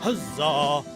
Huzzah!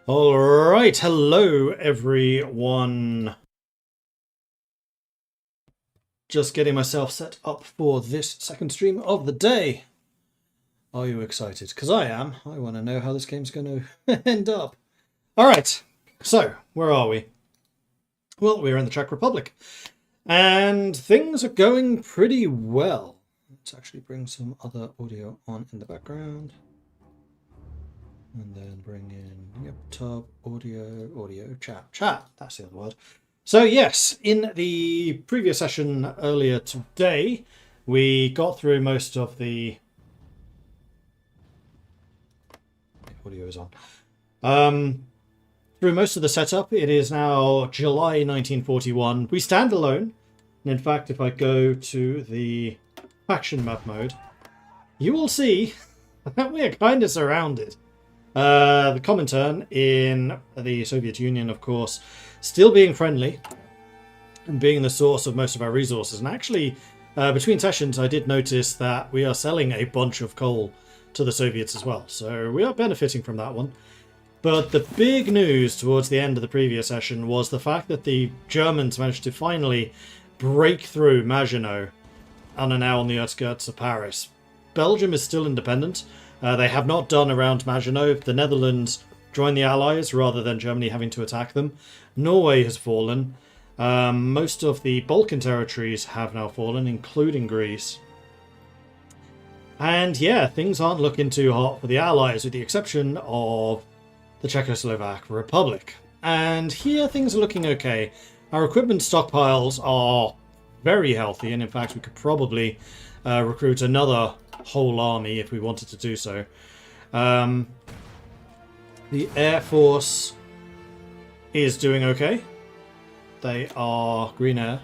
All right, hello everyone. Just getting myself set up for this second stream of the day. Are you excited? Because I am. I want to know how this game's going to end up. All right, so where are we? Well, we're in the Czech Republic, and things are going pretty well. Let's actually bring some other audio on in the background. And then bring in, yep, tab, audio, chat. That's the other word. So yes, in the previous session earlier today, we got through most of the audio is on. Through most of the setup. It is now July 1941. We stand alone. And in fact, if I go to the faction map mode, you will see that we are kind of surrounded. The Comintern in the Soviet Union, of course, still being friendly and being the source of most of our resources. And actually, between sessions, I did notice that we are selling a bunch of coal to the Soviets as well. So we are benefiting from that one. But the big news towards the end of the previous session was the fact that the Germans managed to finally break through Maginot and are now on the outskirts of Paris. Belgium is still independent. They have not done around Maginot. The Netherlands joined the Allies rather than Germany having to attack them. Norway has fallen. Most of the Balkan territories have now fallen, including Greece. And yeah, things aren't looking too hot for the Allies, with the exception of the Czechoslovak Republic. And here things are looking okay. Our equipment stockpiles are very healthy, and in fact we could probably recruit another whole army if we wanted to do so. The Air Force is doing okay. They are Green Air,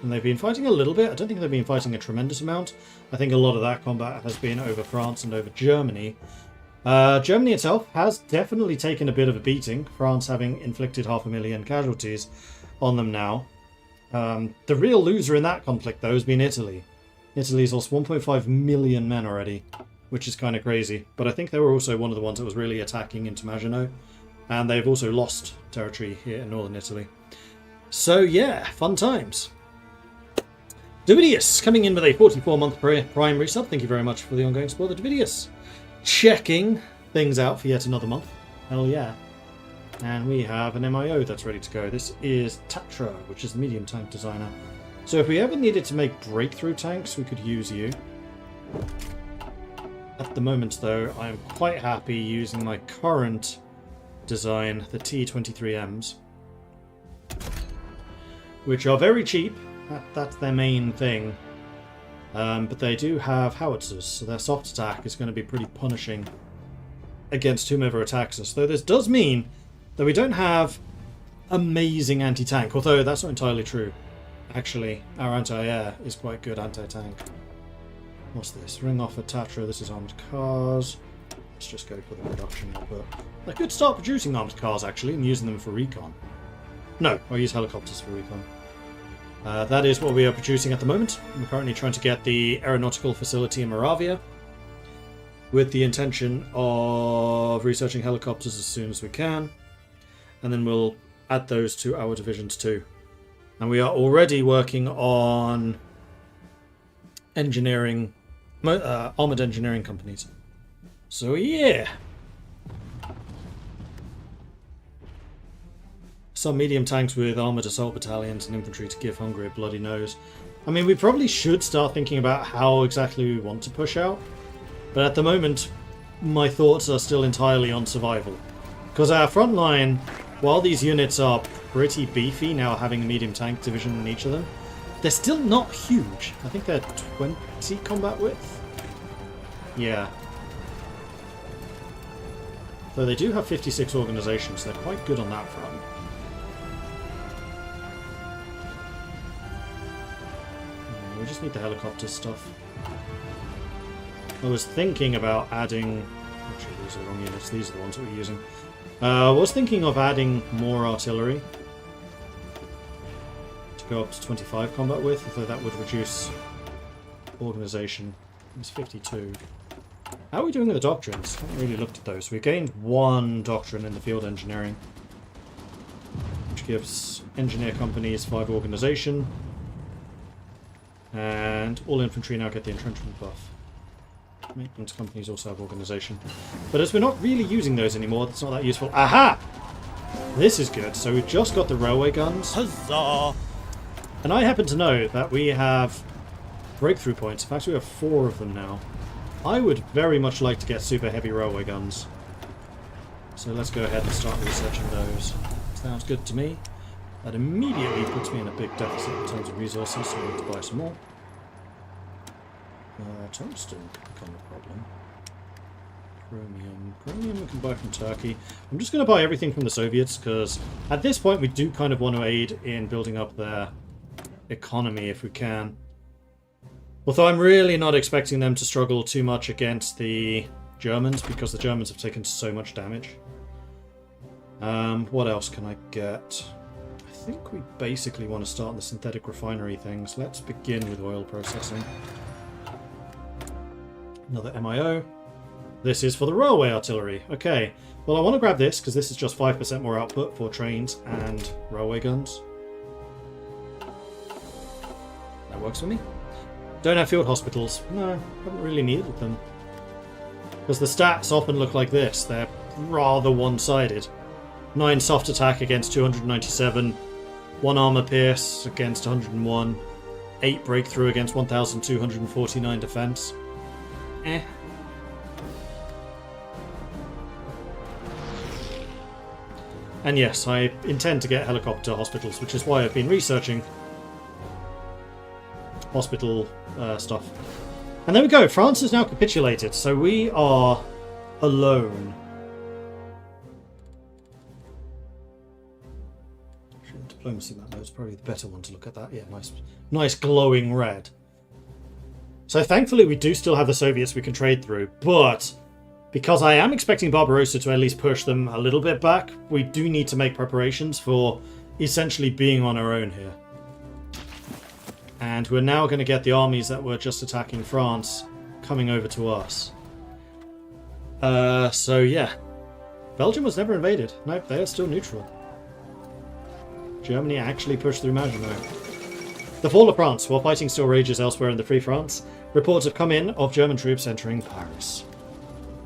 and they've been fighting a little bit. I don't think they've been fighting a tremendous amount. I think a lot of that combat has been over France and over Germany. Germany itself has definitely taken a bit of a beating, France having inflicted 500,000 casualties on them now. The real loser in that conflict, though, has been Italy. Italy's lost 1.5 million men already, which is kind of crazy. But I think they were also one of the ones that was really attacking into Maginot. And they've also lost territory here in northern Italy. So yeah, fun times. Davidius coming in with a 44-month Prime resub. Thank you very much for the ongoing support, Davidius. Checking things out for yet another month. Hell yeah. And we have an MIO that's ready to go. This is Tatra, which is the medium tank designer. So if we ever needed to make breakthrough tanks, we could use you. At the moment, though, I am quite happy using my current design, the T-23Ms, which are very cheap. That's their main thing. But they do have howitzers, so their soft attack is going to be pretty punishing against whomever attacks us. Though this does mean that we don't have amazing anti-tank, although that's not entirely true. Actually, our anti-air is quite good anti-tank. What's this? Ring off a Tatra. This is armed cars. Let's just go for the production output. I could start producing armed cars, actually, and using them for recon. No, I'll use helicopters for recon. That is what we are producing at the moment. We're currently trying to get the aeronautical facility in Moravia, with the intention of researching helicopters as soon as we can. And then we'll add those to our divisions too. And we are already working on engineering, armoured engineering companies. So yeah. Some medium tanks with armoured assault battalions and infantry to give Hungary a bloody nose. I mean, we probably should start thinking about how exactly we want to push out. But at the moment, my thoughts are still entirely on survival. Because our front line, while these units are pretty beefy, now having a medium tank division in each of them, they're still not huge. I think they're 20 combat width. Yeah. Though they do have 56 organisations, they're quite good on that front. We just need the helicopter stuff. I was thinking about adding... Actually, these are the wrong units. These are the ones that we're using. I was thinking of adding more artillery to go up to 25 combat width, although that would reduce organisation. It's 52. How are we doing with the doctrines? I haven't really looked at those. We gained one doctrine in the field engineering, which gives engineer companies 5 organisation, and all infantry now get the entrenchment buff. Maintenance companies also have organisation. But as we're not really using those anymore, it's not that useful. Aha! This is good. So we've just got the railway guns. Huzzah! And I happen to know that we have breakthrough points. In fact, we have 4 of them now. I would very much like to get super heavy railway guns. So let's go ahead and start researching those. Sounds good to me. That immediately puts me in a big deficit in terms of resources, so we need to buy some more. Tungsten could become a problem. Chromium. Chromium we can buy from Turkey. I'm just going to buy everything from the Soviets, because at this point we do kind of want to aid in building up their economy if we can. Although I'm really not expecting them to struggle too much against the Germans, because the Germans have taken so much damage. What else can I get? I think we basically want to start the synthetic refinery things. Let's begin with oil processing. Another MIO. This is for the railway artillery. Okay. Well, I want to grab this because this is just 5% more output for trains and railway guns. That works for me. Don't have field hospitals. No, haven't really needed them. Because the stats often look like this. They're rather one-sided. 9 soft attack against 297. 1 armor pierce against 101. 8 breakthrough against 1249 defense. Eh. And yes, I intend to get helicopter hospitals, which is why I've been researching hospital stuff. And there we go, France has now capitulated, so we are alone. Actually, the diplomacy map is probably the better one to look at that. Yeah, nice glowing red. So thankfully we do still have the Soviets we can trade through, but because I am expecting Barbarossa to at least push them a little bit back, we do need to make preparations for essentially being on our own here. And we're now going to get the armies that were just attacking France coming over to us. So yeah. Belgium was never invaded. Nope, they are still neutral. Germany actually pushed through Maginot. The fall of France. While fighting still rages elsewhere in the Free France, reports have come in of German troops entering Paris.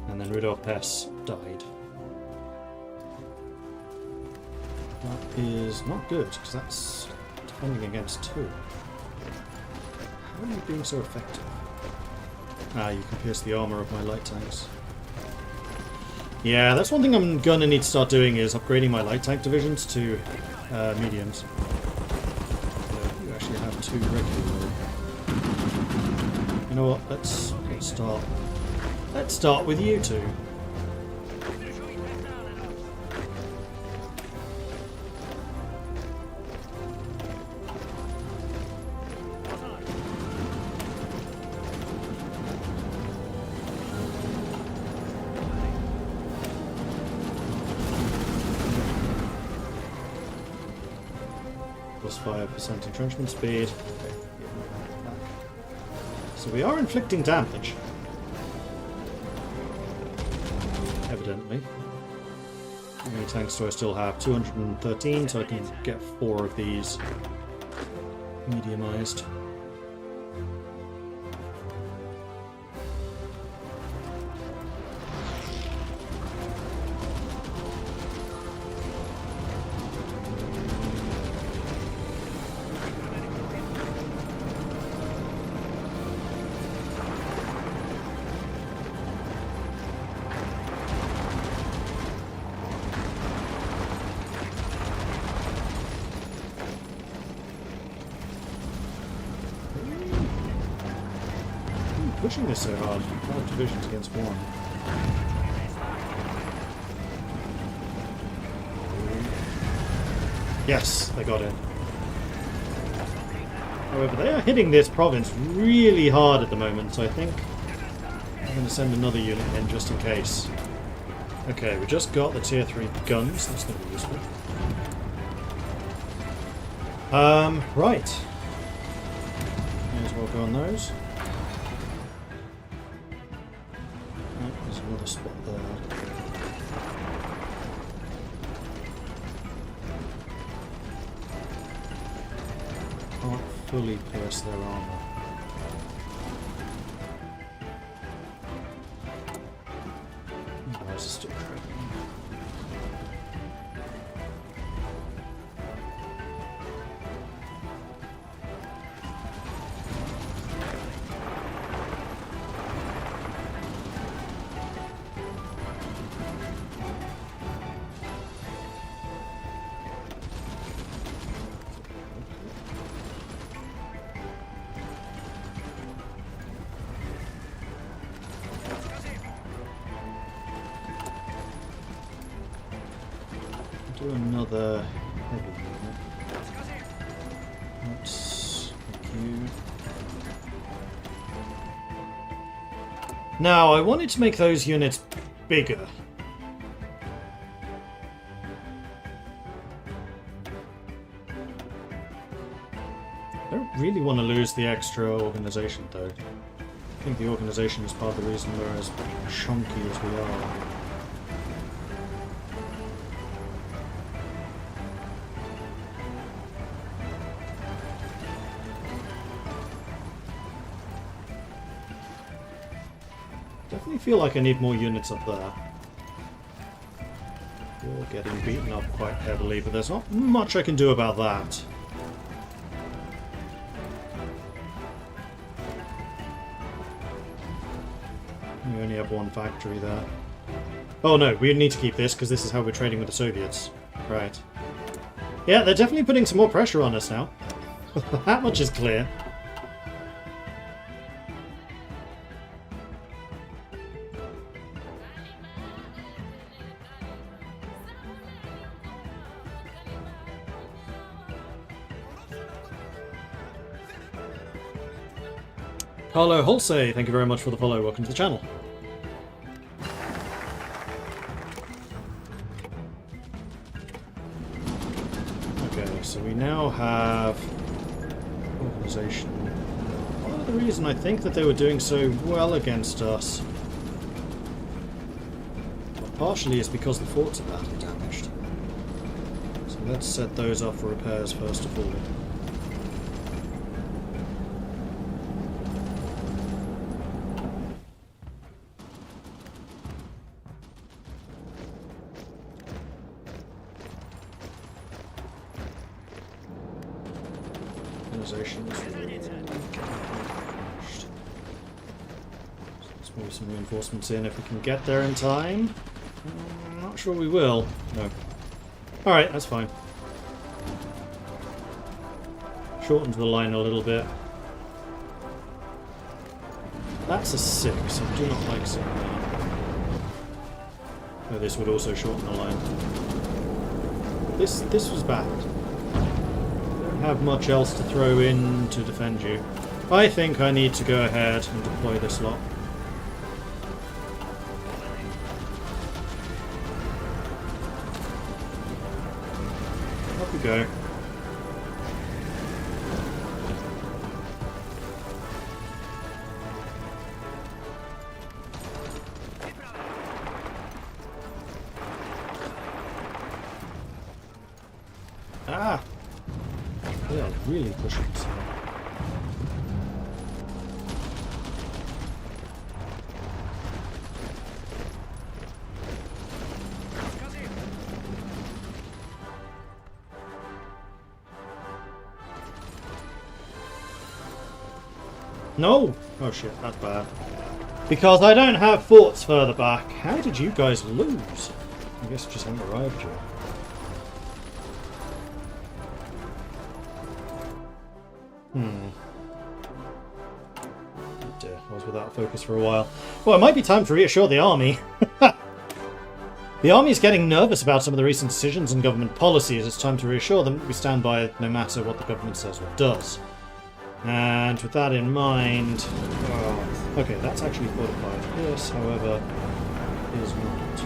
And then Rudolf Hess died. That is not good, because that's defending against 2. How are you being so effective? Ah, you can pierce the armour of my light tanks. Yeah, that's one thing I'm gonna need to start doing is upgrading my light tank divisions to mediums. You actually have 2 regular. You know what? Let's start. Let's start with you 2. Plus 5% entrenchment speed. Okay. So we are inflicting damage. Evidently. How many tanks do I still have? 213, so I can get 4 of these mediumized. Pushing this so hard. 5 divisions against 1. Yes, they got in. However, they are hitting this province really hard at the moment, so I think I'm going to send another unit in just in case. Okay, we just got the tier 3 guns. That's going to be useful. Right. May as well go on those. There's another spot there. Can't fully pierce their armor. Why is it still tracking? Do another heavy unit. Let's make you. Now, I wanted to make those units bigger. I don't really want to lose the extra organization, though. I think the organization is part of the reason we're as chunky as we are. Definitely feel like I need more units up there. You're getting beaten up quite heavily, but there's not much I can do about that. We only have one factory there. Oh no, we need to keep this because this is how we're trading with the Soviets. Right. Yeah, they're definitely putting some more pressure on us now. That much is clear. Carlo Holsey, thank you very much for the follow. Welcome to the channel. Okay, so we now have organization. Part of the reason I think that they were doing so well against us, well, partially is because the forts are badly damaged. So let's set those up for repairs first of all. Let's move some reinforcements in if we can get there in time. I'm not sure we will. No. Alright, that's fine. Shorten the line a little bit. That's a 6. I do not like seeing that. Oh, this would also shorten the line. This was bad. Have much else to throw in to defend you. I think I need to go ahead and deploy this lot. Up we go. Ah! They are really pushing us now. No! Oh shit, that's bad. Because I don't have forts further back. How did you guys lose? I guess it just haven't arrived yet. Oh dear, I was without focus for a while. Well, it might be time to reassure the army. The army is getting nervous about some of the recent decisions and government policies. It's time to reassure them that we stand by it no matter what the government says or does. And with that in mind... Oh, okay, that's actually fortified. This, however, is not.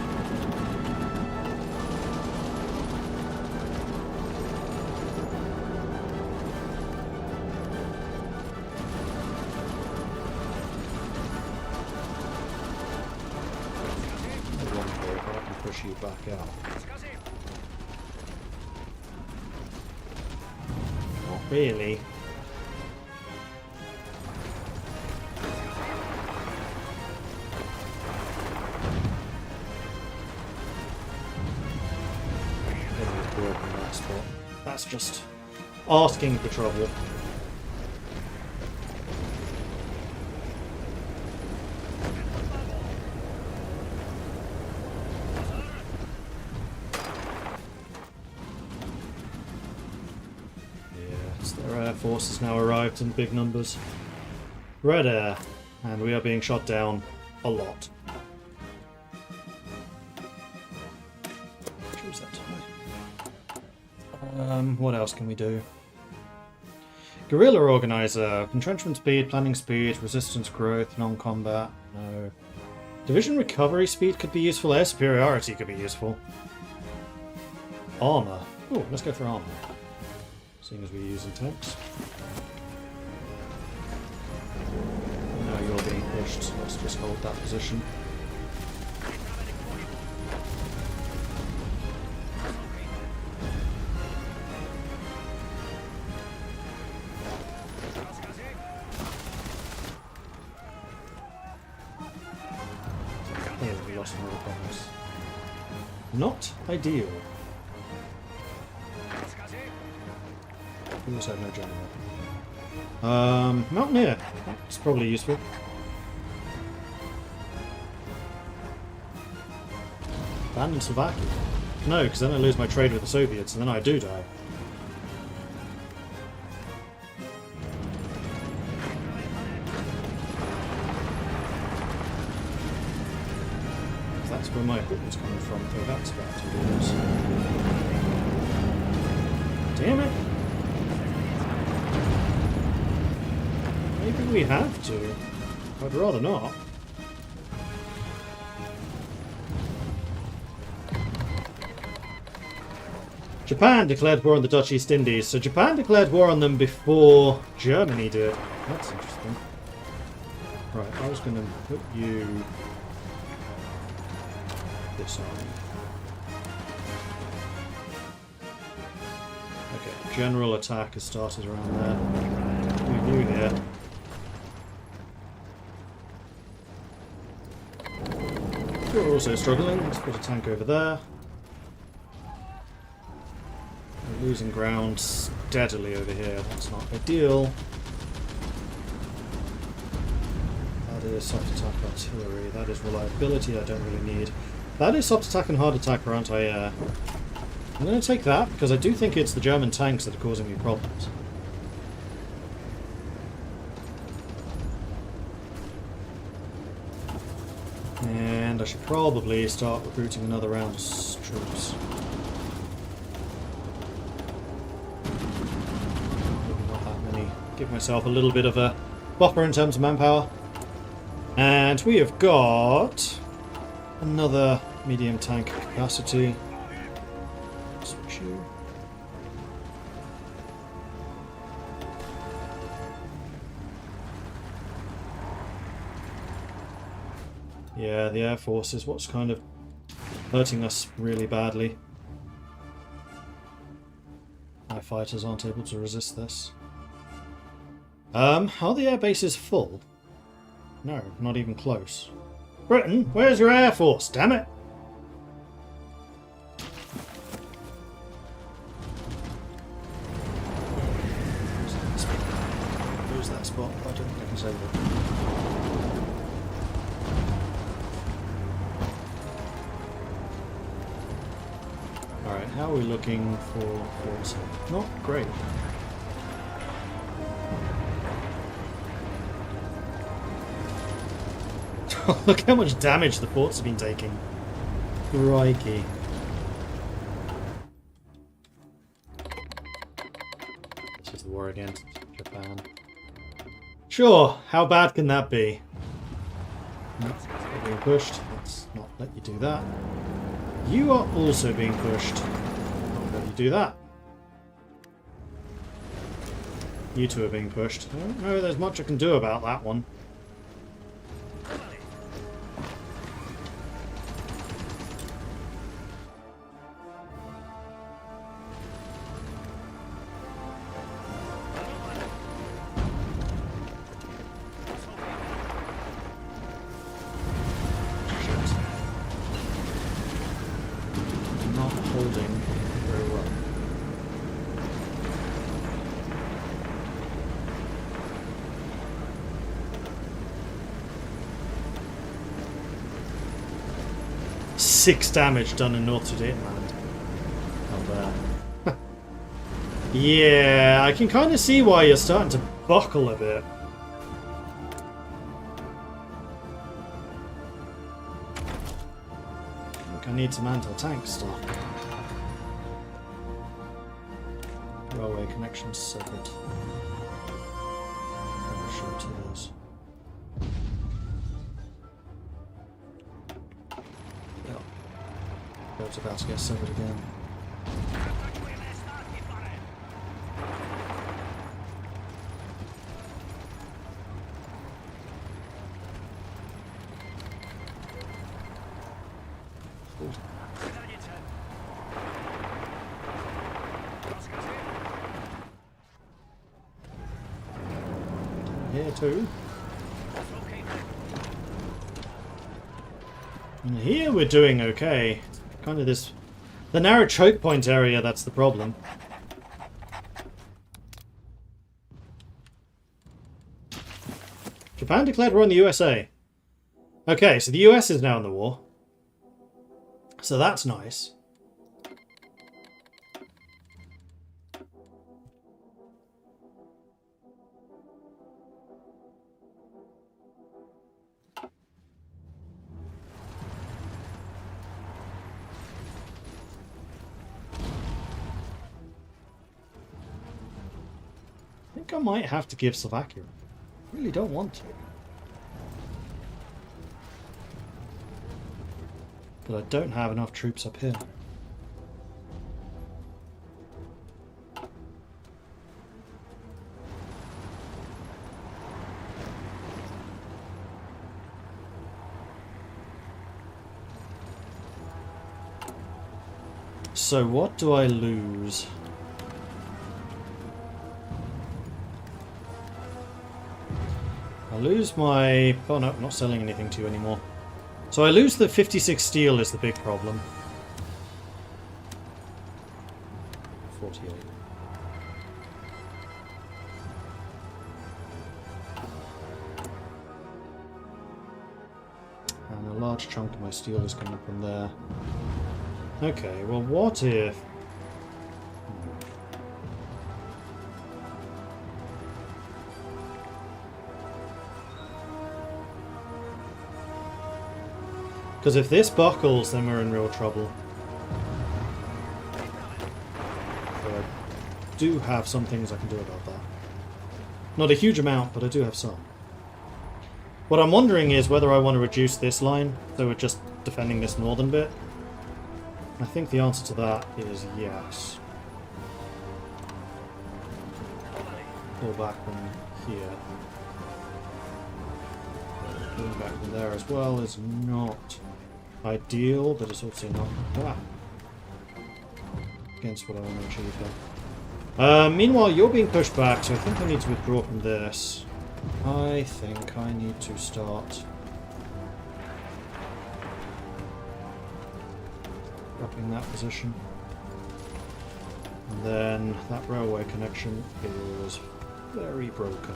Push you back out. Not really. Broken that spot. That's just asking for trouble. Their air force has now arrived in big numbers. Red air, and we are being shot down a lot. Choose that. What else can we do? Guerrilla organizer, entrenchment speed, planning speed, resistance growth, non-combat. No. Division recovery speed could be useful. Air superiority could be useful. Armor. Oh, let's go for armor. Seeing as we're using tanks. Now you're being pushed, so let's just hold that position. bombs. Not ideal. We also have no general. Mountaineer. That's probably useful. Abandon Slovakia. No, because then I lose my trade with the Soviets, and then I do die. That's where my equipment's coming from, so that's about to lose. Damn it! Maybe we have to. I'd rather not. Japan declared war on the Dutch East Indies, so Japan declared war on them before Germany did. That's interesting. Right, I was going to put you this on. Okay, general attack has started around there. Move you here. You're also struggling. Let's put a tank over there. We're losing ground steadily over here. That's not ideal. That is soft attack artillery. That is reliability I don't really need. That is soft attack and hard attack for anti-air. I'm going to take that because I do think it's the German tanks that are causing me problems. And I should probably start recruiting another round of troops. Not that many. Give myself a little bit of a buffer in terms of manpower. And we have got another medium tank capacity. Switch you. Yeah, the Air Force is what's kind of hurting us really badly. Our fighters aren't able to resist this. Are the air bases full? No, not even close. Britain, where's your Air Force, damn it? Lose that spot, but I don't think I can save it. Alright, how are we looking for force? Not great. Look how much damage the forts have been taking. Crikey. This is the war against Japan. Sure, how bad can that be? Nope, you're being pushed. Let's not let you do that. You are also being pushed. Not let you do that. You two are being pushed. I don't know there's much I can do about that one. Six damage done in North Sudetenland. Oh, there. Yeah, I can kind of see why you're starting to buckle a bit. I think I need some anti-tank stuff. Railway connections severed. I'm sure it is. It's about to get severed again. Here too. And here we're doing okay. Kind of this... The narrow choke point area, that's the problem. Japan declared war on the USA. Okay, so the US is now in the war. So that's nice. I think I might have to give Slovakia. I really don't want to. But I don't have enough troops up here. So what do I lose? I lose my... Oh no, I'm not selling anything to you anymore. So I lose the 56 steel is the big problem. 48. And a large chunk of my steel is coming from there. Okay, well what if... Because if this buckles, then we're in real trouble. But I do have some things I can do about that. Not a huge amount, but I do have some. What I'm wondering is whether I want to reduce this line, so we're just defending this northern bit. I think the answer to that is yes. Pull back from here. Pulling back from there as well is not ideal, but it's also not against what I want to achieve here. Meanwhile, you're being pushed back, so I think I need to withdraw from this. I think I need to start dropping that position. And then that railway connection is very broken.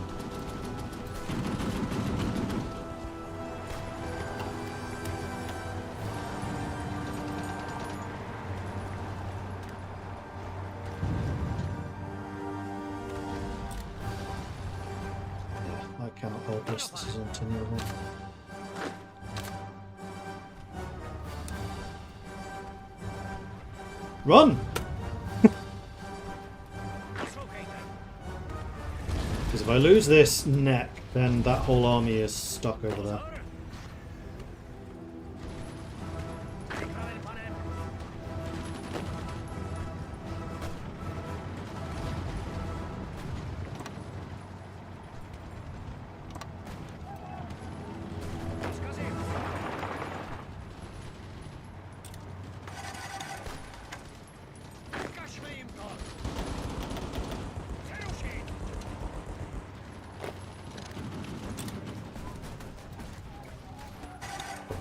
I cannot hold this, this is untenable. Run! Because if I lose this neck, then that whole army is stuck over there.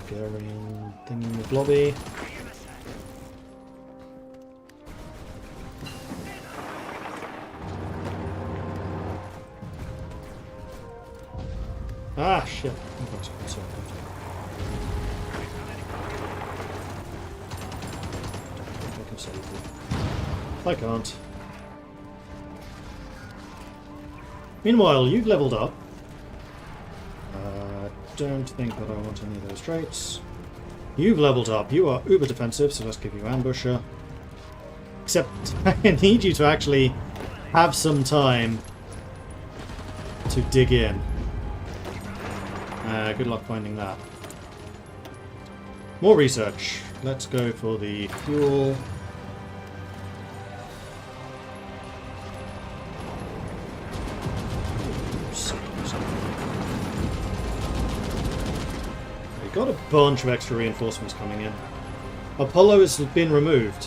Bulgarian thingy with lobby. Ah, shit. I can save you. I can't. Meanwhile, you've leveled up. Don't think that I want any of those traits. You've leveled up. You are uber defensive, so let's give you ambusher. Except I need you to actually have some time to dig in. Good luck finding that. More research. Let's go for the fuel. Got a bunch of extra reinforcements coming in. Apollo has been removed.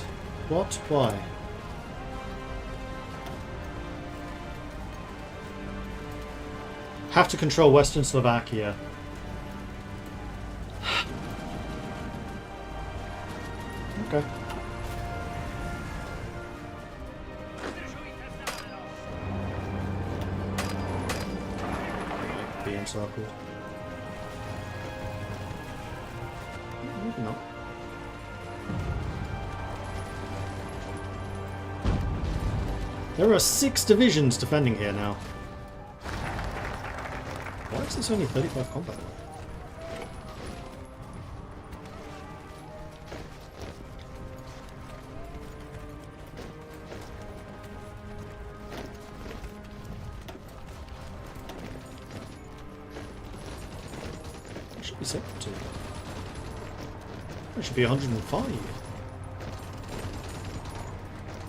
What? Why? Have to control Western Slovakia. Okay. Be encircled. Maybe not. There are 6 divisions defending here now. Why is this only 35 combat? It should be 70. It should be 105.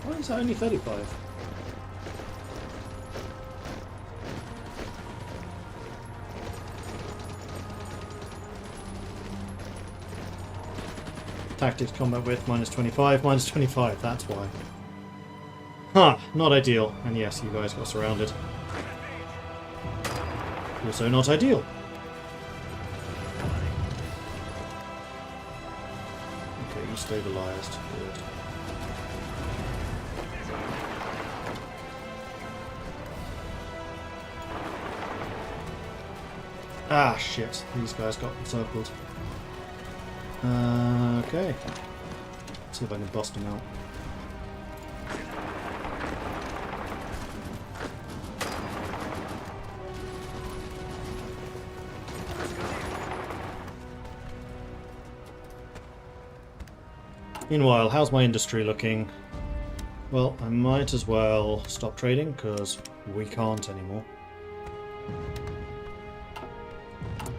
Why is that only 35? Tactics combat width minus 25, minus 25, that's why. Huh, not ideal. And yes, you guys got surrounded. Also not ideal. Okay, you stabilized. Good. Ah, shit. These guys got encircled. Okay. Let's see if I can bust them out. Meanwhile, how's my industry looking? Well, I might as well stop trading, because we can't anymore.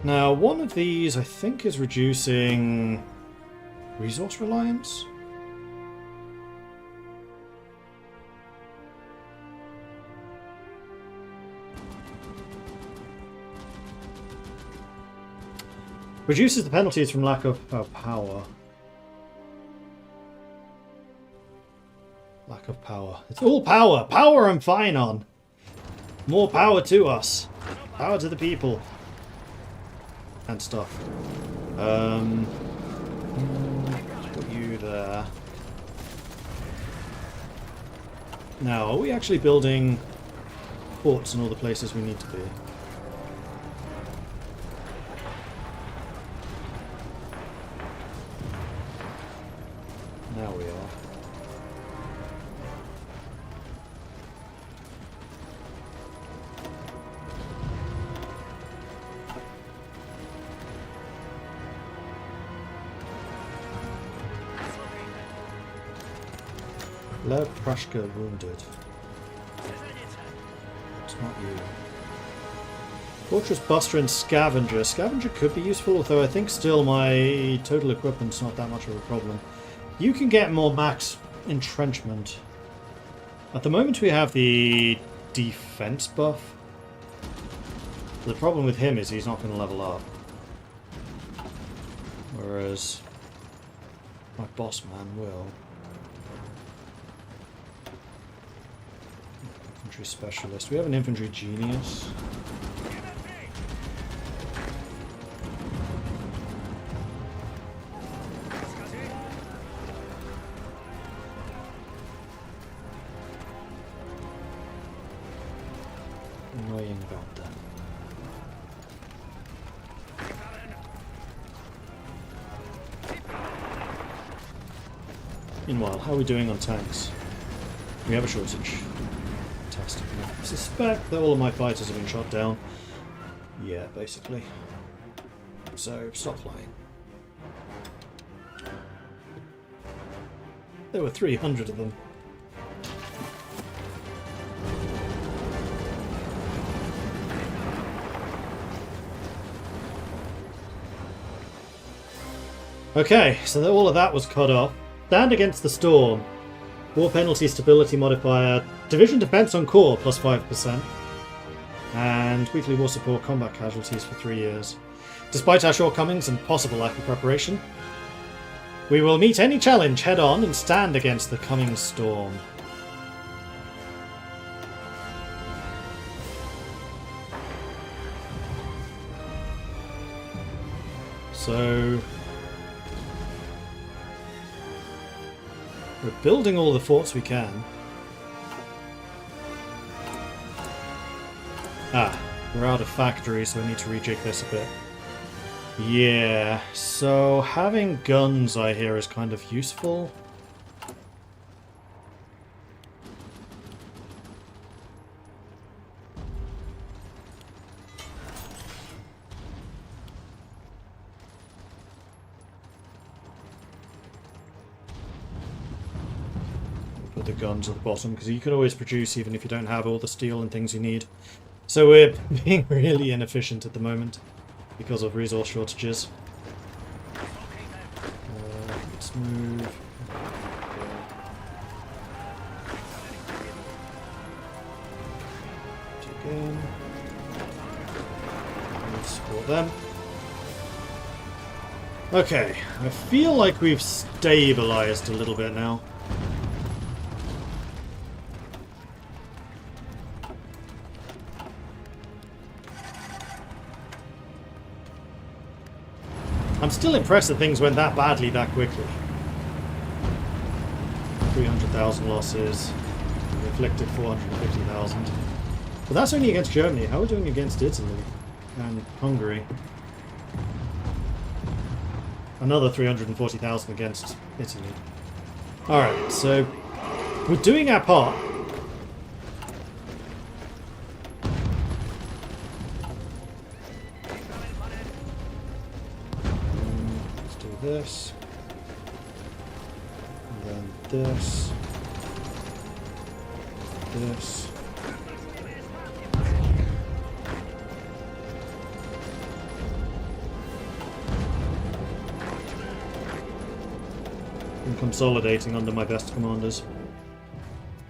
Now, one of these, I think, is reducing resource reliance. Reduces the penalties from lack of power. Lack of power. It's all power. Power I'm fine on. More power to us. Power to the people. And stuff. Put you there. Now, are we actually building ports in all the places we need to be? Now we are. Lev Prashka wounded. It's not you. Fortress Buster and Scavenger. Scavenger could be useful, although I think still my total equipment's not that much of a problem. You can get more max entrenchment. At the moment we have the defense buff. The problem with him is he's not going to level up. Whereas my boss man will. Infantry specialist. We have an infantry genius. Annoying about that. Meanwhile, how are we doing on tanks? We have a shortage. Fantastic. I suspect that all of my fighters have been shot down. Yeah, basically. So, stop flying. There were 300 of them. Okay, so all of that was cut off. Stand against the storm. War penalty stability modifier. Division defense on core plus 5%. And weekly war support combat casualties for 3 years. Despite our shortcomings and possible lack of preparation, we will meet any challenge head on and stand against the coming storm. So We're building all the forts we can. Ah, we're out of factories, so we need to rejig this a bit. Yeah, so having guns, I hear, is kind of useful. Put the guns at the bottom, because you could always produce even if you don't have all the steel and things you need. So we're being really inefficient at the moment because of resource shortages. Let's move. Again. Let's support them. Okay, I feel like we've stabilized a little bit now. I'm still impressed that things went that badly that quickly. 300,000 losses. We inflicted 450,000. But that's only against Germany. How are we doing against Italy and Hungary? Another 340,000 against Italy. Alright, so we're doing our part. This, and then this, this. I'm consolidating under my best commanders.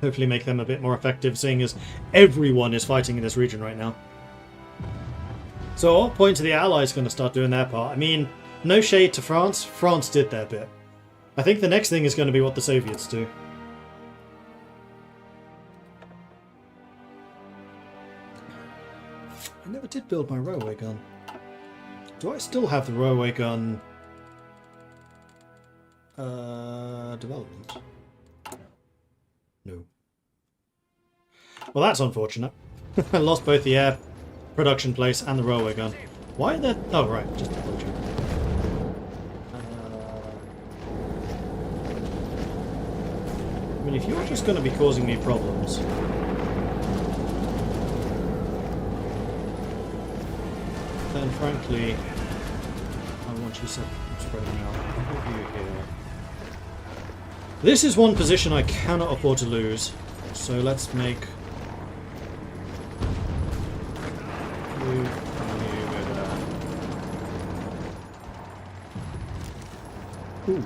Hopefully make them a bit more effective, seeing as everyone is fighting in this region right now. So at what point are the Allies going to start doing their part? I mean, no shade to France. France did their bit. I think the next thing is going to be what the Soviets do. I never did build my railway gun. Do I still have the railway gun development? No. Well, that's unfortunate. I lost both the air production place and the railway gun. Why are there... Oh, right. Just a project. I mean, if you're just going to be causing me problems... then frankly, I want you spreading out. I'll put you here. This is one position I cannot afford to lose, so let's make you go there. Ooh.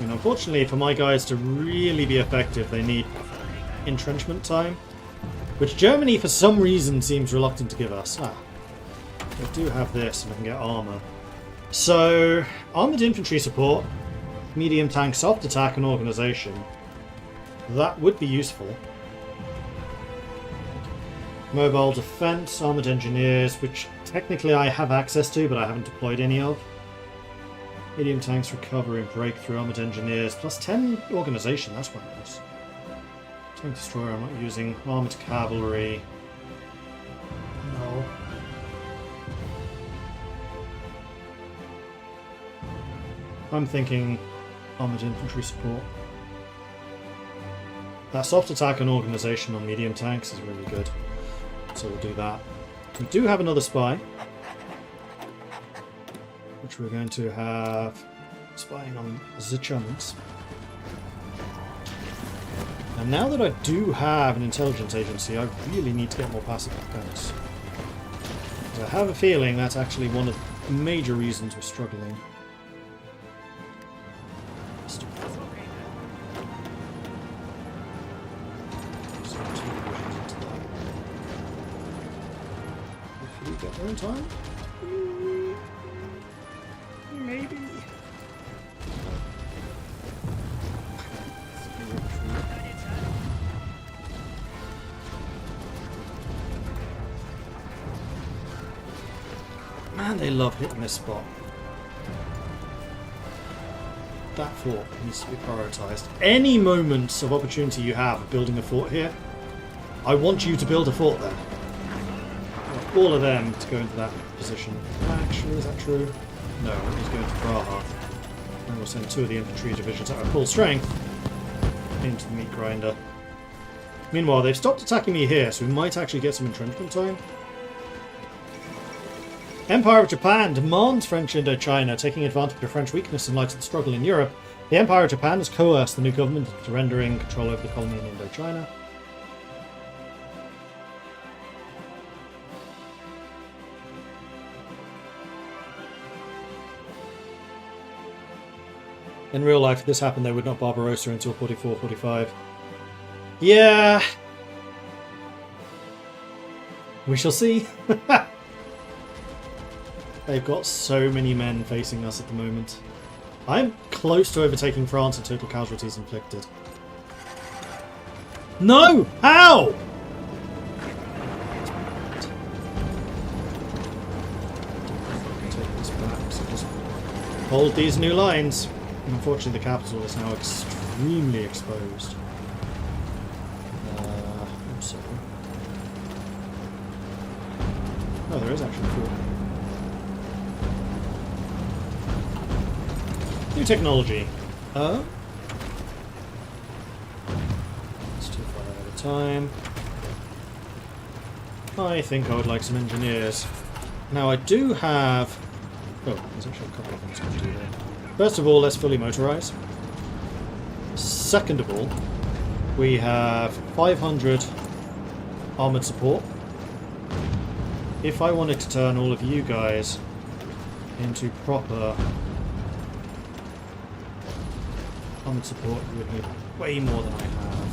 Unfortunately, for my guys to really be effective, they need entrenchment time, which Germany, for some reason, seems reluctant to give us. Ah, they do have this, and I can get armour. So, armoured infantry support, medium tank, soft attack, and organisation. That would be useful. Mobile defence, armoured engineers, which technically I have access to, but I haven't deployed any of. Medium tanks, recovery, and breakthrough, armoured engineers, plus 10 organisation, that's quite nice. Tank destroyer, I'm not using. Armoured cavalry. No. I'm thinking armoured infantry support. That soft attack and organisation on medium tanks is really good. So we'll do that. We do have another spy, which we're going to have spying on the Germans. And now that I do have an intelligence agency, I really need to get more passive guns. I have a feeling that's actually one of the major reasons we're struggling. in time? Maybe. Man, they love hitting this spot. That fort needs to be prioritised. Any moments of opportunity you have of building a fort here, I want you to build a fort there. All of them to go into that position. Actually, is that true? No, he's going to Praha. And we'll send 2 of the infantry divisions at full strength into the meat grinder. Meanwhile, they've stopped attacking me here, so we might actually get some entrenchment time. Empire of Japan demands French Indochina, taking advantage of French weakness in light of the struggle in Europe. The Empire of Japan has coerced the new government into surrendering control over the colony in Indochina. In real life, if this happened, they would not Barbarossa until 44-45. Yeah. We shall see. They've got so many men facing us at the moment. I'm close to overtaking France in total casualties inflicted. No! How? Take this back, so just hold these new lines. And unfortunately, the capital is now extremely exposed. I'm sorry. Oh, there is actually a fort. New technology. It's too far at a time. I think I would like some engineers. Now I do have... Oh, there's actually a couple of things I can do there. First of all, let's fully motorise. Second of all, we have 500 armoured support. If I wanted to turn all of you guys into proper armoured support, you would need way more than I have.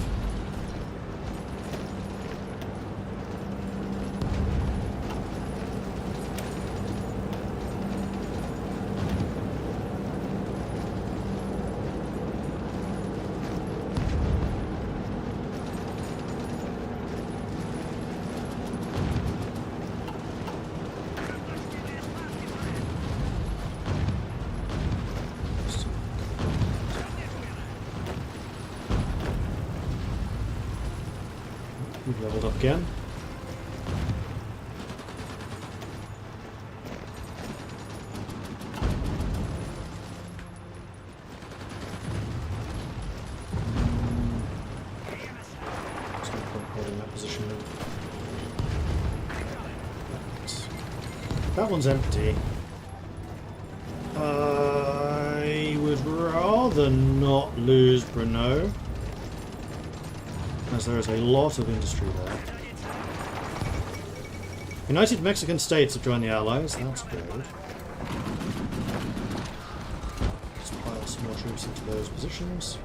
We've leveled up again. There's no point holding that position. That one's empty. I would rather not lose Brno, as there is a lot of industry there. United Mexican States have joined the Allies, that's good. Just pile some more troops into those positions.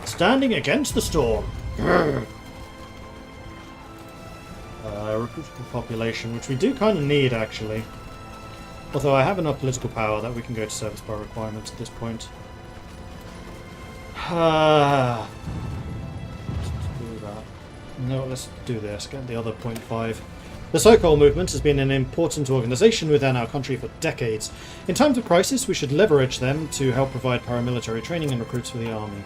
Standing against the storm. Recruitable population, which we do kind of need, actually. Although I have enough political power that we can go to service bar requirements at this point. Let's do that. No, let's do this. Get the other 0.5. The so-called movement has been an important organisation within our country for decades. In times of crisis, we should leverage them to help provide paramilitary training and recruits for the army.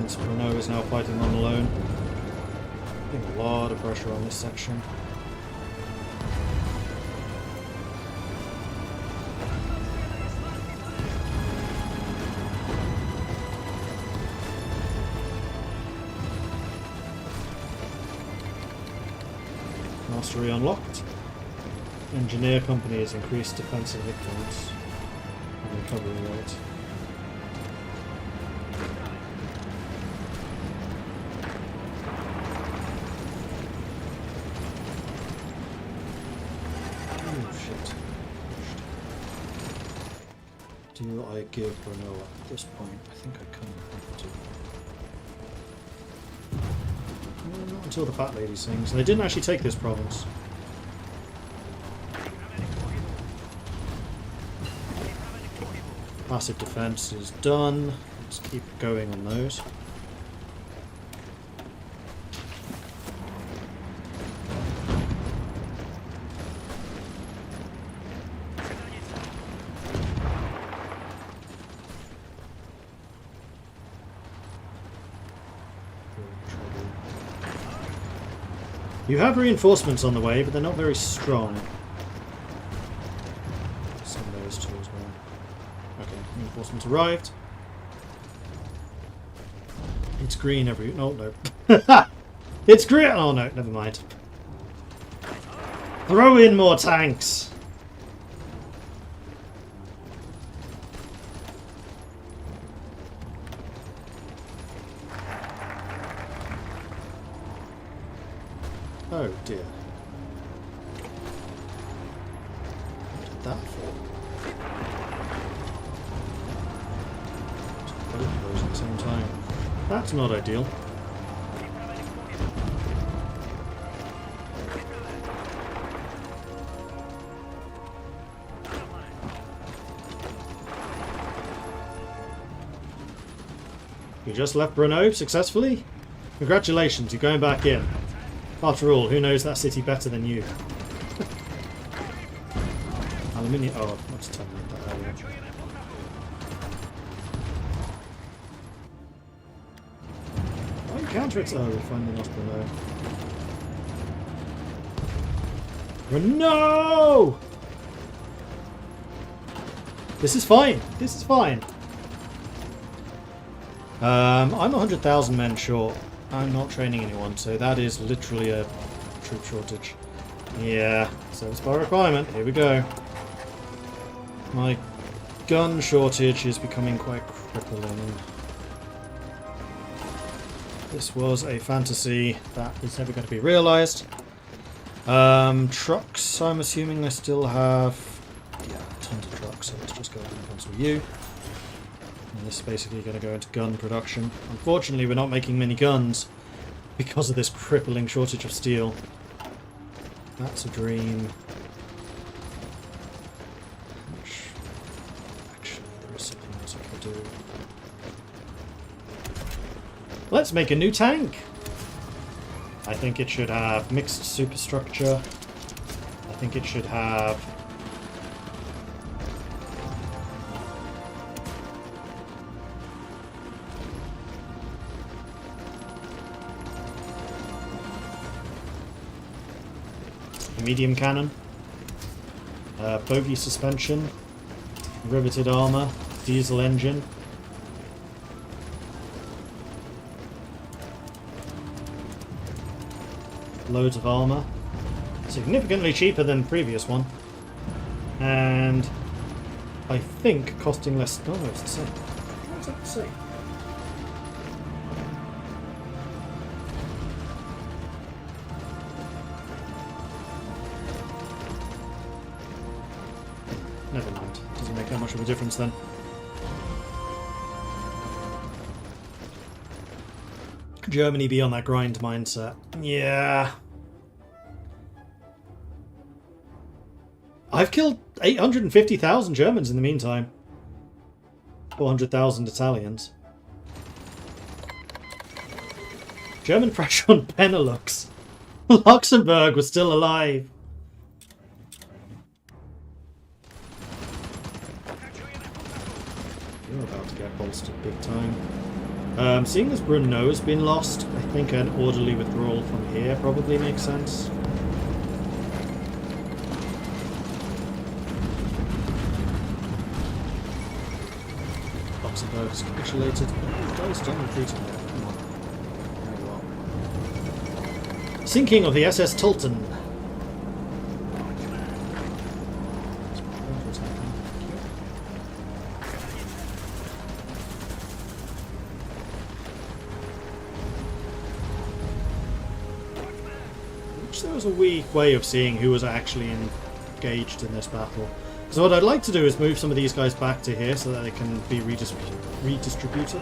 Brno is now fighting on alone. Putting a lot of pressure on this section. Mastery unlocked. Engineer company has increased defensive hit points and recovery rate. Oh shit. Do I give Bruno at this point? I think I kind of have to. Not until the fat lady sings. They didn't actually take this province. Passive defense is done. Let's keep going on those. You have reinforcements on the way, but they're not very strong. Send those two as well. Okay, reinforcements arrived. It's green every... Oh, no. It's green! Oh, no, never mind. Throw in more tanks! Oh dear. What did that for? Both of those at the same time. That's not ideal. You just left Brno successfully? Congratulations, you're going back in. After all, who knows that city better than you? Aluminium. Oh, let's turn that earlier. Oh, you counter it. Oh, we finally lost Brno. No! This is fine. This is fine. I'm 100,000 men short. I'm not training anyone, so that is literally a troop shortage. Yeah, service by requirement. Here we go. My gun shortage is becoming quite crippling. This was a fantasy that is never going to be realised. Trucks, I'm assuming I still have... Yeah, tons of trucks, so let's just go ahead and cancel you. And this is basically going to go into gun production. Unfortunately, we're not making many guns because of this crippling shortage of steel. That's a dream. Actually, there is something else I can do. Let's make a new tank! I think it should have mixed superstructure. I think it should have... medium cannon, bogey suspension, riveted armor, diesel engine. Loads of armor. Significantly cheaper than the previous one. And I think costing less... Oh, no, it's the same. What's that say? Never mind. Doesn't make that much of a difference then. Germany be on that grind mindset. Yeah. I've killed 850,000 Germans in the meantime. 400,000 Italians. German pressure on Benelux. Luxembourg was still alive. You're about to get bolstered big time. Seeing as Brno has been lost, I think an orderly withdrawal from here probably makes sense. Luxembourg is capitulated. Guys, don't retreat in there. Come on. Very well. Sinking of the SS Tulton. a weak way of seeing who was actually engaged in this battle. So what I'd like to do is move some of these guys back to here so that they can be redistributed.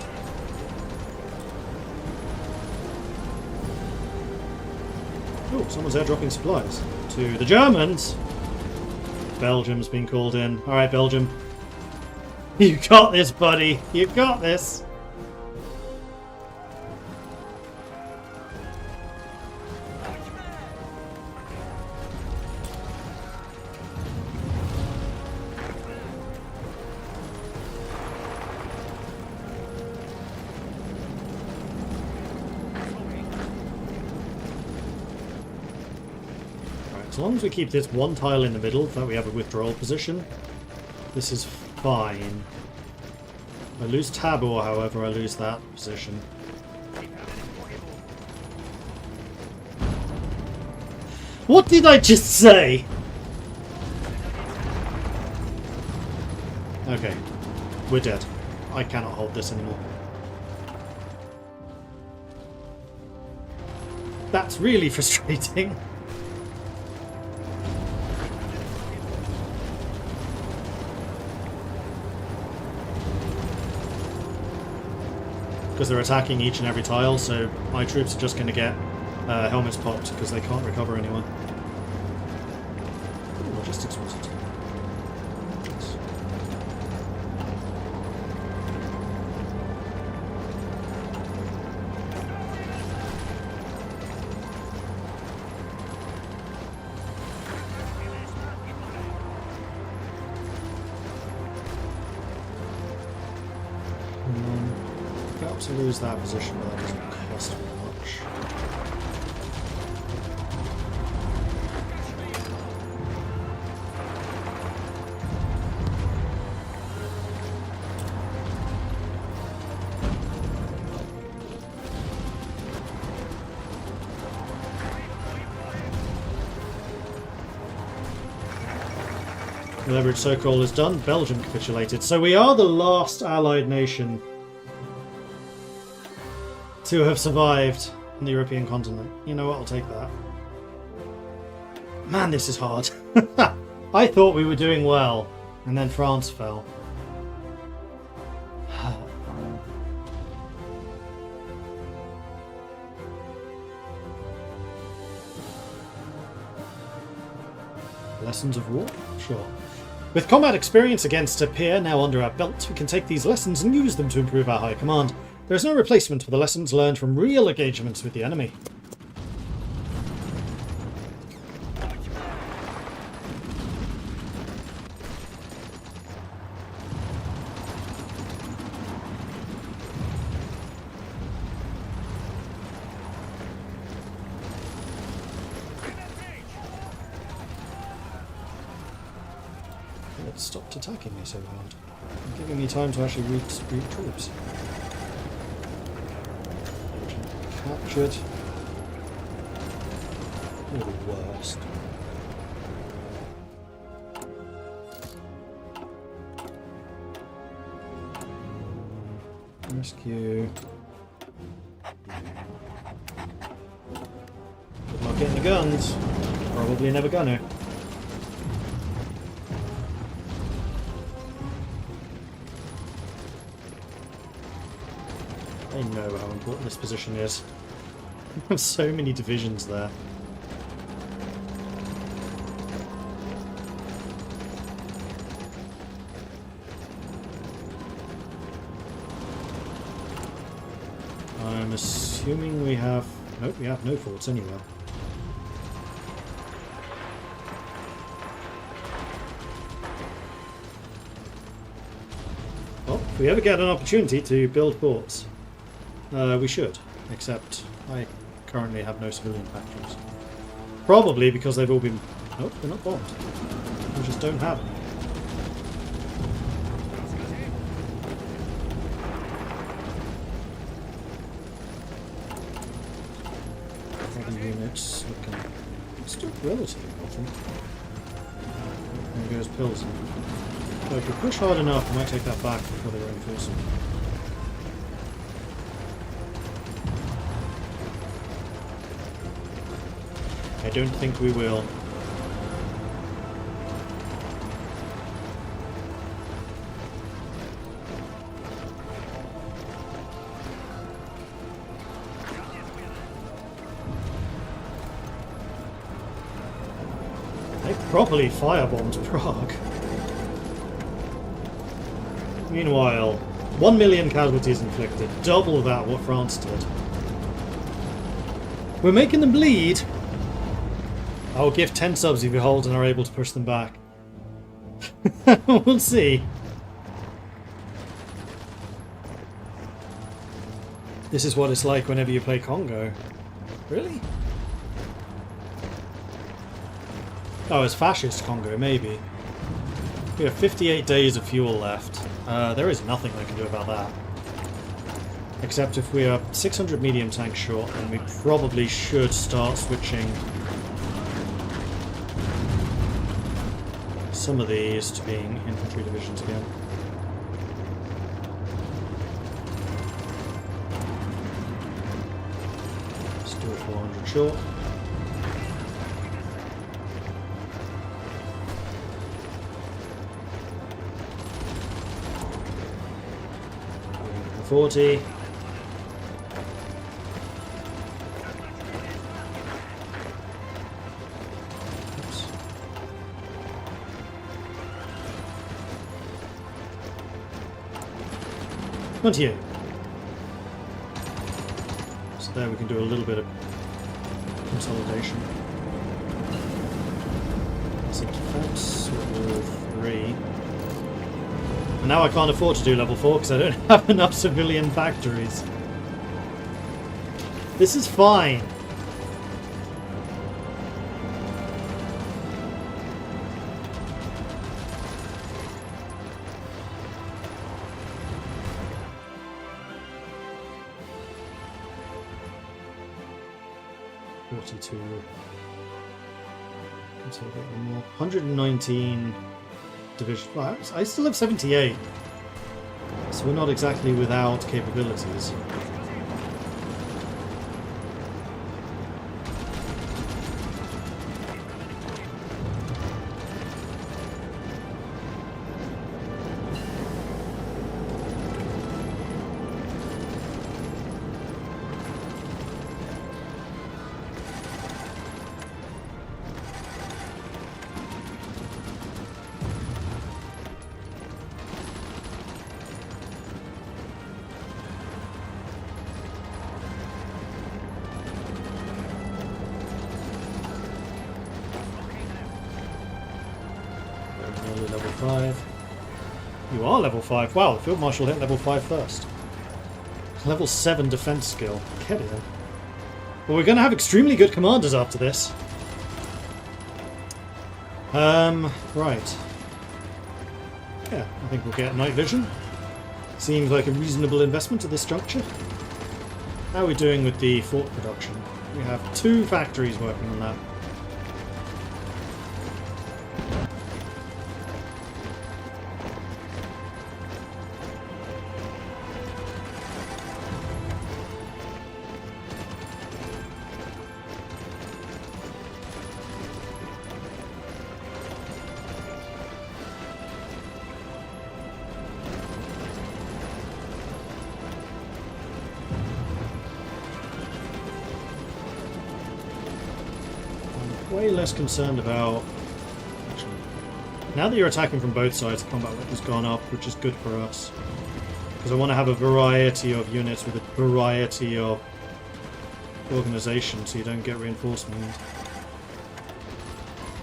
Oh, someone's airdropping supplies. To the Germans! Belgium's been called in. Alright, Belgium. You got this, buddy! You got this! As long as we keep this one tile in the middle, that we have a withdrawal position, this is fine. If I lose Tabor, however, I lose that position. What did I just say? Okay, we're dead. I cannot hold this anymore. That's really frustrating. Because they're attacking each and every tile, so my troops are just going to get helmets popped because they can't recover anyone. Ooh, logistics was it? Yes. To lose that position, but that doesn't cost me much. Leverage so-called is done. Belgium capitulated. So we are the last allied nation to have survived on the European continent. You know what, I'll take that. Man, this is hard. I thought we were doing well, and then France fell. Lessons of war? Sure. With combat experience against a peer now under our belt, we can take these lessons and use them to improve our high command. There is no replacement for the lessons learned from real engagements with the enemy. It stopped attacking me so hard. It's giving me time to actually redistribute troops. Captured. You're the worst. Rescue. Good luck getting the guns. Probably never gonna. I know how important this position is. I have so many divisions there. I'm assuming we have... Nope, we have no forts anywhere. Well, if we ever get an opportunity to build ports, we should, except I currently have no civilian factories. Probably because they've all been... Nope, they're not bombed. We just don't have any. Heavy units looking still relatively healthy. There goes Pilsen. So if we push hard enough, we might take that back before they reinforce them. don't think we will. They properly firebombed Prague. Meanwhile, 1 million casualties inflicted, double that what France did. We're making them bleed. I'll give 10 subs if you hold and are able to push them back. We'll see. This is what it's like whenever you play Congo. Really? Oh, it's fascist Congo, maybe. We have 58 days of fuel left. There is nothing I can do about that. Except if we are 600 medium tanks short, then we probably should start switching some of these to being infantry divisions again. Still 400 short. .40. Oops. 28. So there we can do a little bit of consolidation. Basic defense, level 3. And now I can't afford to do level 4 because I don't have enough civilian factories. This is fine. Consolidate one more. 119 division. Well, I still have 78. So we're not exactly without capabilities. Level 5. You are level 5. Wow, the Field Marshal hit level 5 first. Level 7 defense skill. Get it. Well, we're going to have extremely good commanders after this. Right. Yeah, I think we'll get night vision. Seems like a reasonable investment at this juncture. How are we doing with the fort production? We have 2 factories working on that. Way less concerned about... Actually, now that you're attacking from both sides, the combat rate has gone up, which is good for us. Because I want to have a variety of units with a variety of organisation, so you don't get reinforcement.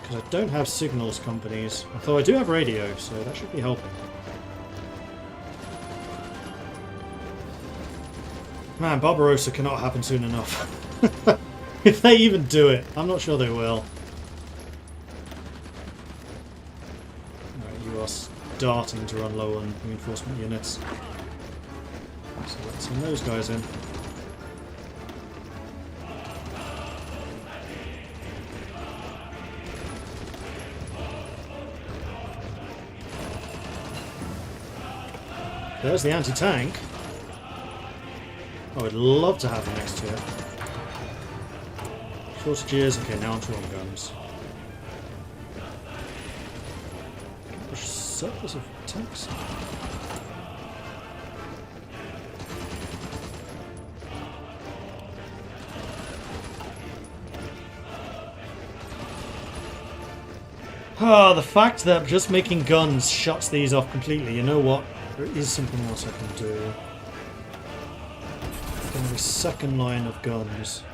Because I don't have signals companies, although I do have radio, so that should be helping. Man, Barbarossa cannot happen soon enough. If they even do it. I'm not sure they will. Alright, you are starting to run low on reinforcement units. So let's send those guys in. There's the anti-tank. Oh, I'd love to have them next year. Shortages. Okay, now I'm on guns. Surplus of tanks. Ah, the fact that just making guns shuts these off completely. You know what? There is something else I can do. I can have a second line of guns.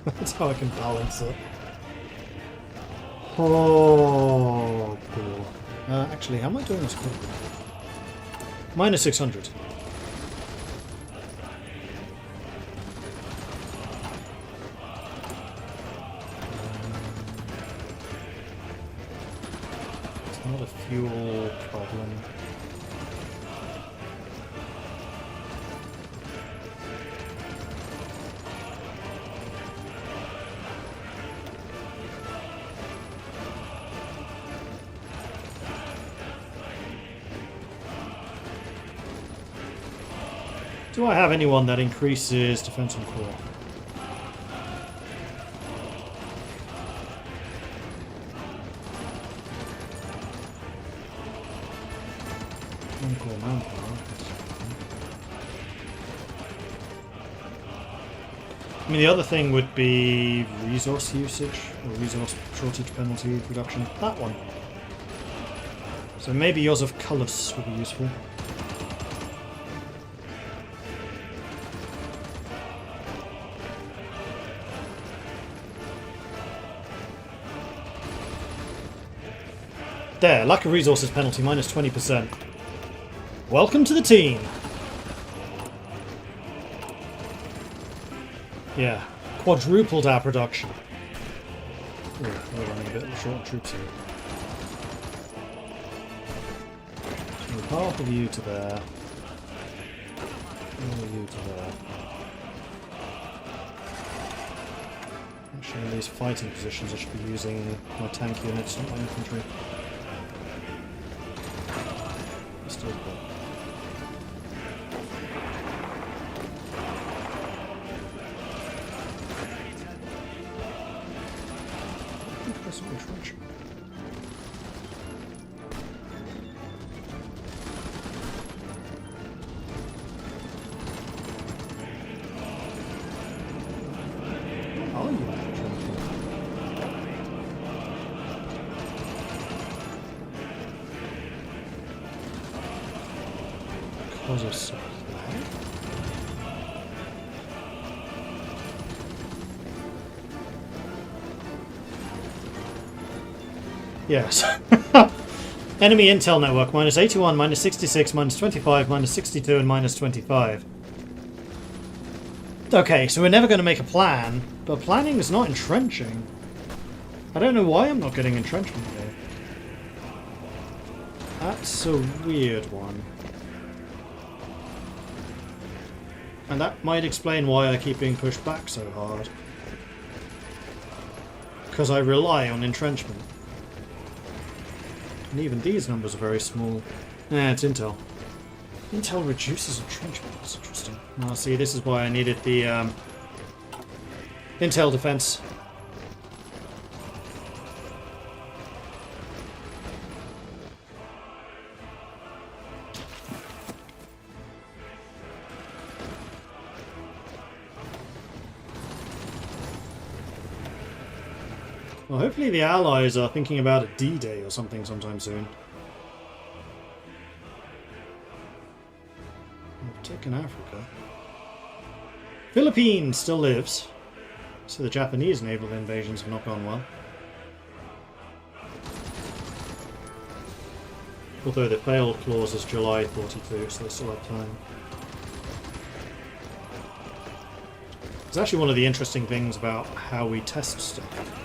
That's how I can balance it. Oh, cool. Actually, how am I doing this quickly? Minus 600. It's not a fuel problem. Do I have anyone that increases defense and core? Core manpower. I mean, the other thing would be resource usage or resource shortage penalty reduction. That one. So maybe yours of colours would be useful. There, lack of resources penalty, minus 20%. Welcome to the team! Yeah, quadrupled our production. Ooh, we're running a bit short of troops here. So half of you to there. All of you to there. Actually, in these fighting positions I should be using my tank units, not my infantry. Still good. Cause of supply. Yes. Enemy intel network, minus 81, minus 66, minus 25, minus 62, and minus 25. Okay, so we're never going to make a plan, but planning is not entrenching. I don't know why I'm not getting entrenchment here. That's a weird one. And that might explain why I keep being pushed back so hard. Because I rely on entrenchment. And even these numbers are very small. Yeah, it's intel. Intel reduces entrenchment. That's interesting. Now, see, this is why I needed the intel defense. Well, hopefully the Allies are thinking about a D-Day or something sometime soon. We've taken Africa. Philippines still lives, so the Japanese naval invasions have not gone well. Although the failed clause is July 42, so they still have time. It's actually one of the interesting things about how we test stuff.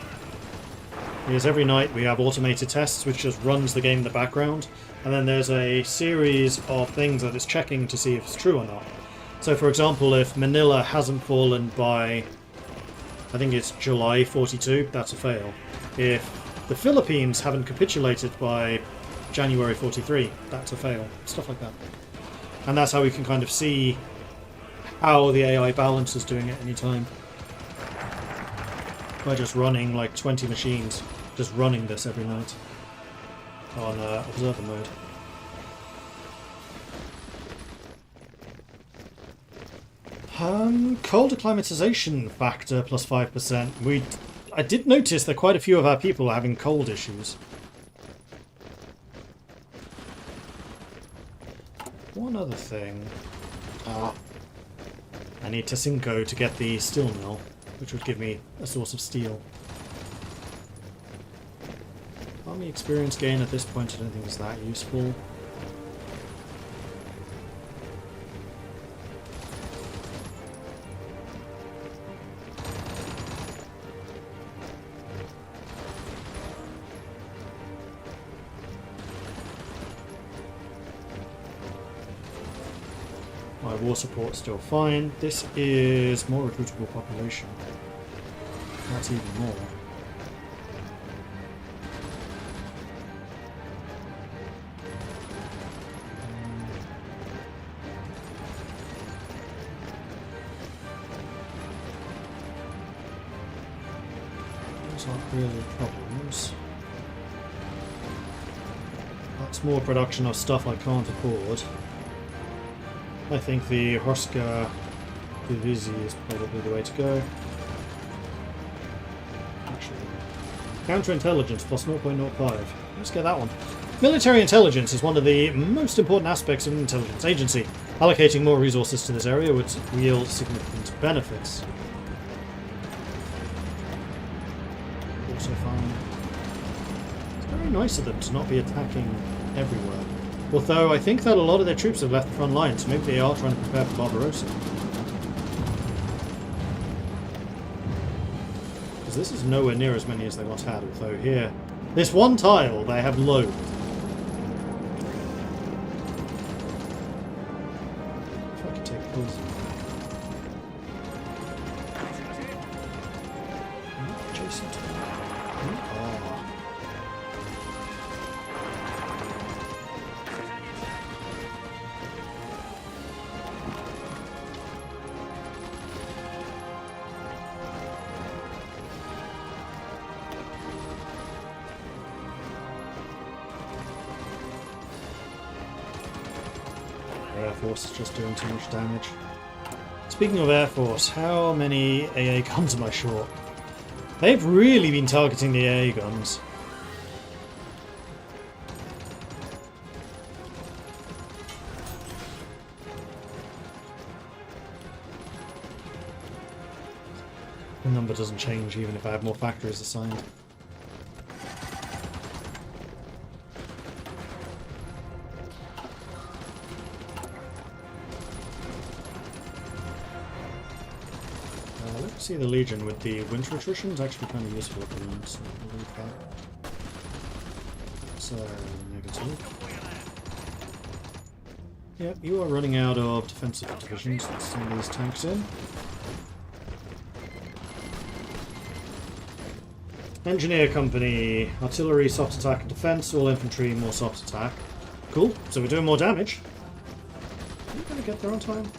Because every night we have automated tests which just runs the game in the background, and then there's a series of things that it's checking to see if it's true or not. So for example, if Manila hasn't fallen by, I think it's July 42, that's a fail. If the Philippines haven't capitulated by January 43, that's a fail. Stuff like that. And that's how we can kind of see how the AI balance is doing at any time. By just running like 20 machines, just running this every night on observer mode. Cold acclimatization factor plus 5%. I did notice that quite a few of our people are having cold issues. One other thing. I need to Cinco to get the steel mill, which would give me a source of steel. Army experience gain at this point I don't think is that useful. My war support still fine. This is more recruitable population. That's even more. Those aren't really problems. That's more production of stuff I can't afford. I think the Horska Divizia is probably the way to go. Actually, counterintelligence plus 0.05. Let's get that one. Military intelligence is one of the most important aspects of an intelligence agency. Allocating more resources to this area would yield significant benefits. Also fine. It's very nice of them to not be attacking everywhere. Although I think that a lot of their troops have left the front line, so maybe they are trying to prepare for Barbarossa. Because this is nowhere near as many as they once had, although here, this one tile they have loads. If I could take pulls. Adjacent. Air Force is just doing too much damage. Speaking of Air Force, how many AA guns am I short? They've really been targeting the AA guns. The number doesn't change even if I have more factories assigned. See the Legion with the winter attrition is actually kind of useful at the moment, so we'll leave that. So, negative. Yep, you are running out of defensive divisions. Let's send these tanks in. Engineer Company, artillery, soft attack and defense, all infantry, more soft attack. Cool, so we're doing more damage. Are you going to get there on time?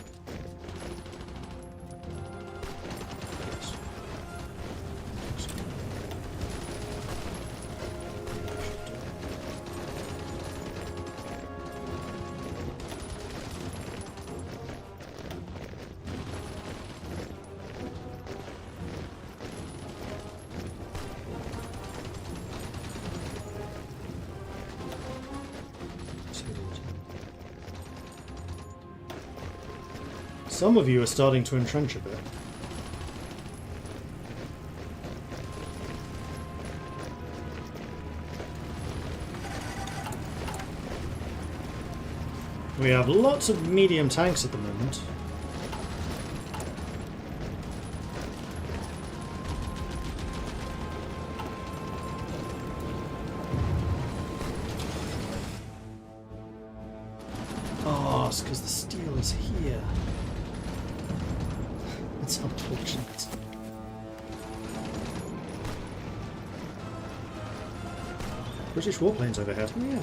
Some of you are starting to entrench a bit. We have lots of medium tanks at the moment. Oh, it's because the steel is here. That's unfortunate. British warplanes overhead. Oh yeah.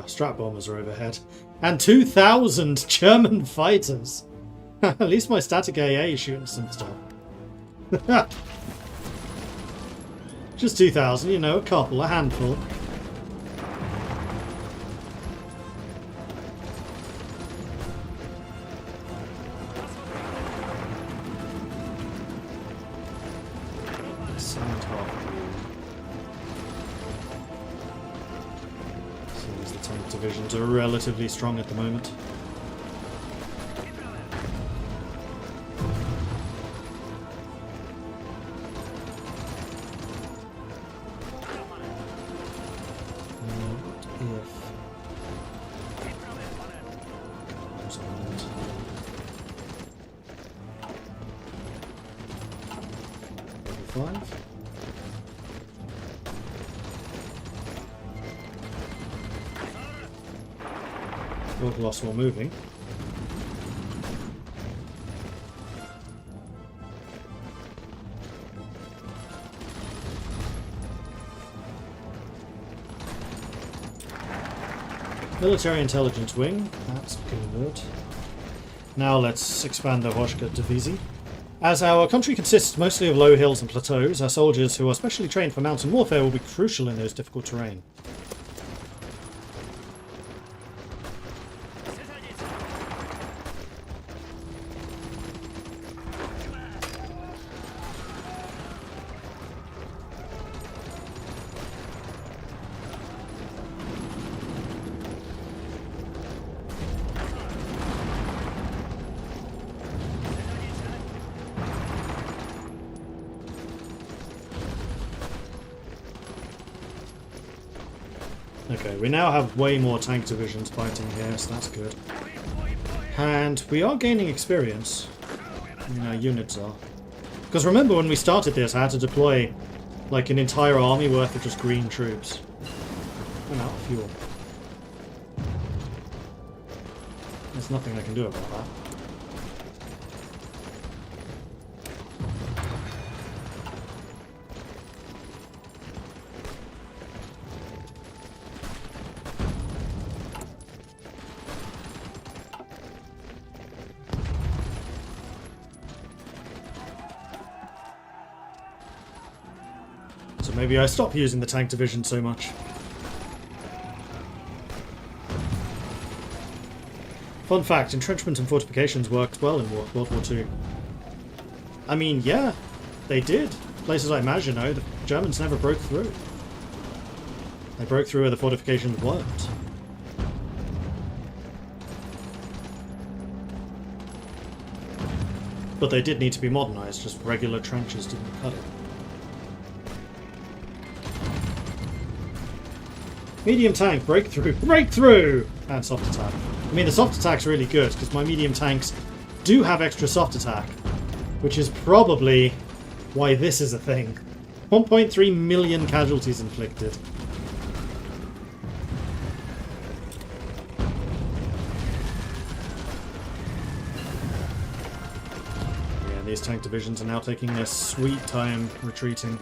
Strat bombers are overhead. And 2,000 German fighters! At least my static AA is shooting some stuff. Just 2,000, you know, a couple, a handful. Seems the tank divisions are relatively strong at the moment. Lost while moving. Military intelligence wing, that's good. Now let's expand the Voshka Divisi. As our country consists mostly of low hills and plateaus, our soldiers who are specially trained for mountain warfare will be crucial in those difficult terrain. Okay, we now have way more tank divisions fighting here, so that's good. And we are gaining experience. I mean, our units are. Because remember when we started this, I had to deploy like an entire army worth of just green troops. I'm out of fuel. There's nothing I can do about that. Maybe I stop using the tank division so much. Fun fact, entrenchment and fortifications worked well in World War II. I mean, yeah, they did. Places like Maginot, the Germans never broke through. They broke through where the fortifications weren't. But they did need to be modernised, just regular trenches didn't cut it. Medium tank, breakthrough, breakthrough! And soft attack. I mean, the soft attack's really good, because my medium tanks do have extra soft attack. Which is probably why this is a thing. 1.3 million casualties inflicted. Yeah, these tank divisions are now taking their sweet time retreating.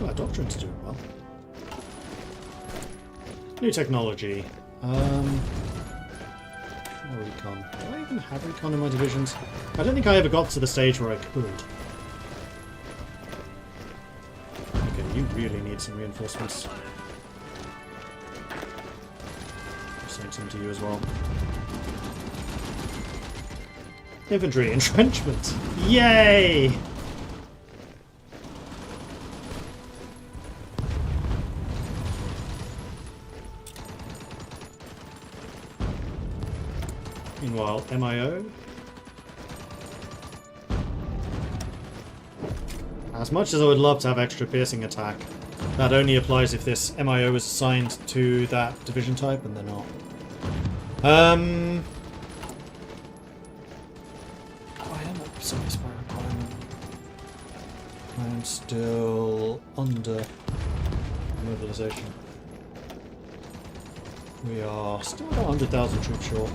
Our doctrine's doing well. New technology. Recon. Do I even have recon in my divisions? I don't think I ever got to the stage where I could. Okay, you really need some reinforcements. I'll send some to you as well. Infantry entrenchment! Yay! Meanwhile, MIO. As much as I would love to have extra piercing attack, that only applies if this MIO is assigned to that division type, and they're not. I am at service by requirement. I am still under mobilization. We are still about 100,000 troops short.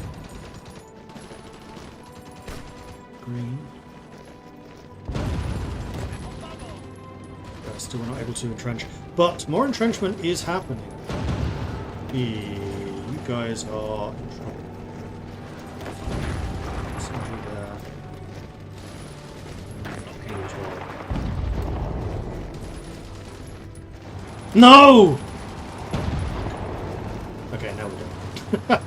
Green. Still we're not able to entrench. But more entrenchment is happening. You guys are in trouble. Send you there. You as well. No! Okay, now we're done.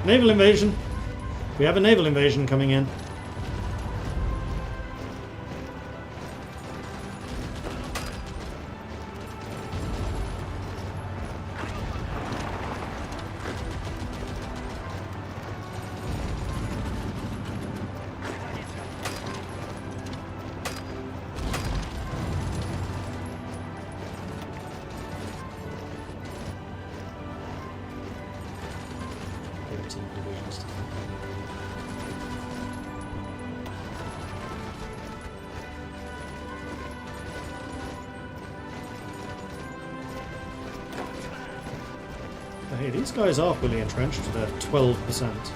Naval invasion. We have a naval invasion coming in. Hey, these guys are fully entrenched. They're 12%.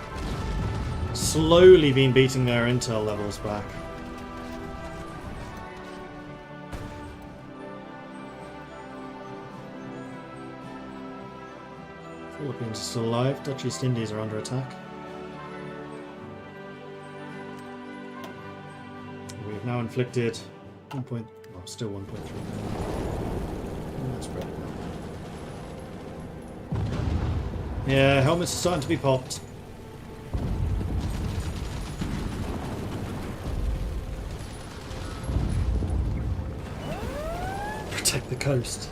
Slowly been beating their intel levels back. Philippines is still alive. Dutch East Indies are under attack. We've now inflicted 1 point... well, still 1.3. That's right. Yeah, helmets are starting to be popped. Protect the coast.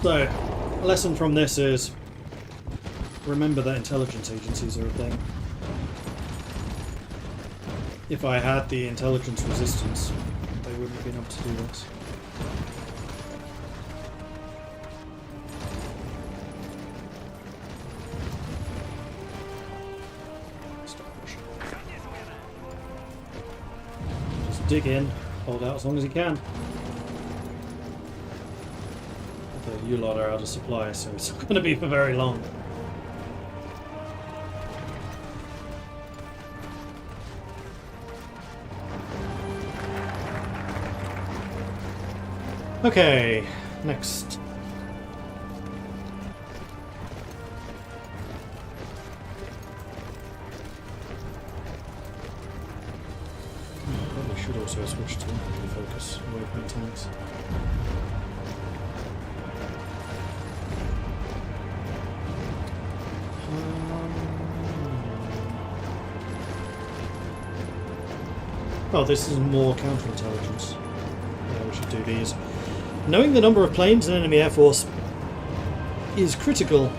So, a lesson from this is remember that intelligence agencies are a thing. If I had the intelligence resistance, they wouldn't have been able to do this. Just dig in, hold out as long as you can. Okay, you lot are out of supply, so it's not going to be for very long. Okay, next. Probably should also switch to focus away from the tanks. Oh, this is more counterintelligence. Yeah, we should do these. Knowing the number of planes in enemy air force is a critical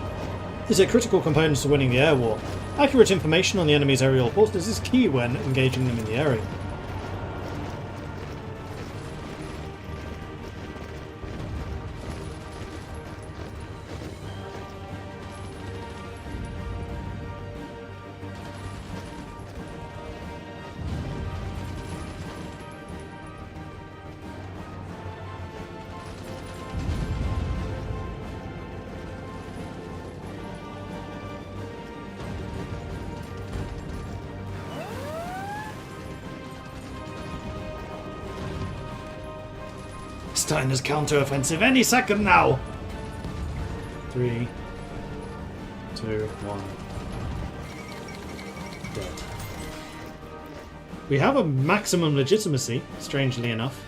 component to winning the air war. Accurate information on the enemy's aerial forces is key when engaging them in the area. Starting his counter-offensive any second now! 3, 2, 1. Dead. We have a maximum legitimacy, strangely enough.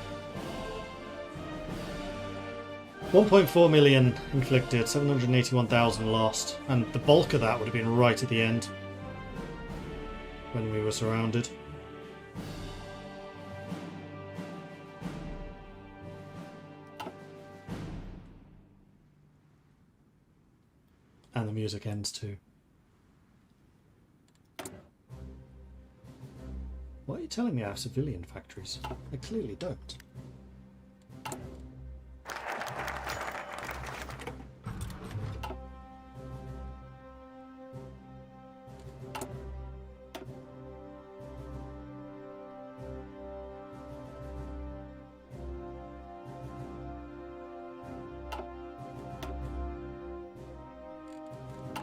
1.4 million inflicted, 781,000 lost, and the bulk of that would have been right at the end when we were surrounded. music ends too. Why are you telling me I have civilian factories? I clearly don't.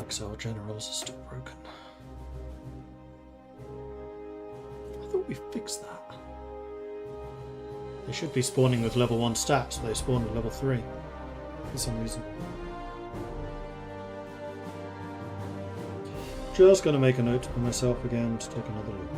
Exile generals are still broken. I thought we fixed that. They should be spawning with level 1 stats, but they spawned at level 3 for some reason. Just gonna make a note for myself again to take another look.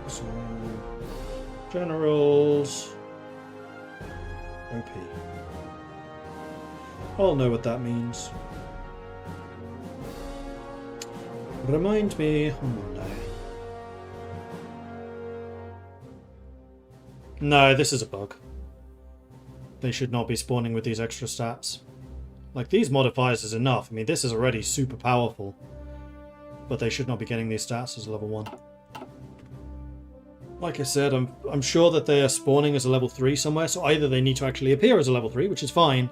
So, generals. OP. I'll know what that means. Remind me on Monday. No, this is a bug. They should not be spawning with these extra stats. Like, these modifiers is enough. I mean, this is already super powerful. But they should not be getting these stats as level 1. Like I said, I'm sure that they are spawning as a level 3 somewhere, so either they need to actually appear as a level 3, which is fine,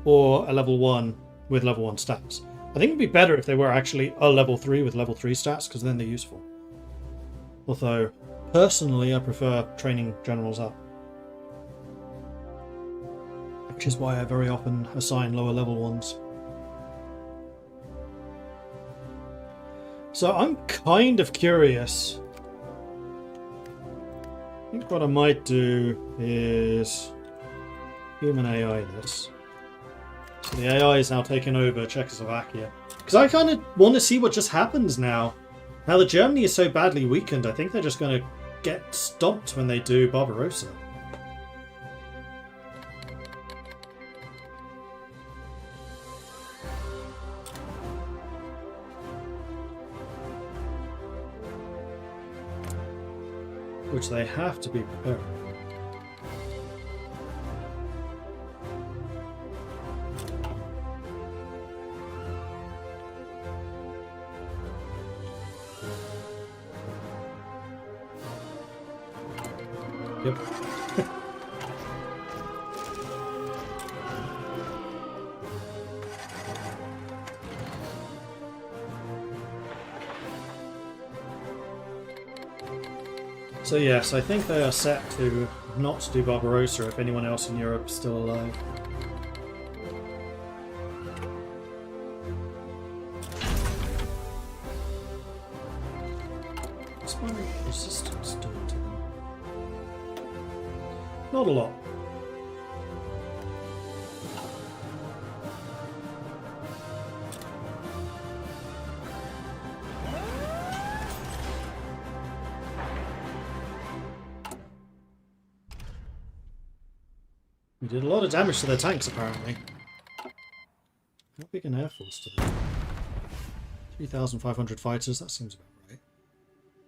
or a level 1 with level 1 stats. I think it would be better if they were actually a level 3 with level 3 stats, because then they're useful. Although, personally, I prefer training generals up. Which is why I very often assign lower level ones. So I'm kind of curious. I think what I might do is human AI this. So the AI is now taking over Czechoslovakia. Because I kind of want to see what just happens now. Now that Germany is so badly weakened, I think they're just going to get stomped when they do Barbarossa. Which they have to be prepared. Yep. So yes, I think they are set to not do Barbarossa if anyone else in Europe is still alive. What's my resistance doing to them? Not a lot. We did a lot of damage to their tanks, apparently. How big an air force do they have? 3,500 fighters, that seems about right.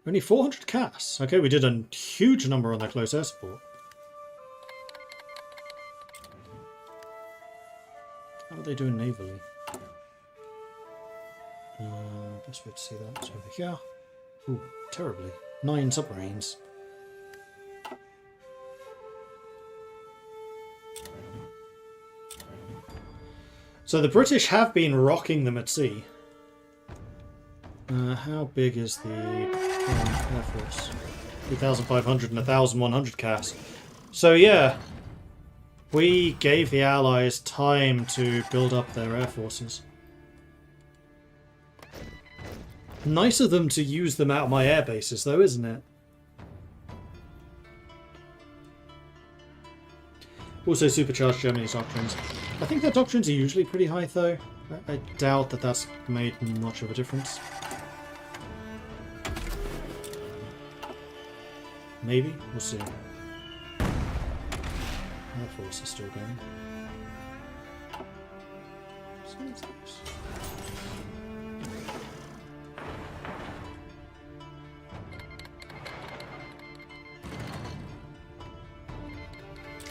Only 400 CAS. Okay, we did a huge number on their close air support. How are they doing navally? Best way to see that is over here. Ooh, terribly. 9 submarines. So the British have been rocking them at sea. How big is the Air Force? 3,500 and 1,100 CAS. So yeah, we gave the Allies time to build up their air forces. Nice of them to use them out of my air bases though, isn't it? Also supercharged Germany's doctrines. I think their doctrines are usually pretty high though. I doubt that that's made much of a difference. Maybe? We'll see. Air Force is still going. So what's this?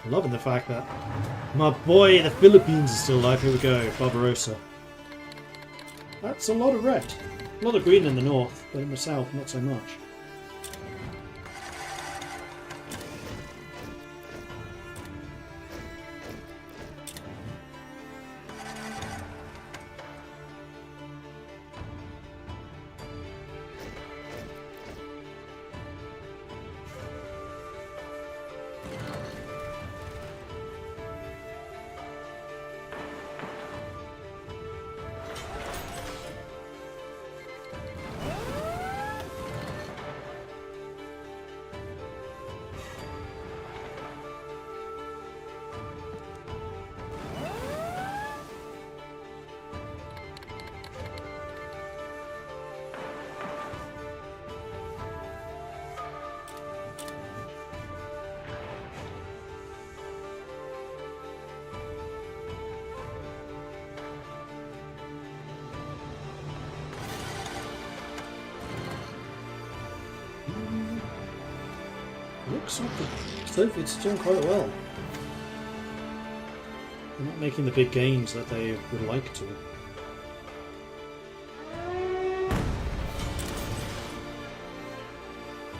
Loving the fact that my boy, the Philippines, is still alive. Here we go, Barbarossa. That's a lot of red. A lot of green in the north, but in the south, not so much. Looks like the Soviets are doing quite well. They're not making the big gains that they would like to.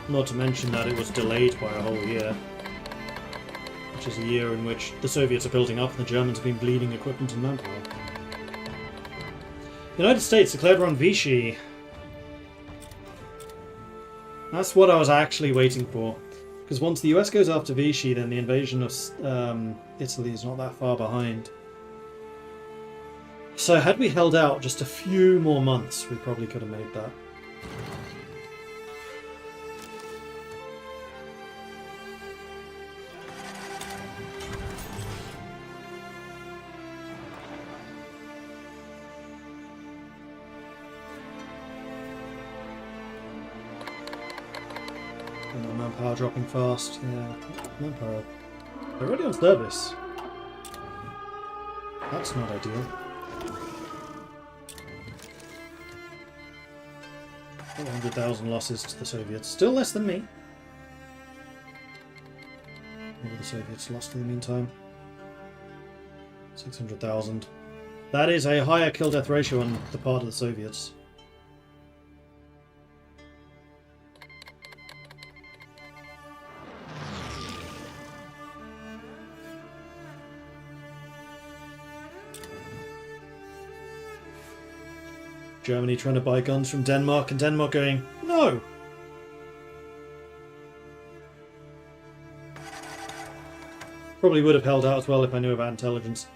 Not to mention that it was delayed by a whole year, which is a year in which the Soviets are building up and the Germans have been bleeding equipment and manpower. The United States declared war on Vichy. That's what I was actually waiting for. Because once the US goes after Vichy, then the invasion of Italy is not that far behind. So had we held out just a few more months, we probably could have made that. And the manpower dropping fast. Yeah, manpower. They're already on service. That's not ideal. 400,000 losses to the Soviets. Still less than me. What have the Soviets lost in the meantime? 600,000. That is a higher kill-death ratio on the part of the Soviets. Germany trying to buy guns from Denmark, and Denmark going, no! Probably would have held out as well if I knew about intelligence.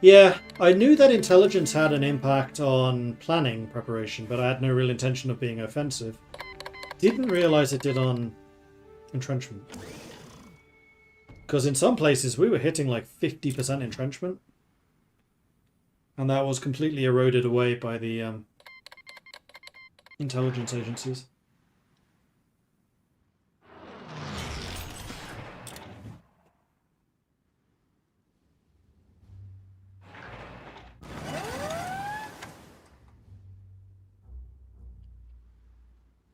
Yeah, I knew that intelligence had an impact on planning preparation, but I had no real intention of being offensive. Didn't realise it did on entrenchment. Because in some places we were hitting like 50% entrenchment. And that was completely eroded away by the intelligence agencies.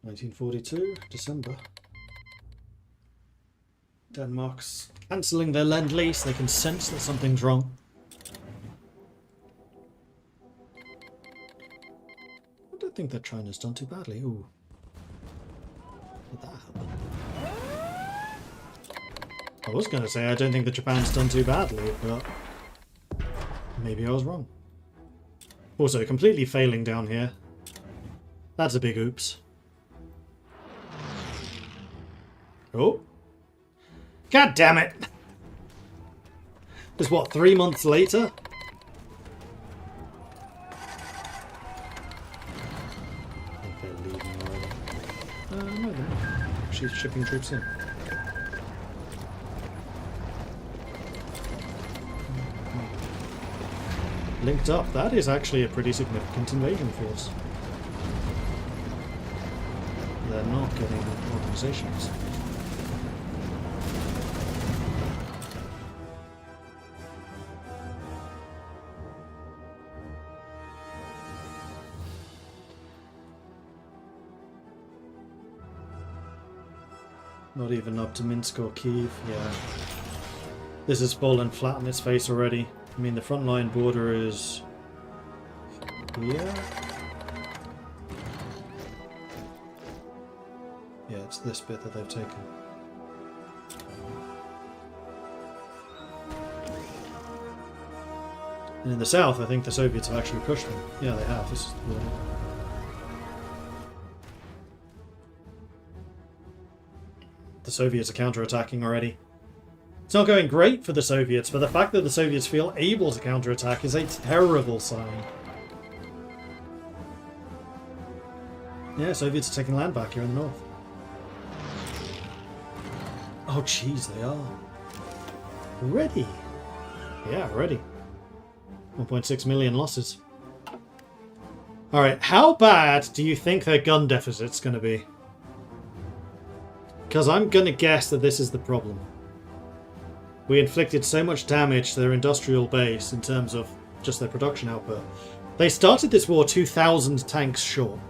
(1942) December. Denmark's cancelling their Lend-Lease. They can sense that something's wrong. I don't think that China's done too badly. Ooh. Did that happen? I was going to say I don't think that Japan's done too badly, but maybe I was wrong. Also, completely failing down here. That's a big oops. Oh. God damn it! It's what, 3 months later? I think they're leaving already. No, they're not. She's shipping troops in. Linked up, that is actually a pretty significant invasion force. They're not getting organizations. Not even up to Minsk or Kyiv, yeah. This has fallen flat on its face already. I mean, the front line border is here. Yeah, it's this bit that they've taken. And in the south, I think the Soviets have actually pushed them. Yeah, they have. This is the border. The Soviets are counter-attacking already. It's not going great for the Soviets, but the fact that the Soviets feel able to counter-attack is a terrible sign. Yeah, Soviets are taking land back here in the north. Oh, jeez, they are. Ready. Yeah, ready. 1.6 million losses. Alright, how bad do you think their gun deficit's going to be? Because I'm going to guess that this is the problem. We inflicted so much damage to their industrial base in terms of just their production output. They started this war 2,000 tanks short.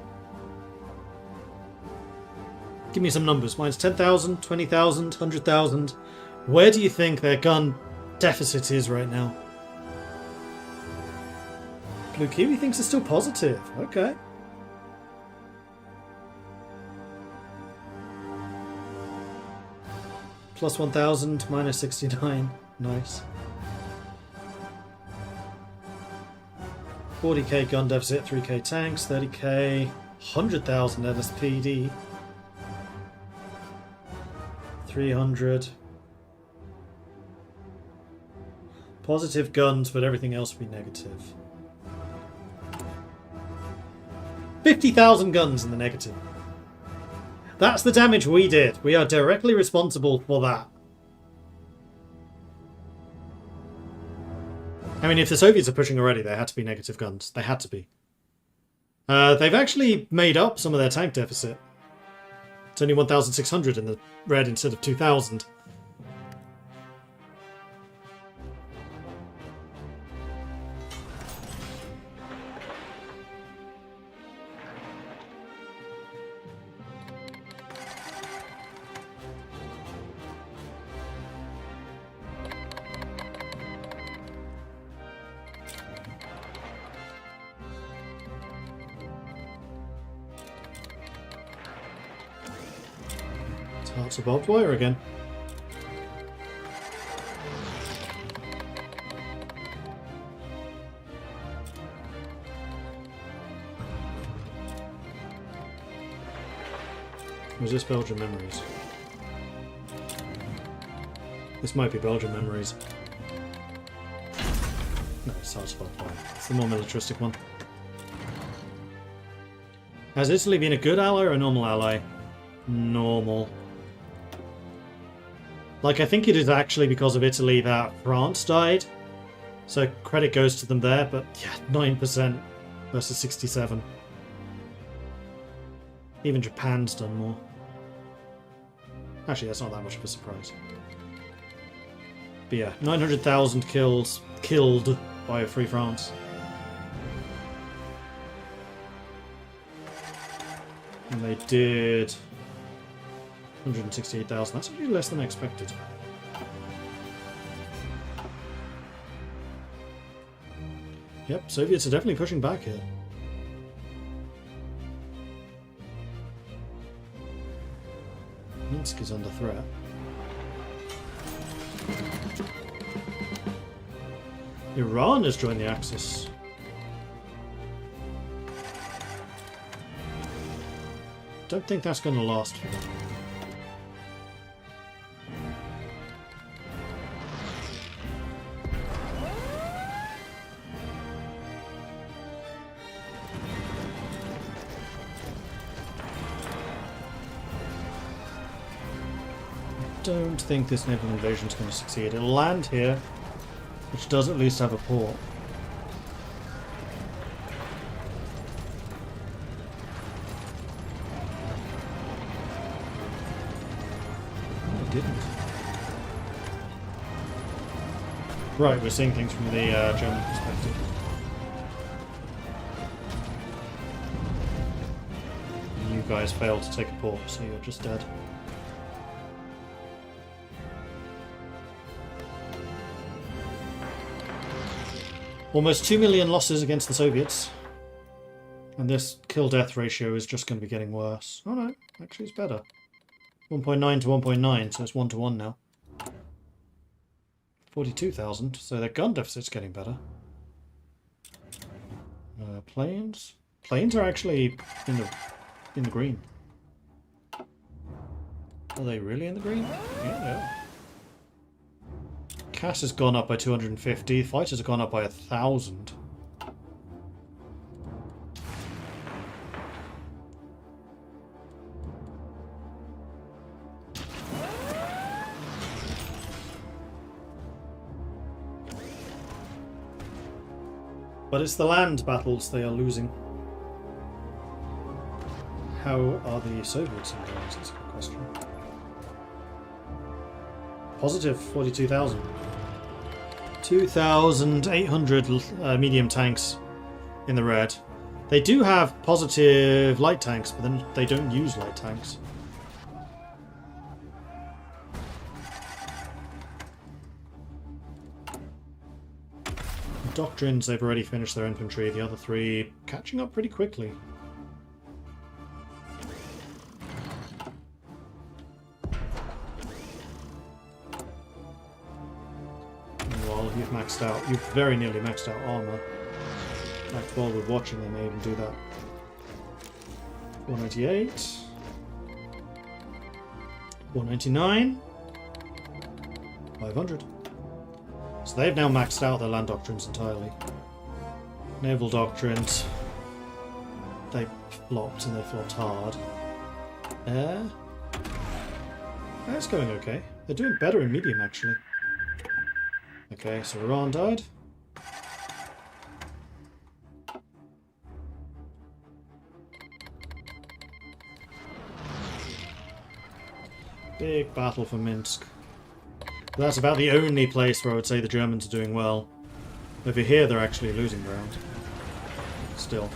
Give me some numbers. Mine's 10,000, 20,000, 100,000. Where do you think their gun deficit is right now? Blue Kiwi thinks it's still positive. Okay. Plus 1,000, minus 69. Nice. 40k gun deficit, 3k tanks, 30k, 100,000 LSPD. 300. Positive guns, but everything else will be negative. 50,000 guns in the negative. That's the damage we did. We are directly responsible for that. I mean, if the Soviets are pushing already, they had to be negative guns. They had to be. They've actually made up some of their tank deficit. It's only 1,600 in the red instead of 2,000. Hearts of barbed wire again. Was this Belgian Memories? This might be Belgian Memories. No, it's Hearts of barbed wire. It's the more militaristic one. Has Italy been a good ally or a normal ally? Normal. Like, I think it is actually because of Italy that France died. So credit goes to them there, but yeah, 9% versus 67. Even Japan's done more. Actually, that's not that much of a surprise. But yeah, 900,000 kills killed by a Free France. And they did 168,000. That's actually less than I expected. Yep, Soviets are definitely pushing back here. Minsk is under threat. Iran has joined the Axis. Don't think that's going to last for them. Don't think this naval invasion is going to succeed. It'll land here, which does at least have a port. Oh, it didn't. Right, we're seeing things from the German perspective. You guys failed to take a port, so you're just dead. Almost 2 million losses against the Soviets. And this kill-death ratio is just going to be getting worse. Oh no, actually it's better. 1.9 to 1.9, so it's 1 to 1 now. 42,000, so their gun deficit's getting better. Planes? Planes are actually in the green. Are they really in the green? Yeah, they are. Cash has gone up by 250. Fighters have gone up by 1,000. But it's the land battles they are losing. How are the Soviets in games? That's a good question. Positive 42,000. 2,800 medium tanks in the red. They do have positive light tanks, but then they don't use light tanks. Doctrines, they've already finished their infantry. The other three catching up pretty quickly. Well, you've maxed out. You've very nearly maxed out armor. In fact, while we're watching, they may even do that. 498. 499. 500. So they've now maxed out their land doctrines entirely. Naval doctrines. They flopped, and they flopped hard. Air. Air's going okay. They're doing better in medium, actually. Okay, so Iran died. Big battle for Minsk. That's about the only place where I would say the Germans are doing well. Over here, they're actually losing ground. Still.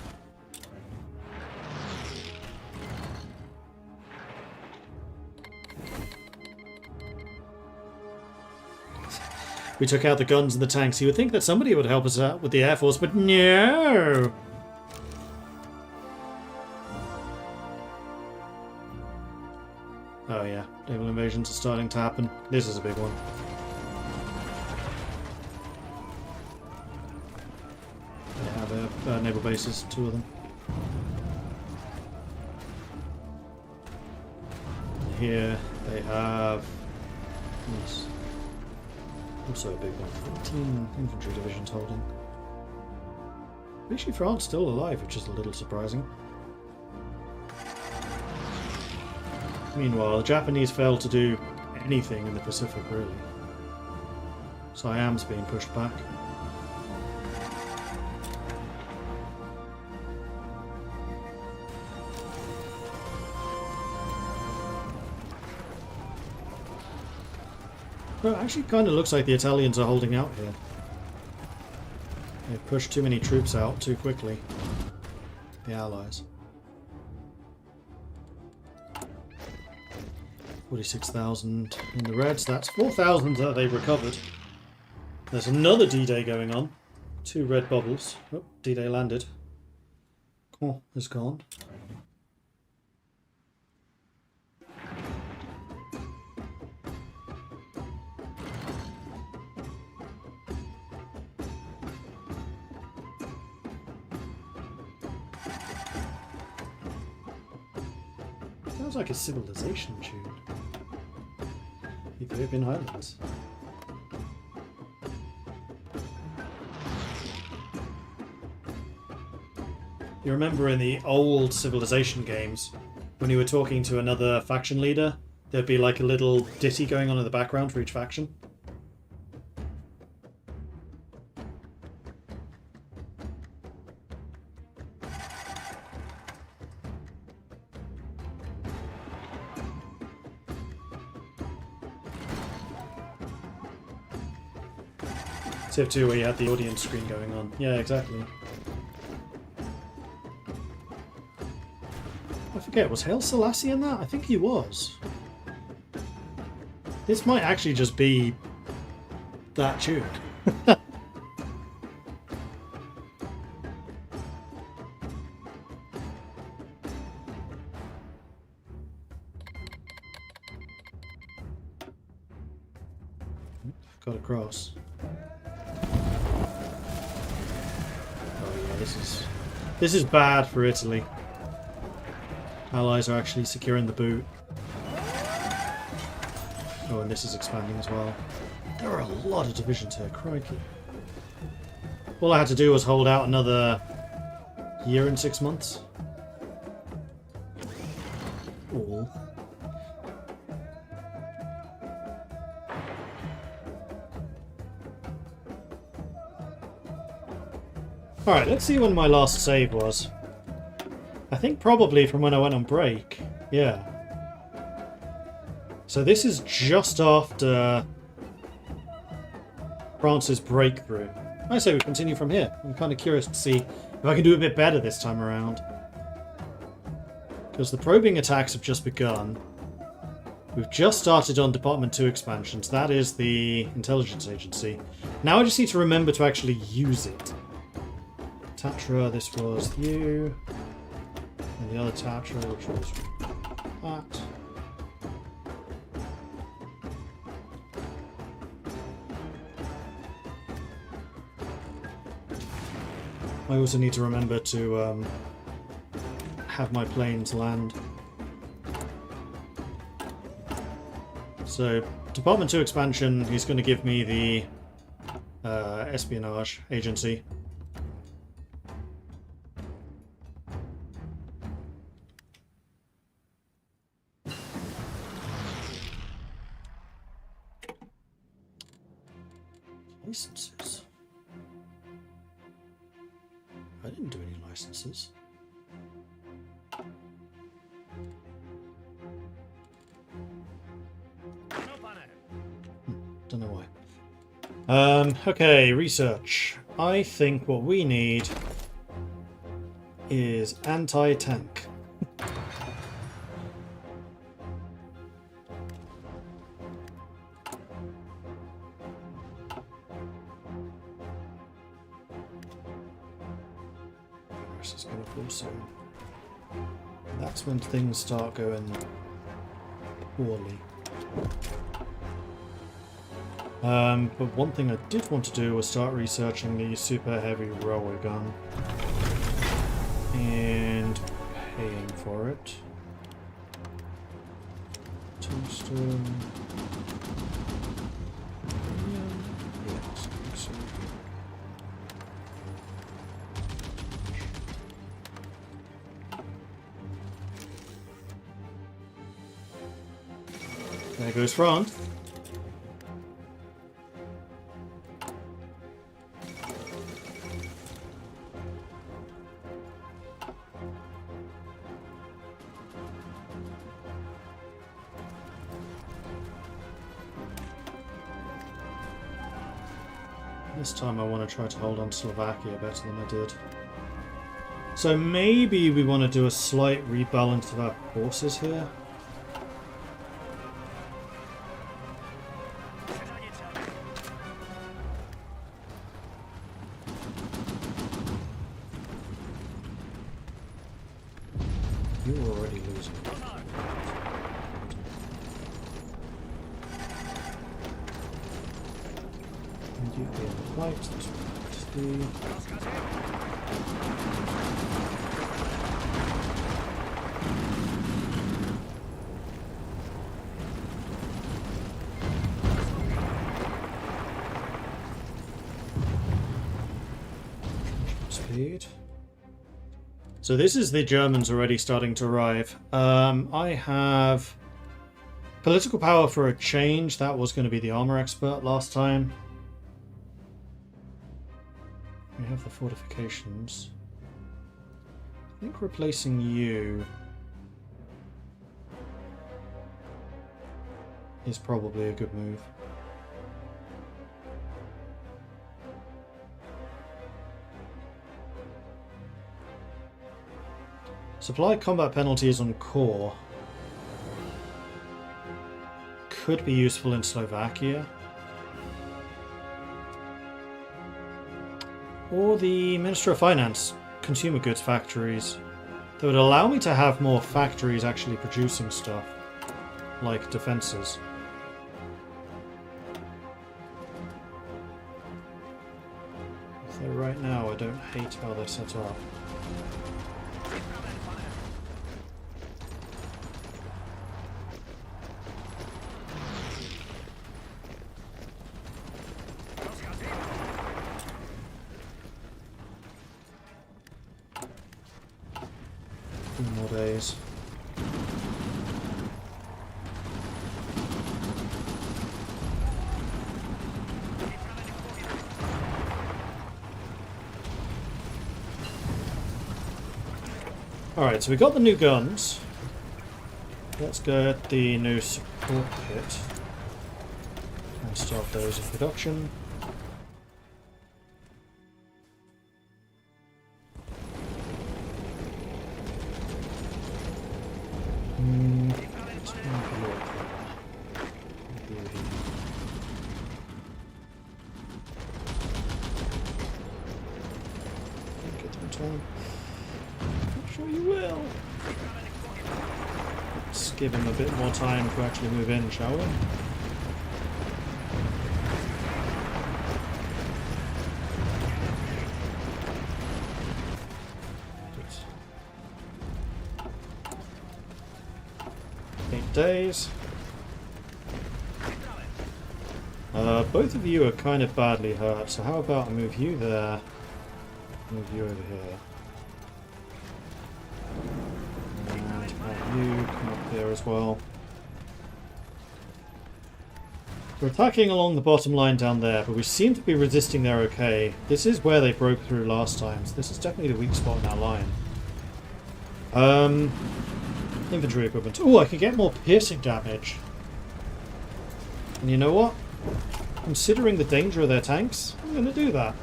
We took out the guns and the tanks. You would think that somebody would help us out with the Air Force, but no! Oh yeah, naval invasions are starting to happen. This is a big one. They have naval bases, 2 of them. And here they have... Yes. Also a big one. 14 infantry divisions holding. Actually, France still alive, which is a little surprising. Meanwhile, the Japanese failed to do anything in the Pacific, really. Siam's being pushed back. Well, it actually kind of looks like the Italians are holding out here. They've pushed too many troops out too quickly. The Allies. 46,000 in the Reds. That's 4,000 that they've recovered. There's another D-Day going on. 2 red bubbles. Oh, D-Day landed. Caen is gone. Sounds like a civilization tune. Ethiopian Highlands. You remember in the old Civilization games, when you were talking to another faction leader, there'd be like a little ditty going on in the background for each faction? Civ 2 where you had the audience screen going on. Yeah, exactly. I forget, was Haile Selassie in that? I think he was. This might actually just be that tune. got across. Oh yeah, this is bad for Italy. Allies are actually securing the boot. Oh, and this is expanding as well. There are a lot of divisions here, crikey. All I had to do was hold out another year and 6 months. All. Alright, let's see when my last save was. I think probably from when I went on break. Yeah. So this is just after France's breakthrough. I say we continue from here. I'm kind of curious to see if I can do a bit better this time around. Because the probing attacks have just begun. We've just started on Department 2 expansions. That is the intelligence agency. Now I just need to remember to actually use it. Tatra, this was you. And the other Tatra, which was that. I also need to remember to have my planes land. So, Department 2 expansion, he's going to give me the espionage agency. Licenses. I didn't do any licenses. Don't know why. Okay, research. I think what we need is anti-tank. This is going to fall soon. That's when things start going poorly. But one thing I did want to do was start researching the super heavy railway gun and paying for it. Tombstone. Yes. There goes France. This time I want to try to hold on to Slovakia better than I did. So maybe we want to do a slight rebalance of our forces here. You're already losing. And you gain the flight, this one speed. So this is the Germans already starting to arrive. I have political power for a change. That was going to be the armor expert last time. We have the fortifications. I think replacing you is probably a good move. Supply combat penalties on core could be useful in Slovakia. Or the Minister of Finance, consumer goods factories. That would allow me to have more factories actually producing stuff, like defences. So right now I don't hate how they're set up. Few more days. Alright, so we got the new guns. Let's get the new support kit and start those in production. Get them in time. I'm sure you will. Let's give him a bit more time to actually move in, shall we? Good. 8 days. Both of you are kind of badly hurt, so how about I move you there, move you over here. And have you come up here as well. We're attacking along the bottom line down there, but we seem to be resisting there okay. This is where they broke through last time, so this is definitely the weak spot in our line. Infantry equipment. Oh, I can get more piercing damage. And you know what? Considering the danger of their tanks, I'm going to do that.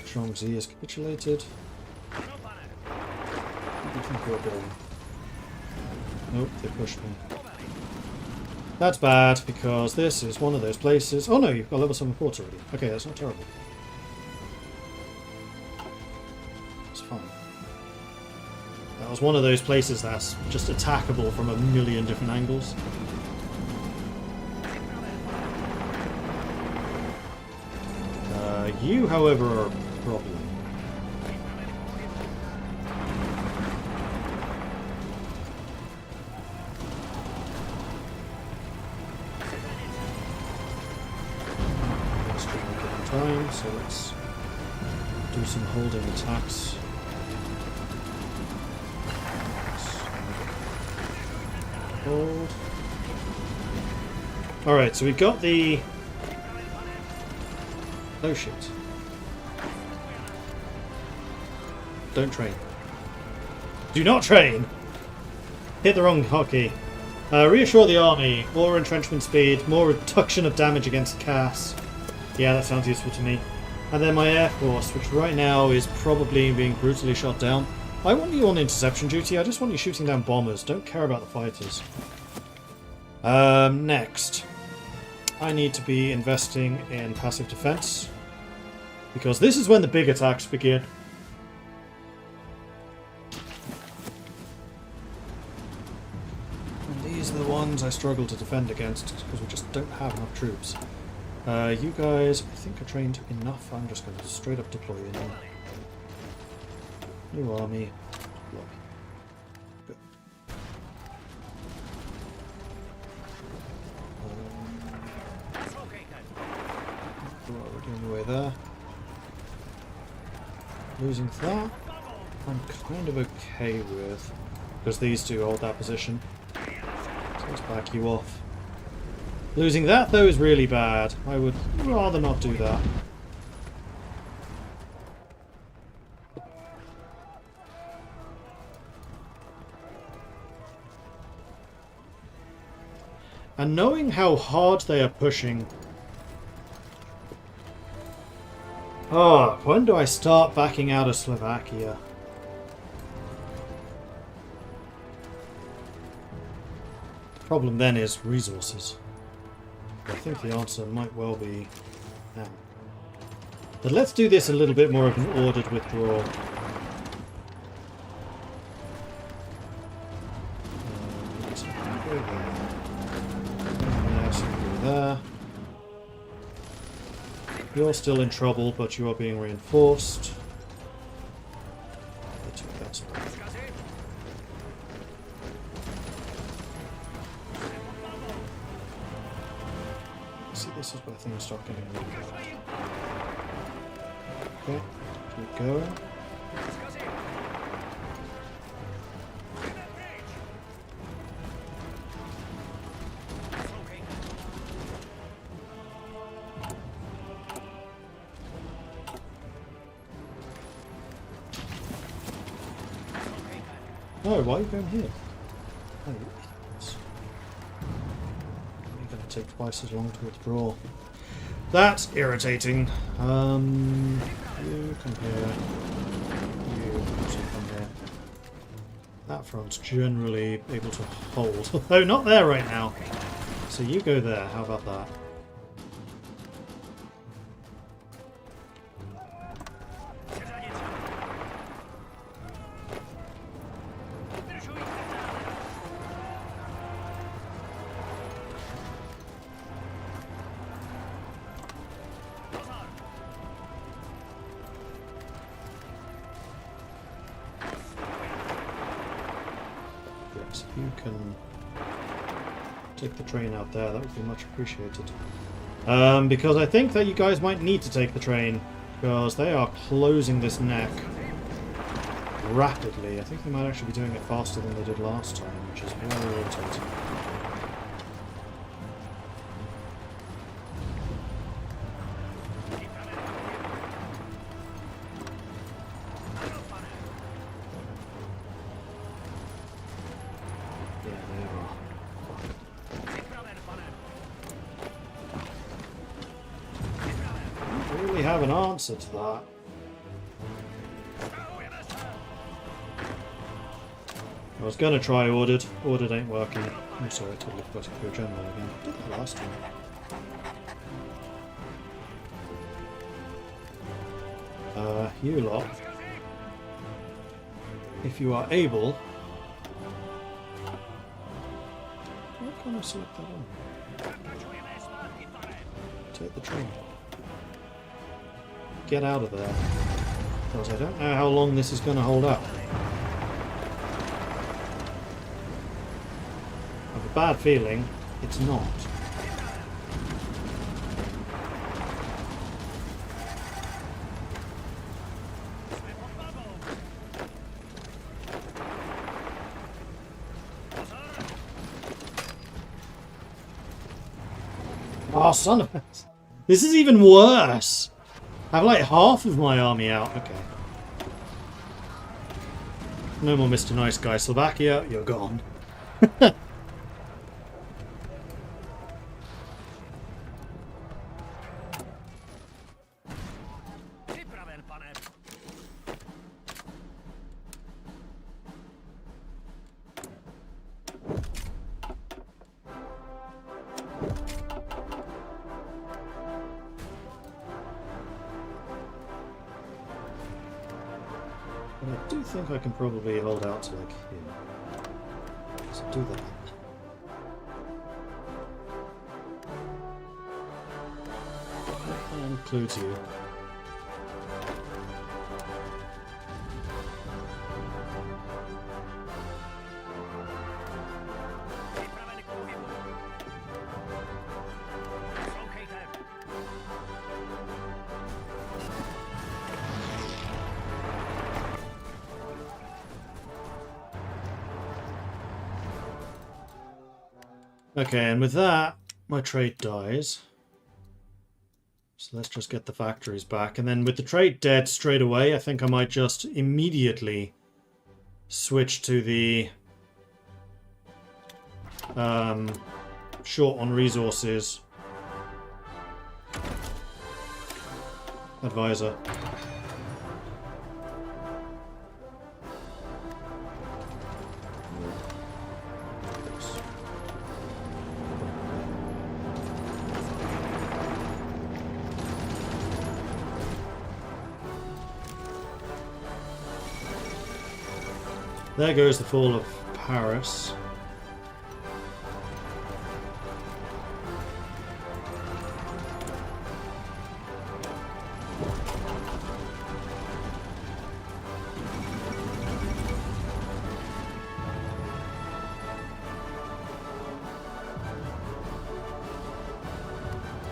Zhongzi has capitulated. What do you think you're doing? Nope, they pushed me. That's bad, because this is one of those places... Oh no, you've got level 7 ports already. Okay, that's not terrible. It's fine. That was one of those places that's just attackable from a million different angles. You, however, are a problem. Time, so let's do some holding attacks. Hold. Alright, so we got the... Oh shit. Don't train. Do not train! Hit the wrong hotkey. Reassure the army. More entrenchment speed, more reduction of damage against CAS. Yeah, that sounds useful to me. And then my Air Force, which right now is probably being brutally shot down. I want you on interception duty, I just want you shooting down bombers. Don't care about the fighters. Next. I need to be investing in passive defense. Because this is when the big attacks begin. And these are the ones I struggle to defend against, because we just don't have enough troops. You guys, I think are trained enough. I'm just going to straight up deploy you now. New army. Deploy. Good. We're doing the way there. Losing that, I'm kind of okay with, because these two hold that position. So let's back you off. Losing that, though, is really bad. I would rather not do that. And knowing how hard they are pushing... Oh, when do I start backing out of Slovakia? The problem then is resources. I think the answer might well be now. But let's do this a little bit more of an ordered withdrawal. Go there. Yes, you go there. You're still in trouble, but you are being reinforced. Let's take that spot. See, this is where things start getting really bad. Okay, keep going. Oh, why are you going here? Oh, you idiots. You're going to take twice as long to withdraw. That's irritating. You come here. You also come here. That front's generally able to hold. Although not there right now. So you go there. How about that? Yes, if you can take the train out there, that would be much appreciated. Because I think that you guys might need to take the train, because they are closing this neck rapidly. I think they might actually be doing it faster than they did last time, which is very irritating. Have an answer to that. I was gonna try ordered. Ordered ain't working. I'm sorry, I totally forgot to go general again. I did that last time. You lot. If you are able. Why can't I select that on? Take the train. Get out of there. Because I don't know how long this is going to hold up. I have a bad feeling it's not. Oh, son of a... This is even worse! I have like half of my army out. Okay. No more Mr. Nice Guy. Slovakia, you're gone. And I do think I can probably hold out to like here. So do that. That includes you. Okay, and with that, my trade dies. So let's just get the factories back. And then with the trade dead straight away, I think I might just immediately switch to the short on resources advisor. There goes the fall of Paris.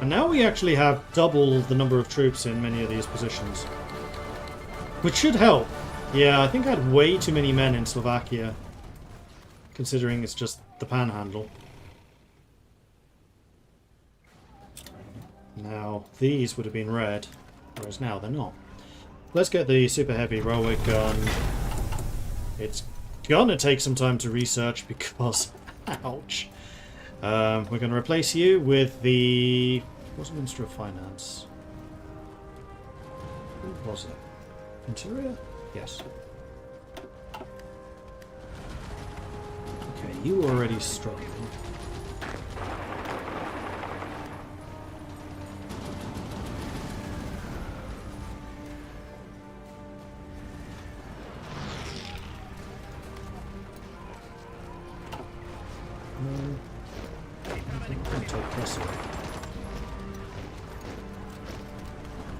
And now we actually have double the number of troops in many of these positions. Which should help. Yeah, I think I had way too many men in Slovakia. Considering it's just the panhandle. Now, these would have been red. Whereas now they're not. Let's get the super heavy railway gun. It's gonna take some time to research because... ouch. We're going to replace you with the... what was it, Minister of Finance? Who was it? Interior? Yes. Okay, you were already struggling.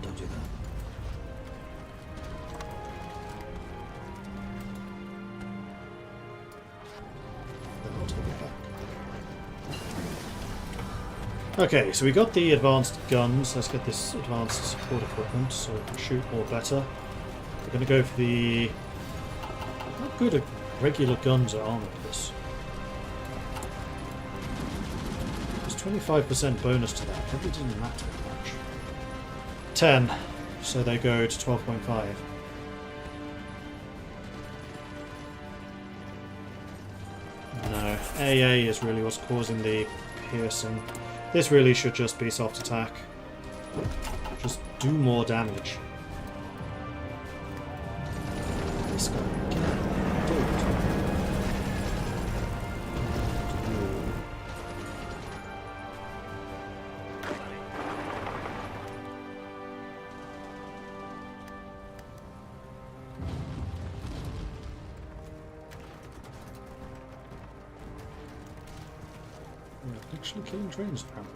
Don't do that. Then I'll take it back. Okay, so we got the advanced guns. Let's get this advanced support equipment so we can shoot more better. We're going to go for the... how good are regular guns at armor this? 25% bonus to that. Probably doesn't matter much. 10. So they go to 12.5. No. AA is really what's causing the piercing. This really should just be soft attack. Just do more damage. This guy again. Actually killing trains, apparently.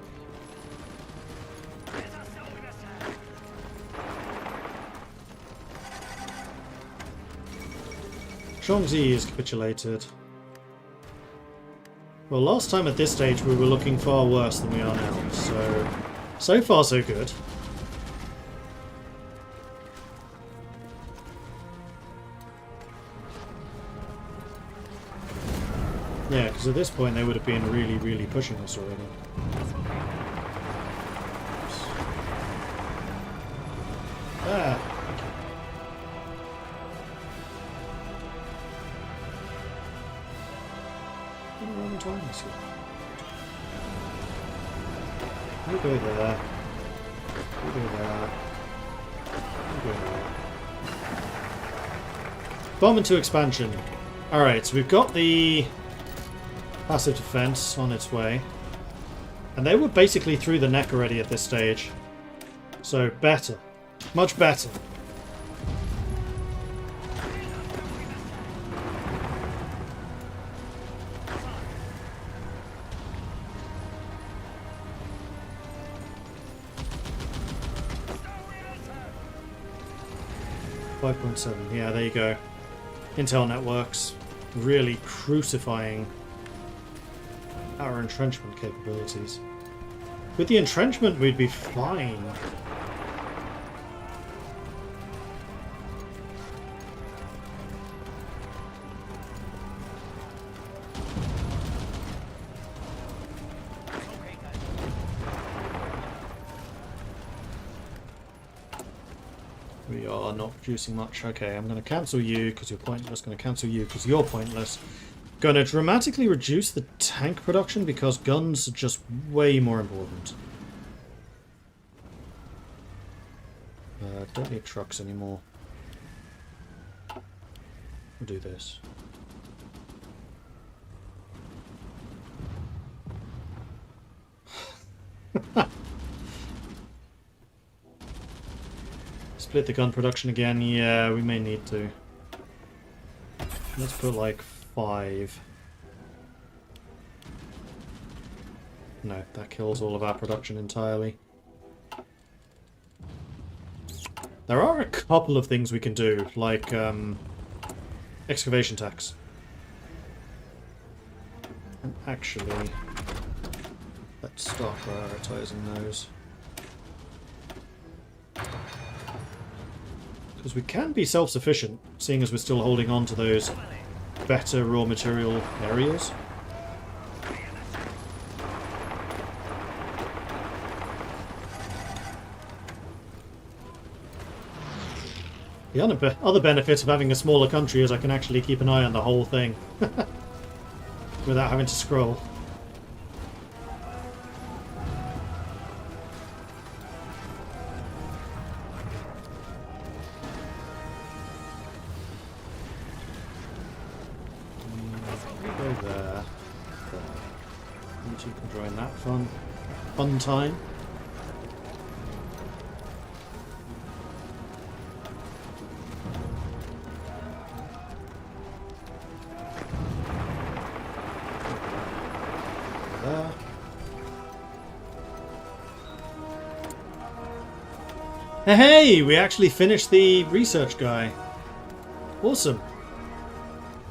Zhongzi is capitulated. Well, last time at this stage we were looking far worse than we are now, so far so good. Yeah, because at this point they would have been really, really pushing us already. Ah, okay. What are Roman times here? You go there. You go there. You go there. Bomb into expansion. Alright, so we've got the... passive defense on its way. And they were basically through the neck already at this stage. So, better. Much better. .7. Yeah, there you go. Intel networks really crucifying our entrenchment capabilities. With the entrenchment, we'd be fine. We are not producing much. Okay, I'm going to cancel you because you're pointless. Going to cancel you because you're pointless. Going to dramatically reduce the tank production because guns are just way more important. Don't need trucks anymore. We'll do this. Split the gun production again. Yeah, we may need to. Let's put like 5. No, that kills all of our production entirely. There are a couple of things we can do, like excavation tax. And actually, let's start prioritizing those. Because we can be self-sufficient, seeing as we're still holding on to those better raw material areas. The other benefit of having a smaller country is I can actually keep an eye on the whole thing without having to scroll. Go there. You two can join that fun time. Hey, we actually finished the research guy. Awesome.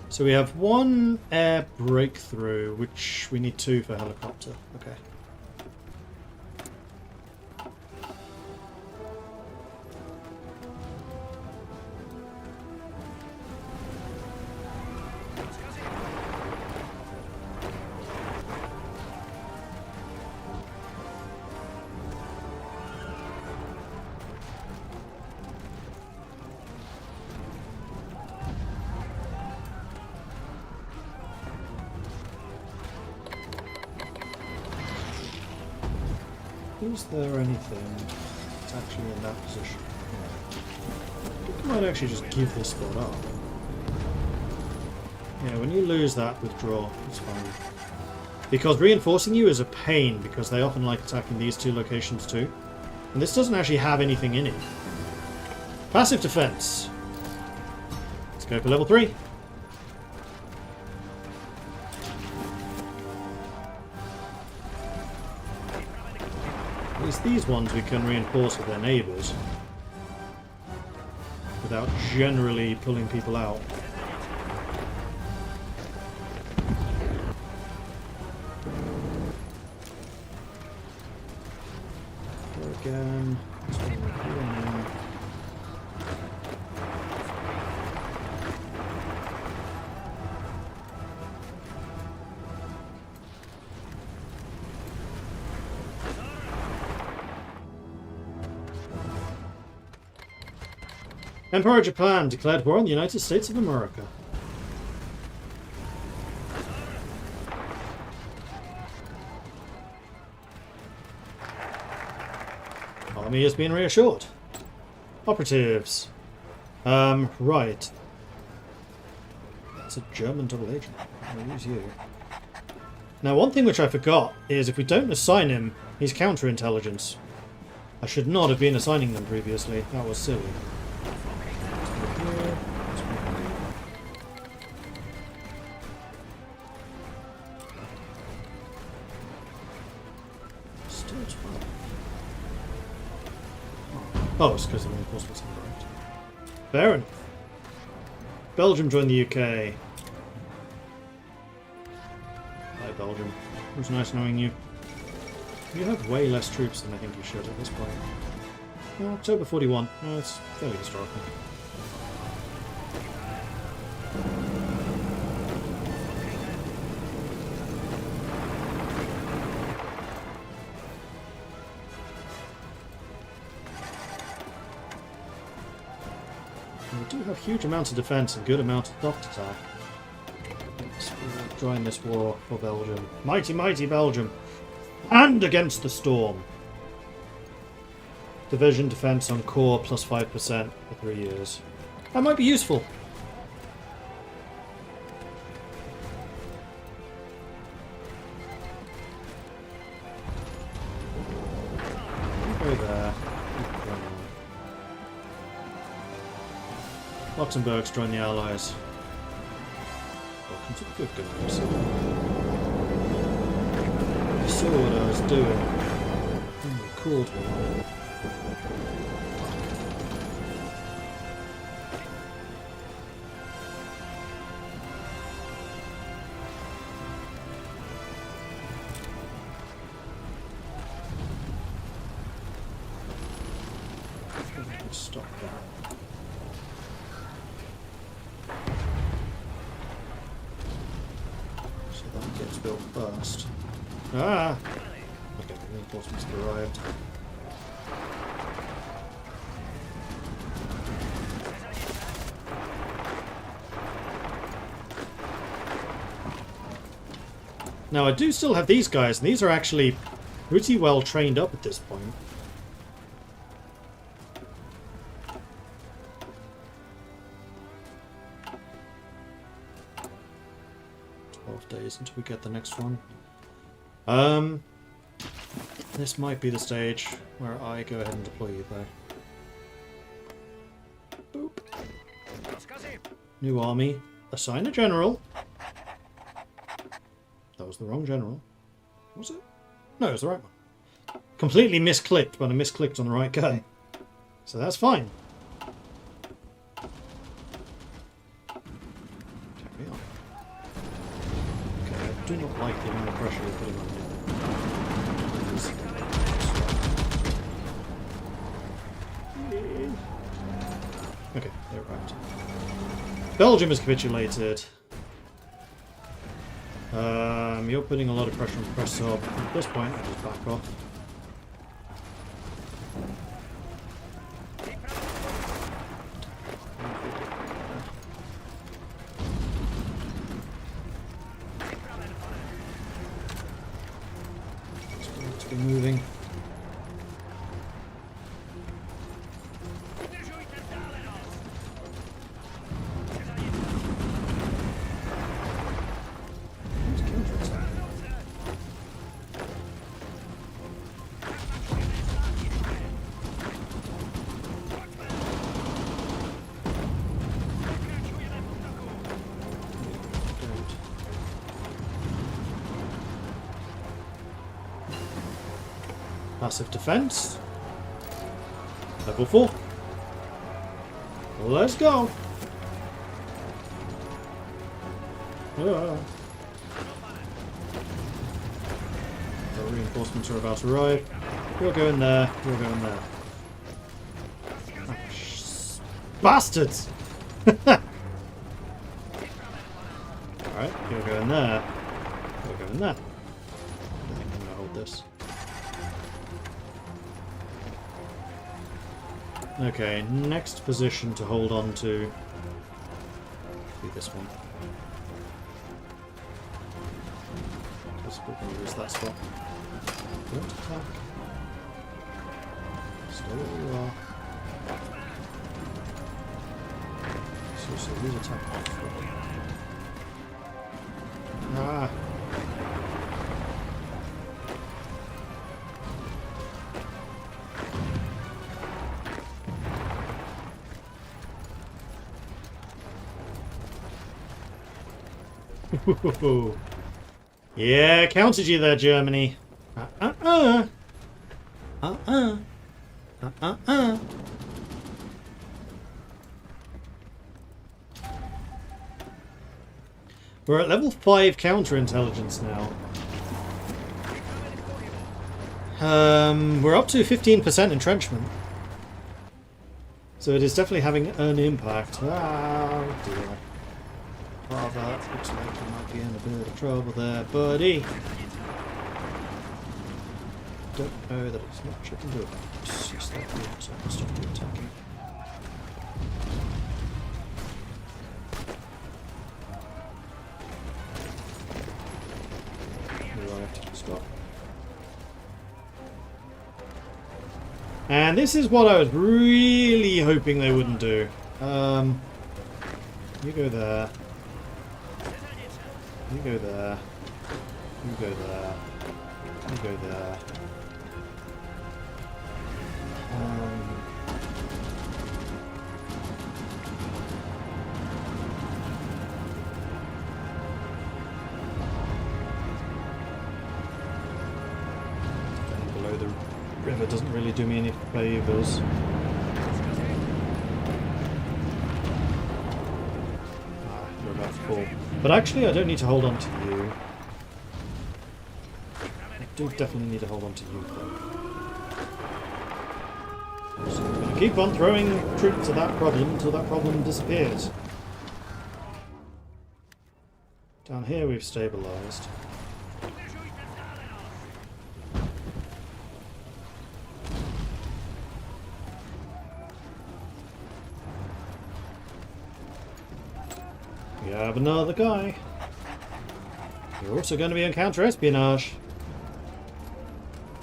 So we have one air breakthrough, which we need 2 for helicopter. Okay. Is there anything that's actually in that position? I might actually just give this spot up. Yeah, when you lose that, withdraw. It's fine. Because reinforcing you is a pain, because they often like attacking these 2 locations too. And this doesn't actually have anything in it. Passive defense. Let's go for level 3. At least these ones we can reinforce with their neighbours without generally pulling people out. Go again. This one here now. Emperor Japan declared war on the United States of America. Army has been reassured. Operatives. Right. That's a German double agent. I'll use you. Now, one thing which I forgot is if we don't assign him, he's counterintelligence. I should not have been assigning them previously. That was silly. Oh, it's because of reinforcements incorrect. Fair enough. Belgium joined the UK. Hi, Belgium. It was nice knowing you. You have way less troops than I think you should at this point. Well, October 41. No, it's fairly historical. We do have huge amounts of defence and good amounts of soft attack. Let's join this war for Belgium. Mighty, mighty Belgium! And against the storm! Division defence on core plus 5% for 3 years. That might be useful. Go there. Luxembourg's joined the Allies. Welcome to the good guys. I saw what I was doing. You called me. Stop that. gets built first. Ah! Okay, reinforcements have arrived. Now I do still have these guys, and these are actually pretty well trained up at this point. Days until we get the next one. This might be the stage where I go ahead and deploy you though. Boop. New army. Assign a general. That was the wrong general. Was it? No, it was the right one. Completely misclicked, but I misclicked on the right guy. So that's fine. I do not like the amount of pressure you're putting on me. Okay, they're right. Belgium has capitulated. You're putting a lot of pressure on the press hub. At this point, I just back off. Moving. Passive defense. Level 4. Let's go. The reinforcements are about to arrive. You'll go in there. You'll go in there. Oh, bastards! Alright, you'll go in there. You'll go in there. I think I'm gonna hold this. Okay, next position to hold on to be this one. Because we're going to use that spot. Don't attack. Stay where you are. So who's attacking? Ah! Yeah, counted you there, Germany. We're at level 5 counterintelligence now. We're up to 15% entrenchment. So it is definitely having an impact. Oh dear. Oh, that looks like you might be in a bit of trouble there, buddy. Don't know that it's much I can do about it. Just like the outside, stop the attacking. Right, stop. And this is what I was really hoping they wouldn't do. You go there. You go there. You go there. You go there. Below the river doesn't really do me any favours. You're about to fall. But actually, I don't need to hold on to you. I do definitely need to hold on to you, though. So I'm going to keep on throwing troops at that problem until that problem disappears. Down here we've stabilised. another guy. You're also going to be on counter-espionage.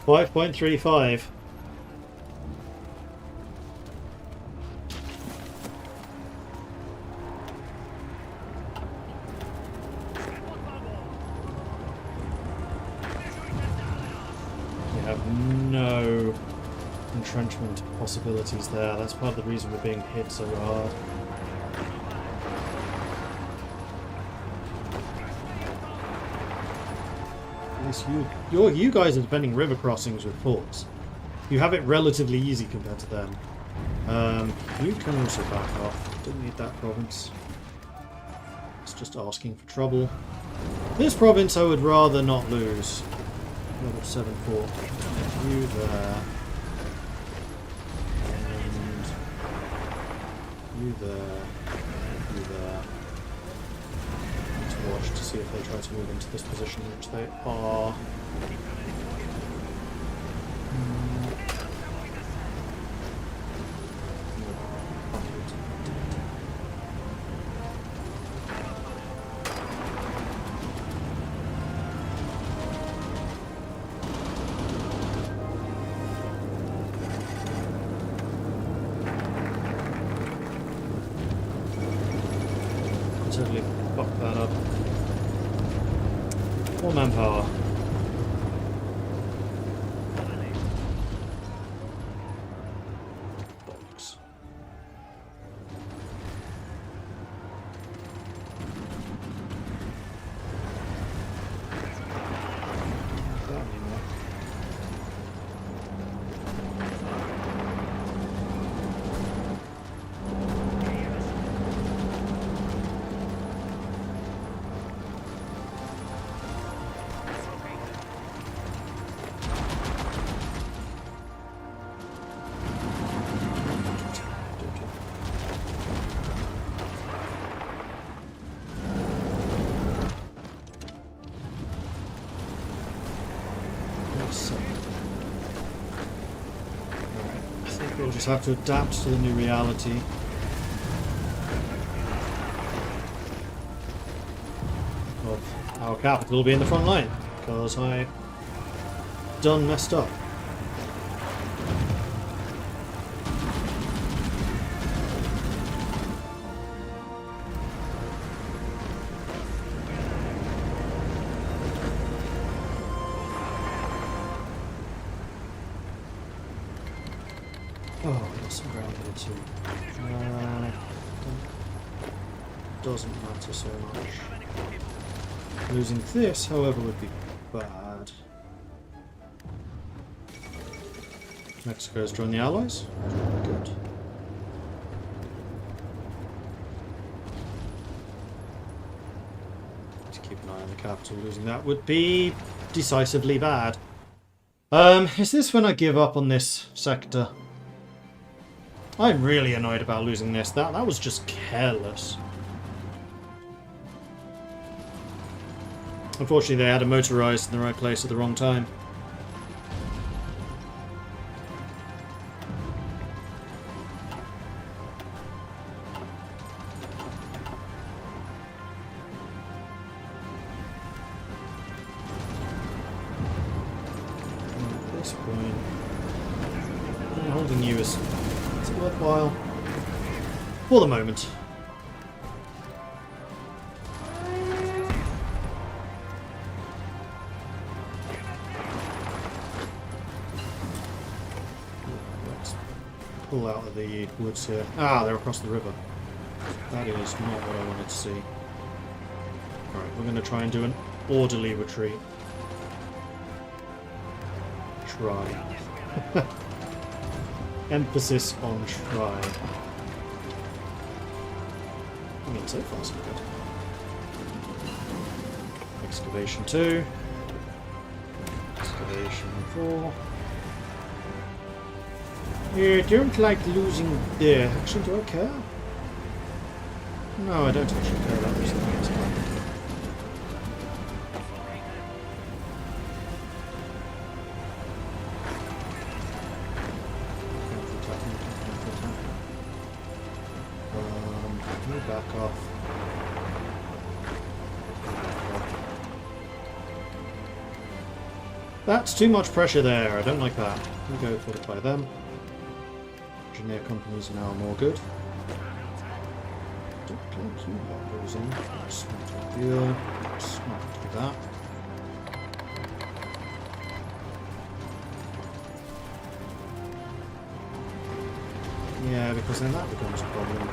5.35. We have no entrenchment possibilities there. That's part of the reason we're being hit so hard. You guys are defending river crossings with forts. You have it relatively easy compared to them. You can also back off. Don't need that province. It's just asking for trouble. This province I would rather not lose. Level 7 fort. You there. And you there. You there. To watch to see if they try to move into this position, which they are. Totally fucked that up. More manpower. Box. That anymore. I think we'll just have to adapt to the new reality. Of our capital will be in the front line, because I done messed up. Oh, there's some ground here too. Doesn't matter so much. Losing this, however, would be bad. Mexico's joined the Allies. Good. To keep an eye on the capital. Losing that would be decisively bad. Is this when I give up on this sector? I'm really annoyed about losing this. That was just careless. Unfortunately, they had a motorized in the right place at the wrong time. At this point, holding you is worthwhile for the moment. Let's pull out of the woods here. Ah, they're across the river. That is not what I wanted to see. Alright, we're going to try and do an orderly retreat. Try. Emphasis on try. I mean, so far so good. Excavation 2. Excavation 4. Yeah, don't like losing there. Actually, do I care? No, I don't actually care about losing that. It's fine. Back off. That's too much pressure there. I don't like that. We go fortify them. Engineer companies now are more good. Don't think you got those in. That's not ideal. Let's not do that. Yeah, because then that becomes a problem.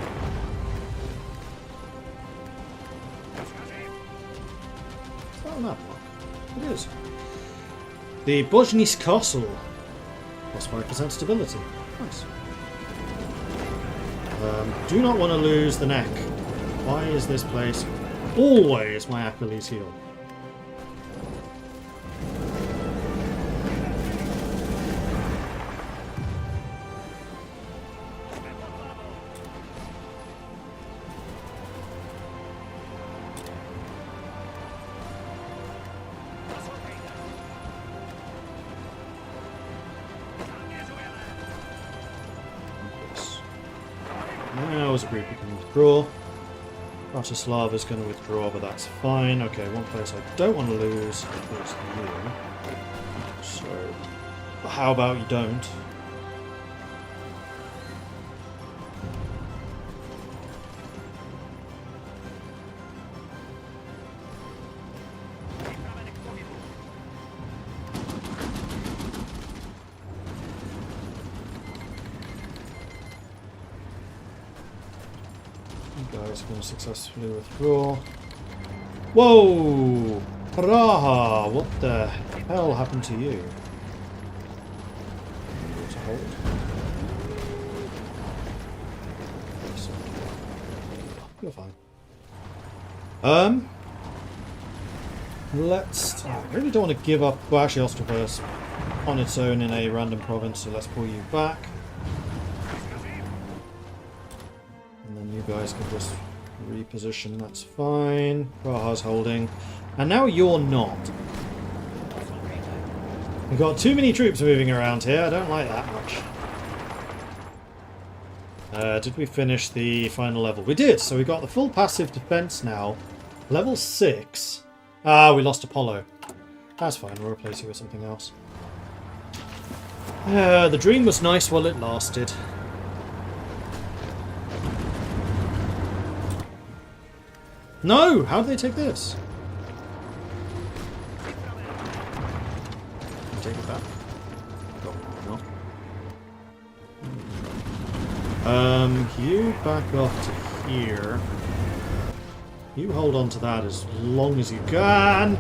Is that a map block? It is. The Bojnis Castle. Plus 5% stability. Nice. Do not want to lose the neck. Why is this place always my Achilles heel? Now as a group we can withdraw. Bratislava is going to withdraw, but that's fine. Okay, one place I don't want to lose is you. So, how about you don't? You guys are going to successfully withdraw. Whoa! Praha! What the hell happened to you? To hold. You're fine. Let's... I really don't want to give up... Well, actually, Ostrover's on its own in a random province, so let's pull you back. And then you guys can just reposition, that's fine. Praha's holding. And now you're not. We've got too many troops moving around here, I don't like that much. Did we finish the final level? We did, so we got the full passive defense now. Level 6. Ah, we lost Apollo. That's fine, we'll replace you with something else. The dream was nice while it lasted. No! How did they take this? Take it back. No. You back off to here. You hold on to that as long as you can.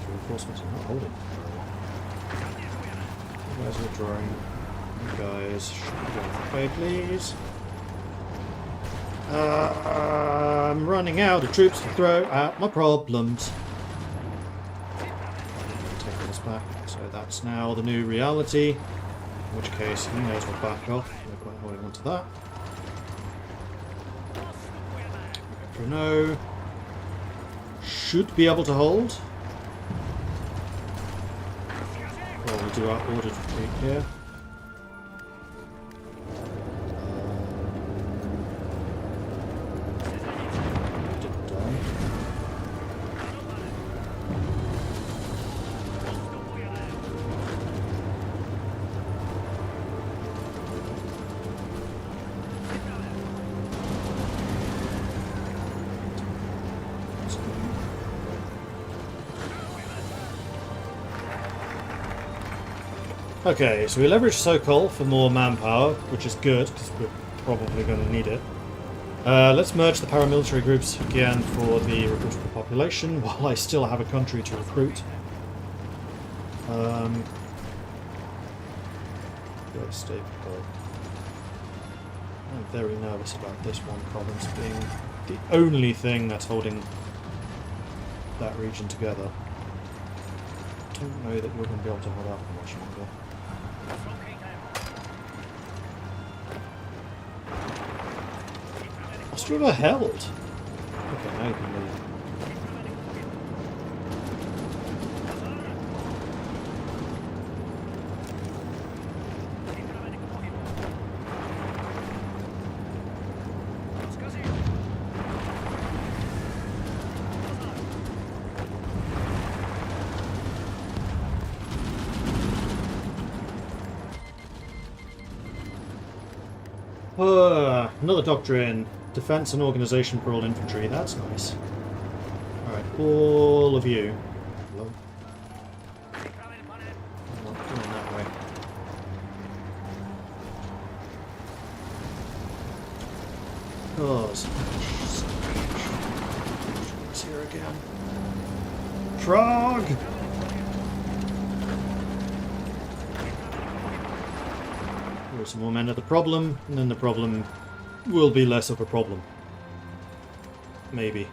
Reinforcements are not holding. You guys are withdrawing. You guys should be going away, please. I'm running out of troops to throw at my problems. Take this back. So that's now the new reality. In which case, you may as well back off. We're quite holding on to that. Bruno should be able to hold. Well, we'll do our ordered retreat here. Didn't die. Okay, so we leverage Sokol for more manpower, which is good, because we're probably going to need it. Let's merge the paramilitary groups again for the recruitable population, while I still have a country to recruit. I'm very nervous about this one province being the only thing that's holding that region together. don't know that you're going to be able to hold out for much longer. Austria held. Okay, now you can leave. Another doctrine. Defense and organization for all infantry. That's nice. Alright, all of you. Hello? I'm not going that way. Oh, it's here again. Prague! There are some more men of the problem, and then the problem will be less of a problem. Maybe.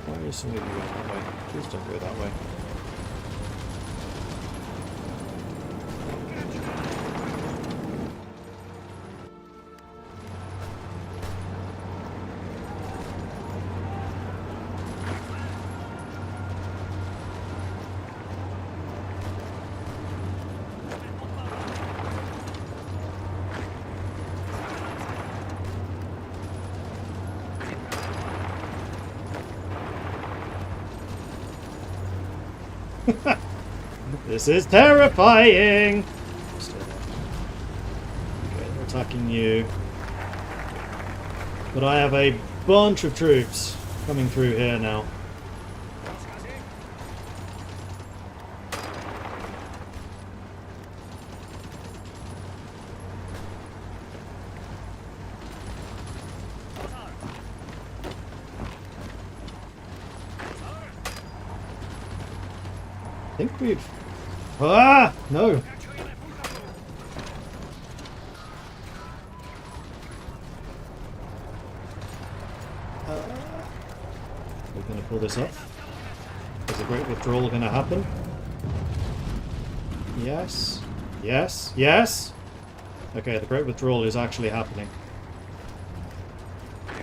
Why is somebody going that way? Please don't go that way. This is terrifying! Stay there. Okay, they're attacking you. But I have a bunch of troops coming through here now. I think we've... Ah! No! We're going to pull this up. Is the Great Withdrawal going to happen? Yes. Yes. Yes! Okay, the Great Withdrawal is actually happening. I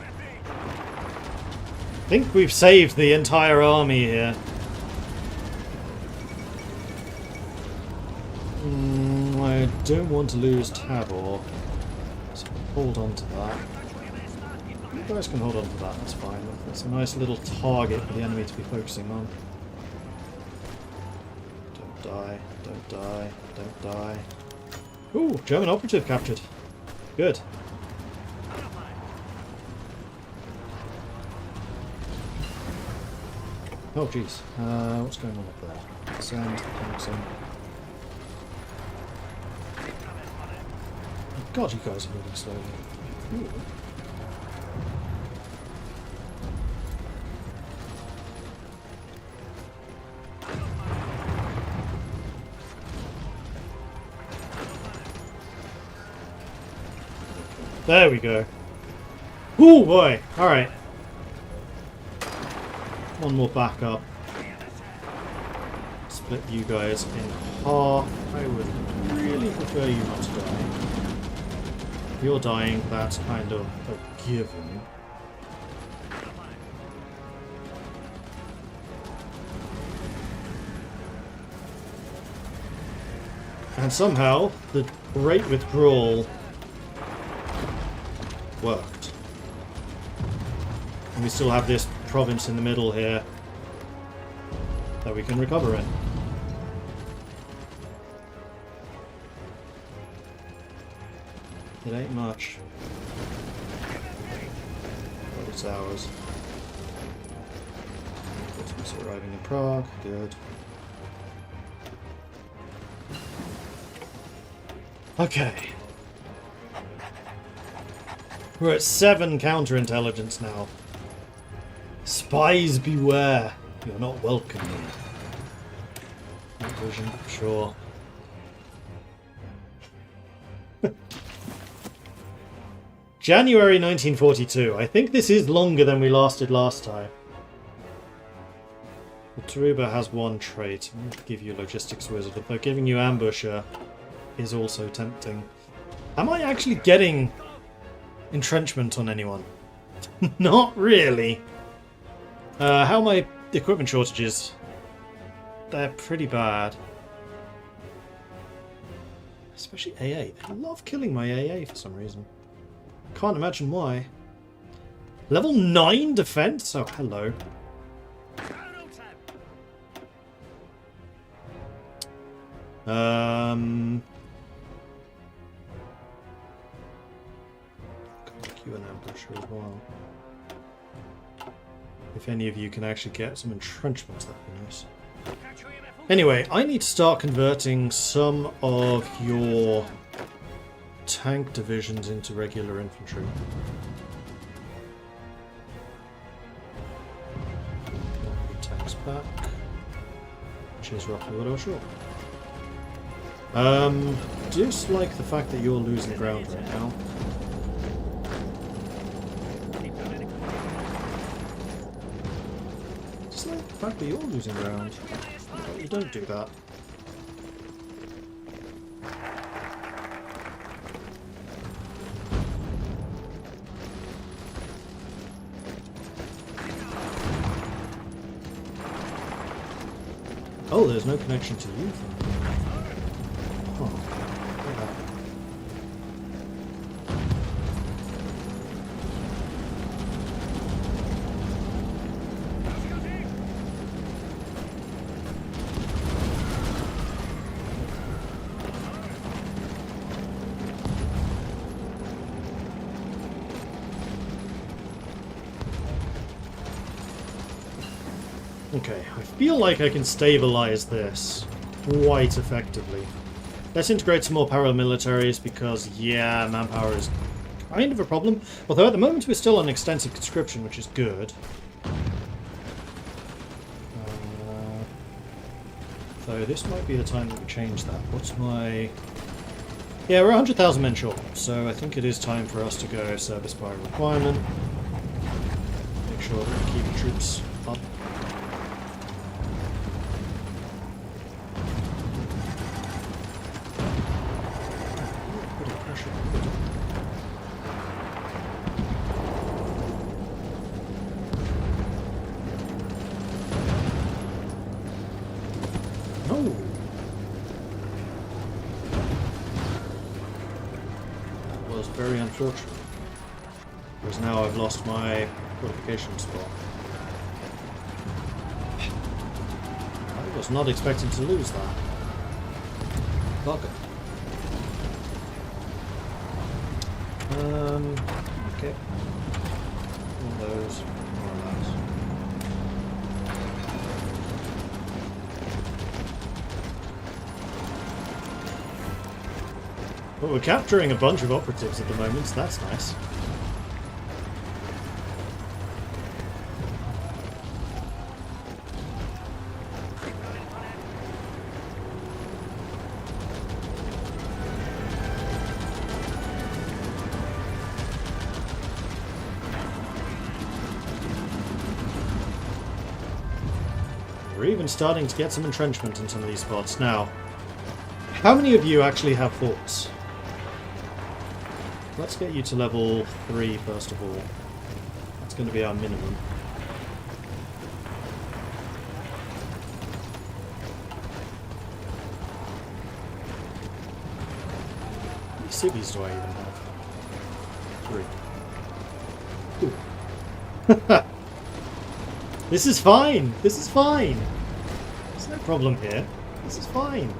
think we've saved the entire army here. I don't want to lose Tabor, so hold on to that. You guys can hold on to that, that's fine. That's a nice little target for the enemy to be focusing on. Don't die, don't die, don't die. Ooh, German operative captured. Good. Oh jeez, what's going on up there? Send, tanks in. God, you guys are moving slowly. Ooh. There we go. Oh boy! Alright. One more backup. Split you guys in half. I would really prefer you not to die. If you're dying, that's kind of a given. And somehow, the Great Withdrawal worked. And we still have this province in the middle here that we can recover in. It ain't much. But it's ours. Christmas arriving in Prague. Good. Okay. We're at 7 counterintelligence now. Spies beware. You're not welcome here. Night vision, sure. January 1942. I think this is longer than we lasted last time. Well, Taruba has one trait. I'm going to give you Logistics Wizard, although giving you Ambusher is also tempting. Am I actually getting entrenchment on anyone? Not really. How are my equipment shortages? They're pretty bad. Especially AA. They love killing my AA for some reason. Can't imagine why. Level 9 defense? Oh, hello. Make you an ambusher as well. If any of you can actually get some entrenchments, that'd be nice. Anyway, I need to start converting some of your tank divisions into regular infantry. Tanks back, which is roughly what I was sure. Dislike the fact that you're losing ground right now. Dislike the fact that you're losing ground. No, you don't do that. Oh, there's no connection to you. Huh. Okay, I feel like I can stabilize this quite effectively. Let's integrate some more paramilitaries because, yeah, manpower is kind of a problem. Although at the moment we're still on extensive conscription, which is good. So this might be the time that we change that. What's my... Yeah, we're 100,000 men short, so I think it is time for us to go service by requirement. Make sure that we keep the troops up. Very unfortunate. Because now I've lost my qualification spot. I was not expecting to lose that. Bugger. Okay. All those, more or less. Well, we're capturing a bunch of operatives at the moment, so that's nice. We're even starting to get some entrenchment in some of these spots. Now, how many of you actually have forts? Let's get you to level 3 first of all. That's going to be our minimum. How many civvies do I even have? 3. Ooh. This is fine! This is fine! There's no problem here. This is fine.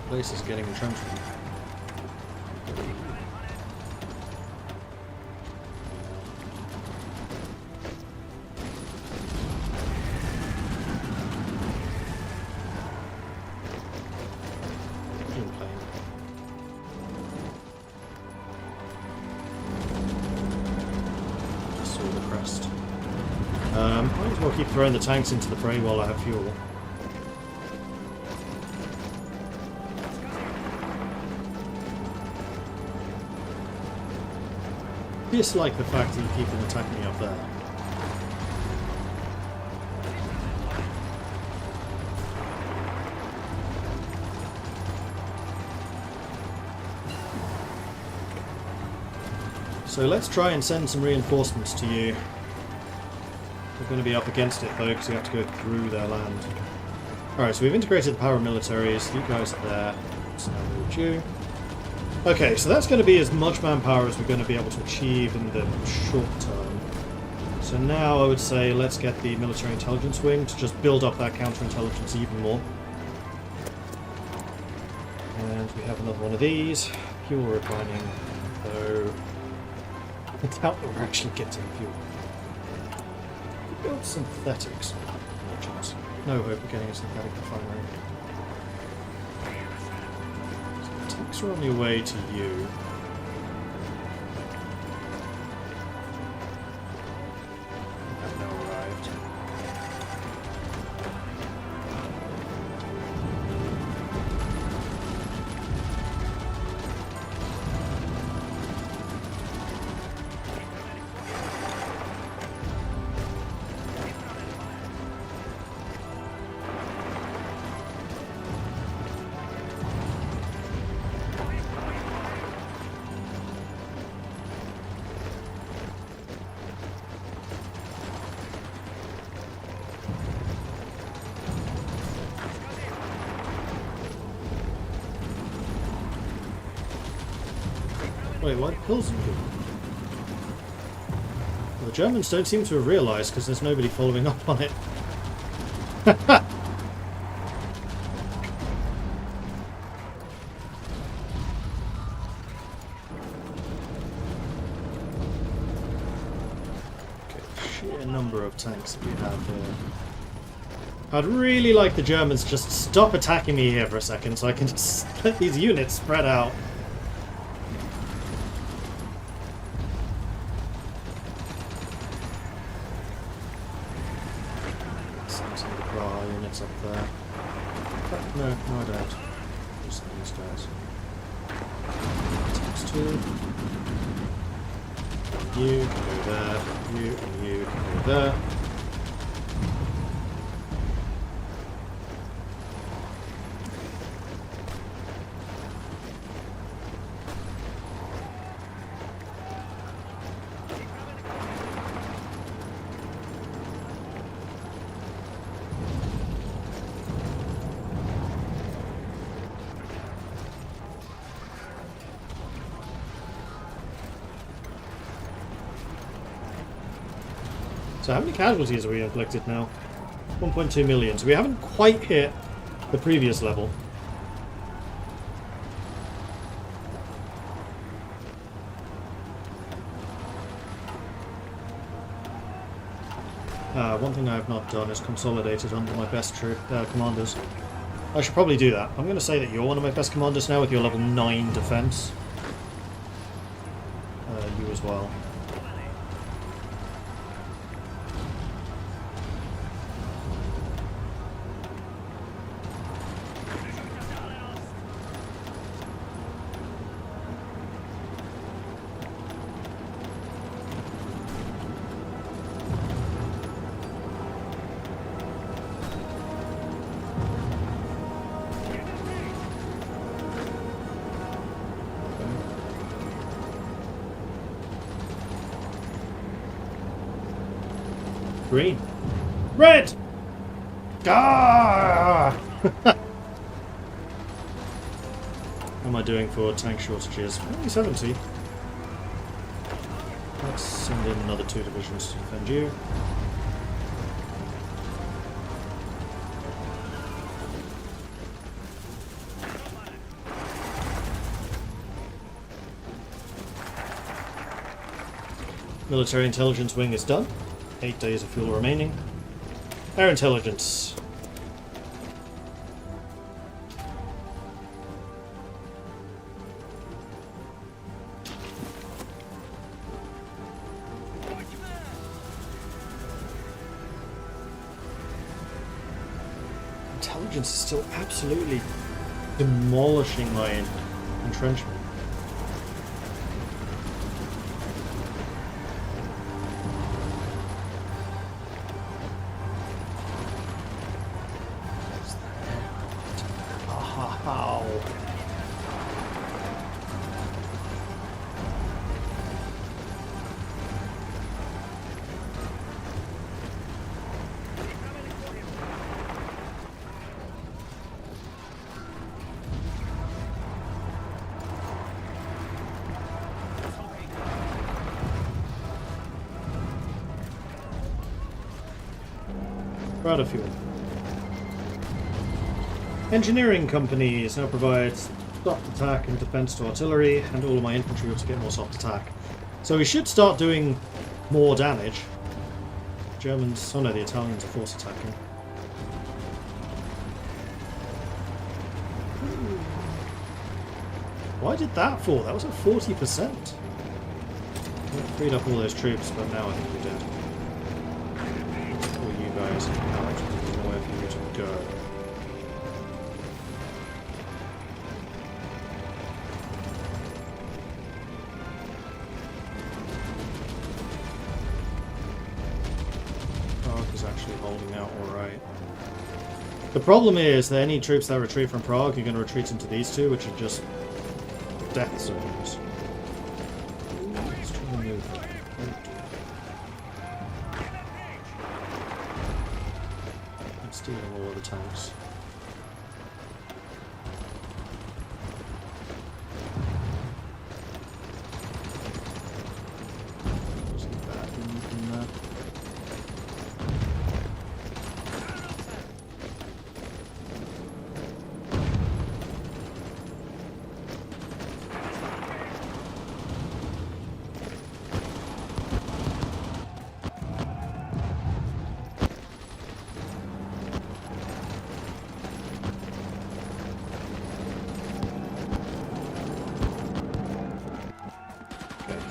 Place is getting entrenchment. Might as well keep throwing the tanks into the fray while I have fuel. Dislike the fact that you keep them attacking me up there. So let's try and send some reinforcements to you. We're going to be up against it though, because we have to go through their land. Alright, so we've integrated the paramilitaries. You guys are there. So now move you. Okay, so that's going to be as much manpower as we're going to be able to achieve in the short term. So now I would say let's get the military intelligence wing to just build up that counterintelligence even more. And we have another one of these. Fuel refining, though I doubt that we're actually getting fuel. Build synthetics. No chance. No hope of getting a synthetic refinery. So tanks are on your way to you. Have now arrived. Wait, why Pilsen do? Well, the Germans don't seem to have realised because there's nobody following up on it. Okay, sheer number of tanks that we have here. I'd really like the Germans just stop attacking me here for a second so I can just let these units spread out. Units up there. No, I don't. Just these guys. Takes two. You can go there. You and you can go there. So how many casualties have we inflicted now? 1.2 million. So we haven't quite hit the previous level. One thing I have not done is consolidated under my best commanders. I should probably do that. I'm going to say that you're one of my best commanders now with your level 9 defense. You as well. Green. Red! Ah! How am I doing for tank shortages? Only 70. Let's send in another 2 divisions to defend you. Military intelligence wing is done. 8 days of fuel remaining. Air intelligence. intelligence is still absolutely demolishing my entrenchment. Proud of fuel. Engineering companies now provides soft attack and defense to artillery, and all of my infantry ought to get more soft attack. So we should start doing more damage. Germans, oh no, the Italians are force attacking. Why did that fall? That was at 40%. We freed up all those troops, but now I think we did. You guys out. There's nowhere for you to go. Prague is actually holding out alright. The problem is that any troops that retreat from Prague are going to retreat into these two, which are just death zones. Let's try and move. Stealing all of the tanks. Wasn't bad in that.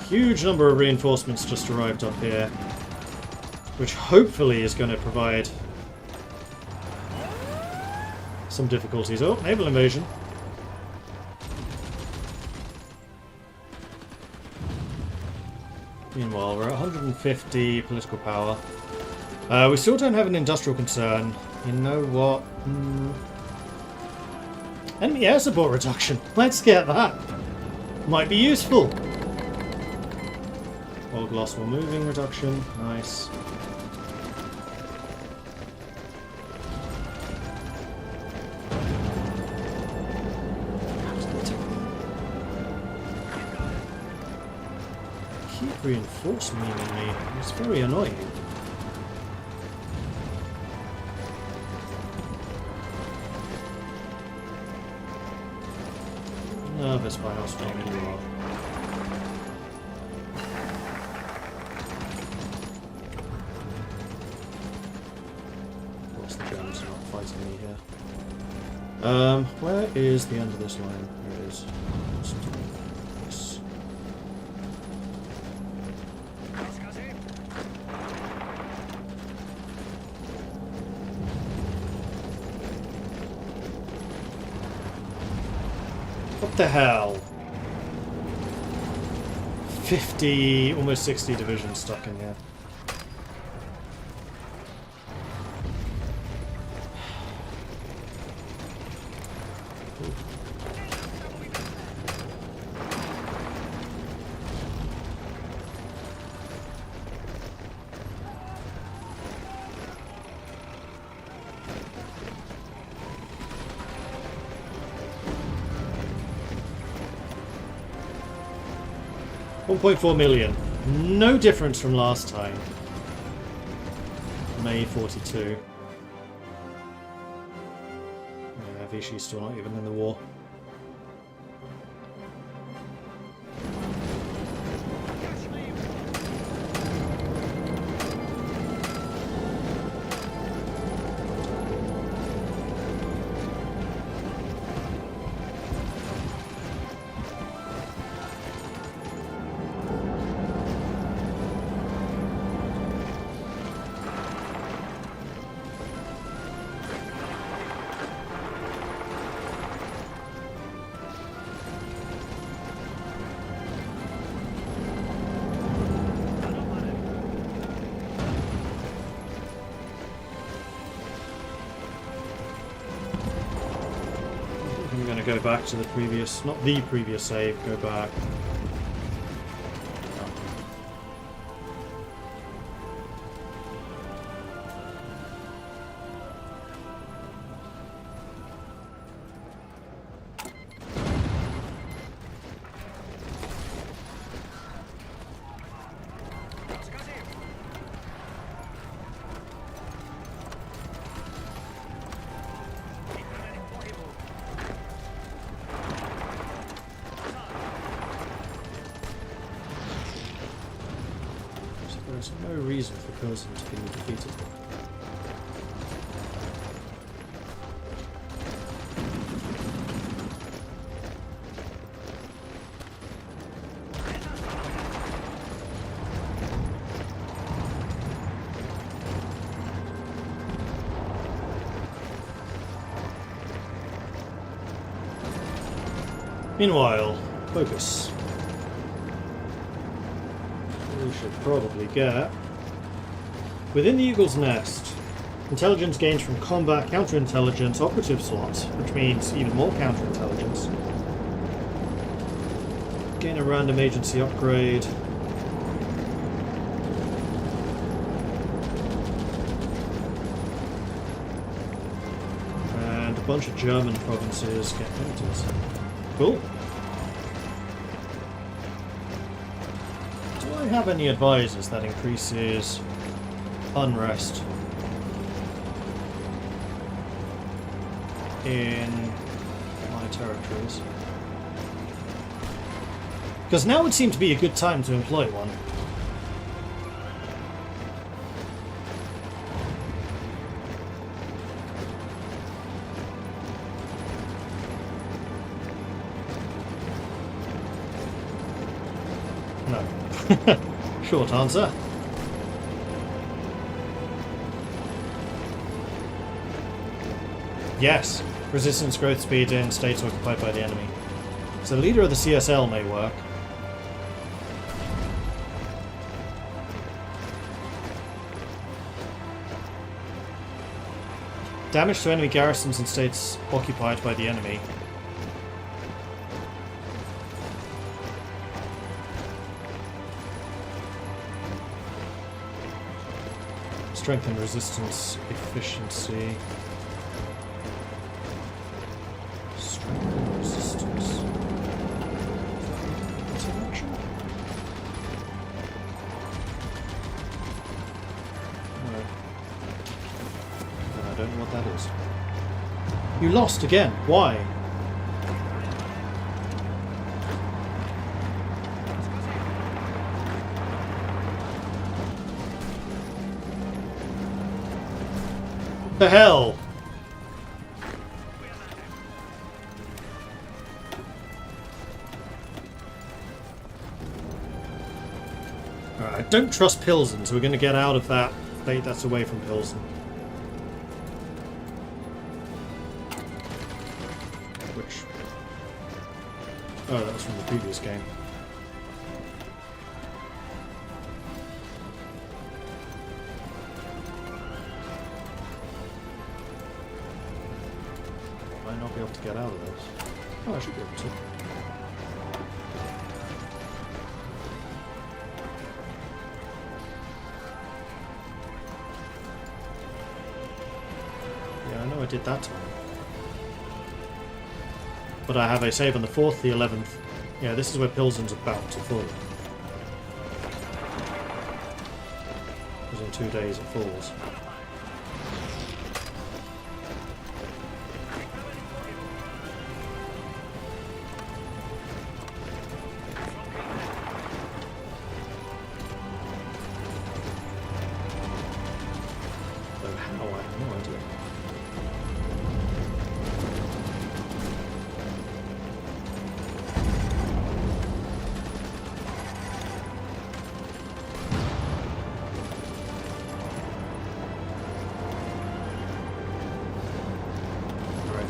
Huge number of reinforcements just arrived up here, which hopefully is going to provide some difficulties. Oh, naval invasion. Meanwhile, we're at 150 political power. We still don't have an industrial concern. You know what? Enemy air support reduction. Let's get that. Might be useful. Log loss while moving reduction. Nice. Keep reinforcing me. It's very annoying. Nervous by how strong you are. Me here. Where is the end of this line? Here it is. Yes. What the hell? 50, almost 60 divisions stuck in here. $1.4 million. No difference from last time. May 42. Yeah, Vichy's still not even in the war. go back to the previous, not the previous save, go back. There's no reason for Pilsen to be defeated. Meanwhile, focus. We should probably get within the Eagle's Nest. Intelligence gains from combat, counterintelligence, operative slots, which means even more counterintelligence. Gain a random agency upgrade. And a bunch of German provinces get penalties. Cool. Do I have any advisors that increases unrest in my territories? Because now would seem to be a good time to employ one. No. Short answer. Yes. Resistance growth speed in states occupied by the enemy. So the leader of the CSL may work. Damage to enemy garrisons in states occupied by the enemy. Strengthen resistance efficiency. Strengthen resistance. Interaction? No. I don't know what that is. You lost again. Why? The hell? Alright, I don't trust Pilsen, so we're going to get out of that state that's away from Pilsen. Which... oh, that was from the previous game. Not be able to get out of this. Oh, I should be able to. Yeah, I know I did that time. But I have a save on the 4th, the 11th. Yeah, this is where Pilsen's about to fall. Because in 2 days it falls.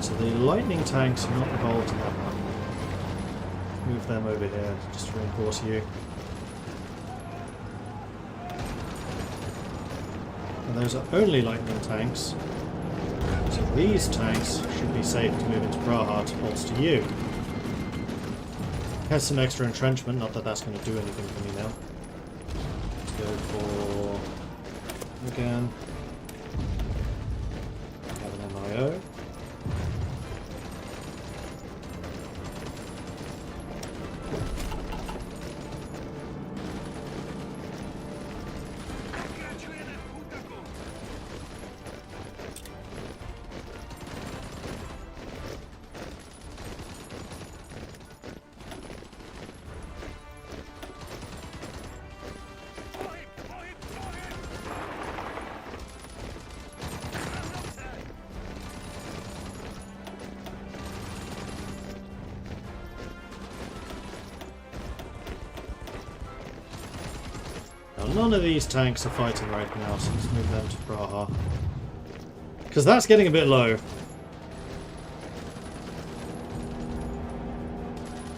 So the lightning tanks are not involved in that one. Move them over here just to reinforce you. And those are only lightning tanks. So these tanks should be safe to move into Praha to bolster you. Has some extra entrenchment, not that that's going to do anything for me now. Let's go for... again. Have an MIO. None of these tanks are fighting right now, so let's move them to Praha. Because that's getting a bit low.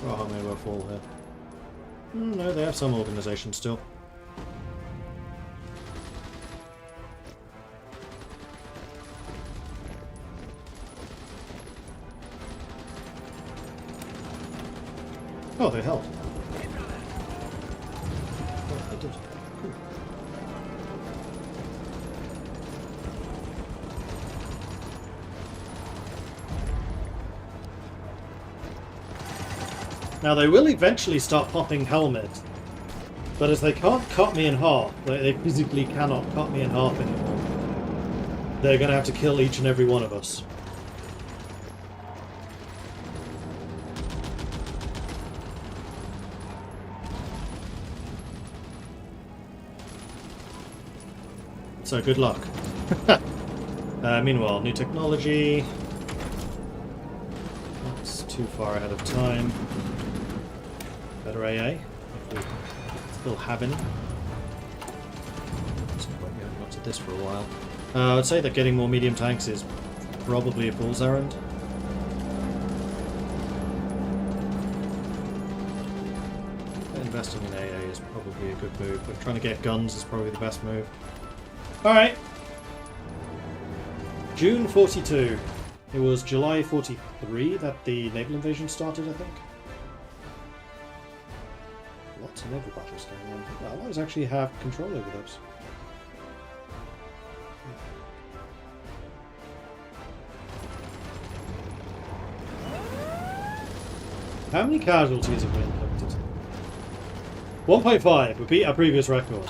Praha may well fall here. No, they have some organisation still. Oh, they held. Oh, they did. Cool. Now they will eventually start popping helmets, but as they can't cut me in half, they physically cannot cut me in half anymore, they're going to have to kill each and every one of us. So good luck. Meanwhile, new technology. That's too far ahead of time. Better AA, if we still have any. We haven't got to this for a while. I would say that getting more medium tanks is probably a fool's errand. Investing in AA is probably a good move, but trying to get guns is probably the best move. Alright. June 42. It was July 43 that the naval invasion started, I think. Lots of naval battles going on. The Allies actually have control over those. How many casualties have been inflicted? 1.5. We beat our previous record.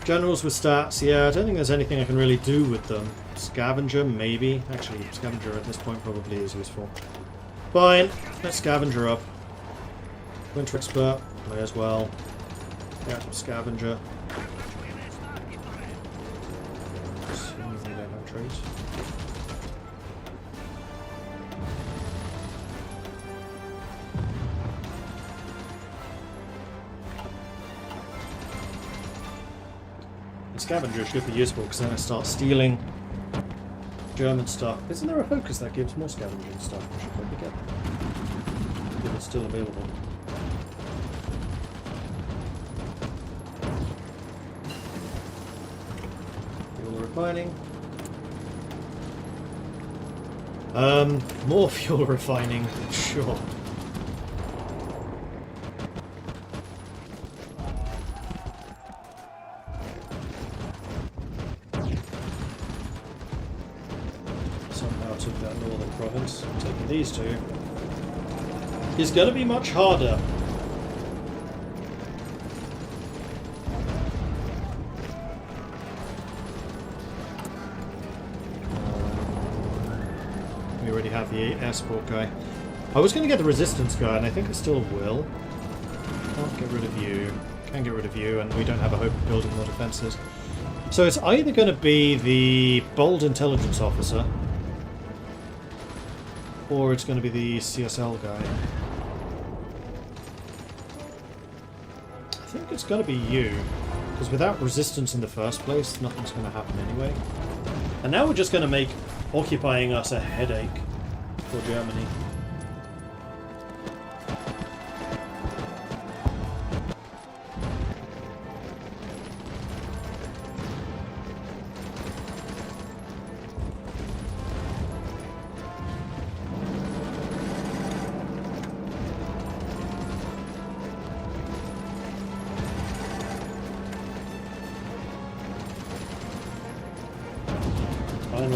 Generals with stats, yeah, I don't think there's anything I can really do with them. Scavenger, maybe. Actually, Scavenger at this point probably is useful. Fine, let's Scavenger up. Winter Expert, may as well. Yeah, Scavenger. Assuming they don't have traits. Scavenger should be useful because then I start stealing German stuff. Isn't there a focus that gives more scavenging stuff? I should probably get that. If it's still available. Fuel refining. More fuel refining, sure. Taking these two is going to be much harder. We already have the escort guy. I was going to get the resistance guy, and I think I still will. Can't get rid of you. Can get rid of you, and we don't have a hope of building more defences. So it's either going to be the bold intelligence officer, or it's going to be the CSL guy. I think it's going to be you, because without resistance in the first place, nothing's going to happen anyway. And now we're just going to make occupying us a headache for Germany.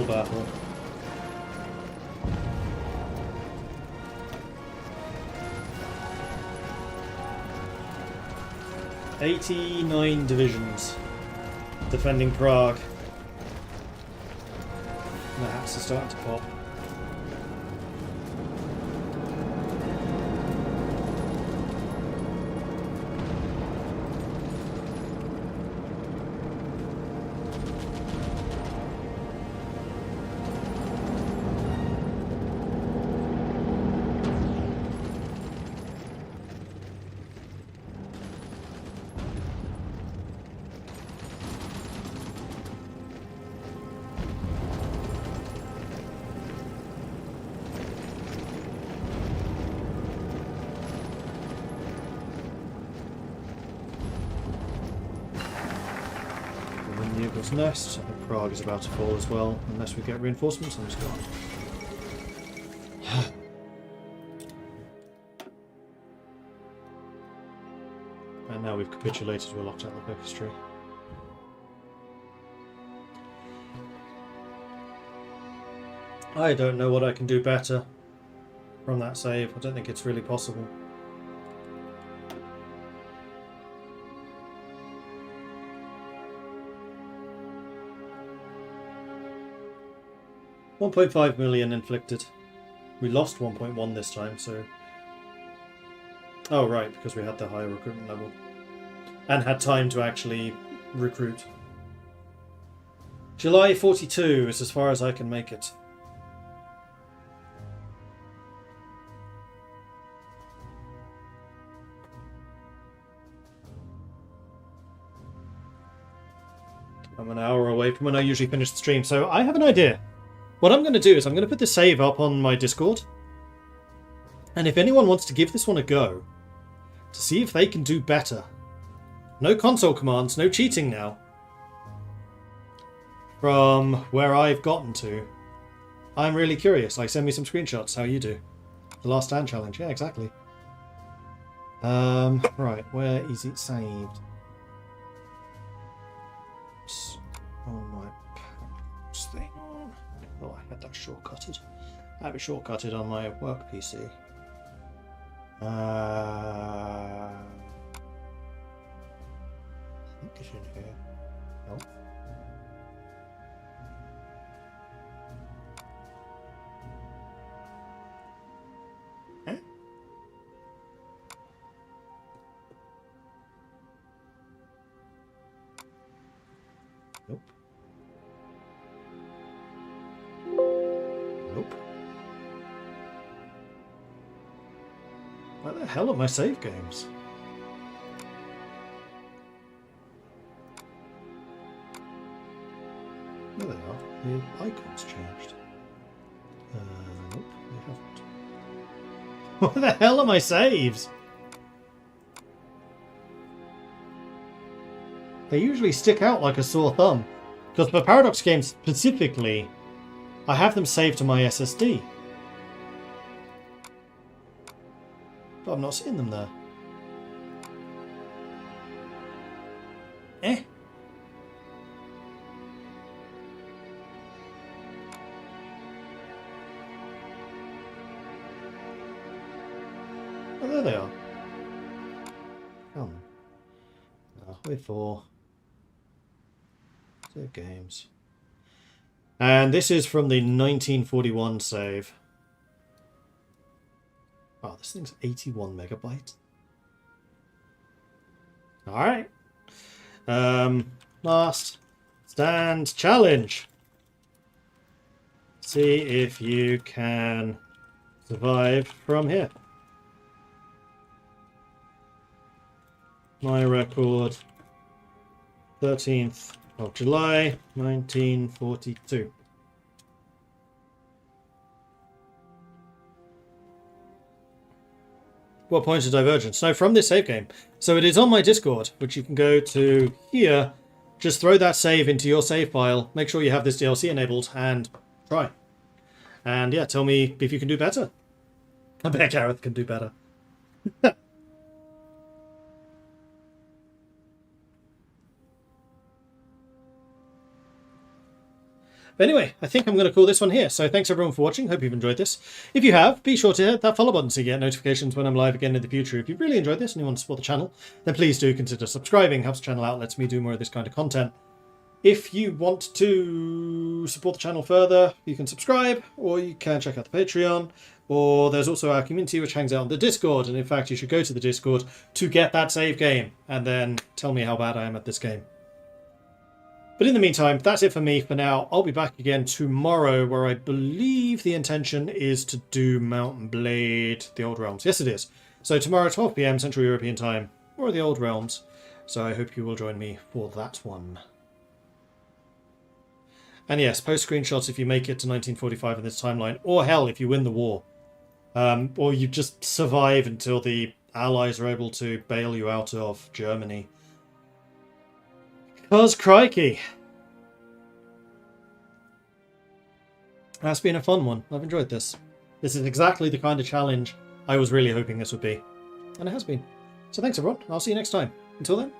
naval battle. "89 divisions defending Prague." The hats are starting to pop. Nest. I think Prague is about to fall as well, unless we get reinforcements on this guard. And now we've capitulated, we're locked out of the orchestra. I don't know what I can do better from that save. I don't think it's really possible. $1.5 million inflicted. We lost 1.1 this time, so... Oh, right, because we had the higher recruitment level. And had time to actually recruit. July 42 is as far as I can make it. I'm an hour away from when I usually finish the stream, so I have an idea. What I'm going to do is I'm going to put the save up on my Discord. And if anyone wants to give this one a go, to see if they can do better. No console commands, no cheating now. From where I've gotten to. I'm really curious. Like, send me some screenshots, how you do. The Last Stand challenge, yeah, exactly. Right, where is it saved? It's on my thing. Oh, I had that shortcutted. I have it shortcutted on my work PC. I think it's in here. Nope. Eh? Nope. Nope. Where the hell are my save games? There they are. The icon's changed. Nope, they haven't. Where the hell are my saves? They usually stick out like a sore thumb. Because for Paradox games specifically, I have them saved to my SSD. But I'm not seeing them there. Eh? Oh, there they are. Come on. Halfway for save games. And this is from the 1941 save. Wow, this thing's 81 megabytes. Alright. Last stand challenge. See if you can survive from here. My record, 13th of July, 1942. What point of divergence? No, from this save game. So it is on my Discord, which you can go to here. Just throw that save into your save file. Make sure you have this DLC enabled and try. And yeah, tell me if you can do better. I bet Gareth can do better. But anyway, I think I'm going to call this one here. So thanks everyone for watching. Hope you've enjoyed this. If you have, be sure to hit that follow button so you get notifications when I'm live again in the future. If you've really enjoyed this and you want to support the channel, then please do consider subscribing. Helps the channel out, lets me do more of this kind of content. If you want to support the channel further, you can subscribe, or you can check out the Patreon, or there's also our community which hangs out on the Discord, and in fact you should go to the Discord to get that save game, and then tell me how bad I am at this game. But in the meantime, that's it for me for now. I'll be back again tomorrow, where I believe the intention is to do Mount & Blade, the Old Realms. Yes, it is. So tomorrow, 12 PM Central European Time, or the Old Realms. So I hope you will join me for that one. And yes, post screenshots if you make it to 1945 in this timeline, or hell, if you win the war. Or you just survive until the Allies are able to bail you out of Germany. Because crikey! That's been a fun one. I've enjoyed this. This is exactly the kind of challenge I was really hoping this would be. And it has been. So thanks everyone, I'll see you next time. Until then,